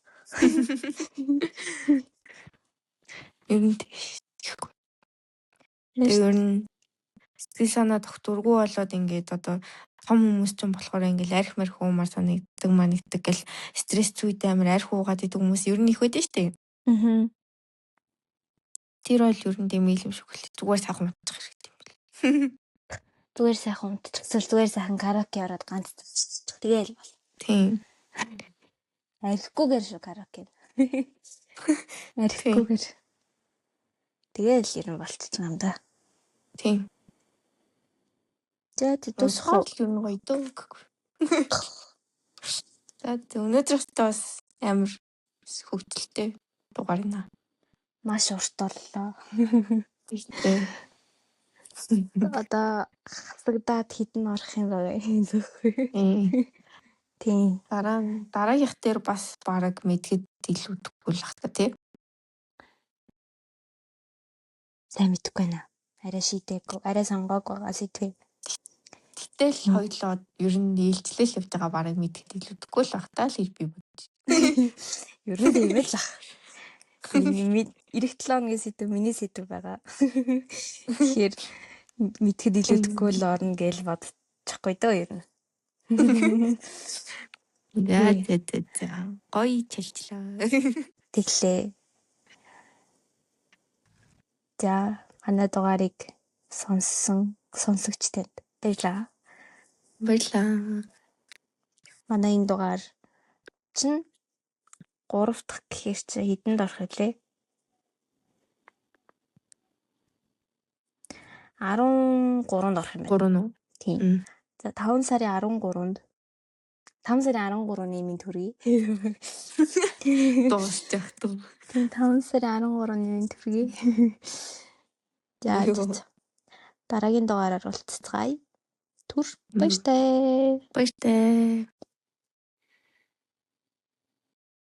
Ер нь тэгэхгүй. Тэр нь сэтгэл санаа докторгүй болоод ингээд одоо том хүмүүс ч юм болохоор ингээд арх марх уумар санагддаг манагддаг гэл стресс зүйтэй амар арх уугаад идэг хүмүүс ер нь их байдаг шүү дээ. Тэр бол ер нь тийм юм шиг хөл. Зүгээр сайхан унтчих хэрэгтэй юм бэл. Зүгээр сайхан унтчих. Зүгээр сайхан караоке ороод ганц тавчих. Тэгээл бол. Тийм. Архиггүйгээр шүү караоке. Архиггүйгээр. Тэгээл ер нь болчих юм да. Тийм. За тусах ер нь гоё дөө гэхгүй. За өнөөдрөөс бас амар хөвгөлтэй дугаарна. Маш урт боллоо. Тэгтээ. Одоо хасагдаад хідэн орох юм байна. Тийм. Дараагийнх дээр бас бараг мэдхэд илүүдэхгүй л хата тий. Сайн мэдэхгүй байна. Арай шийдээгүй. Арай сонгоогүй байгаа сэтгэв. Гэтэл хоёлоо ер нь ээлжлэл явж байгаа бараг мэдхэд илүүдэхгүй л хата л би бодож. Ер нь тийм л ах. Ирэх 7 өдрийн сэдв миний сэдв байгаа. Тэгэхээр мэдхэд илүүдэхгүй л орно гэж бодчихгүй дөө ер нь. За гоё чилчлээ. Тэглээ. За манай дугаарыг сонссон сонсогчдод баярлалаа. Манай энэ дугаар чинь 3 дахь гэхээр чи хэдэнд орох вэ? 13-нд орох юм байна. 3 нь. Тийм. За 5 сарын 13-нд 5 сарын 13-ны минь төргий. Дуусчих дөө. Тийм 5 сарын 13-ны минь төргий. За дараагийн дугаараар уулзцгаая. Түр баяртай. Баяртай.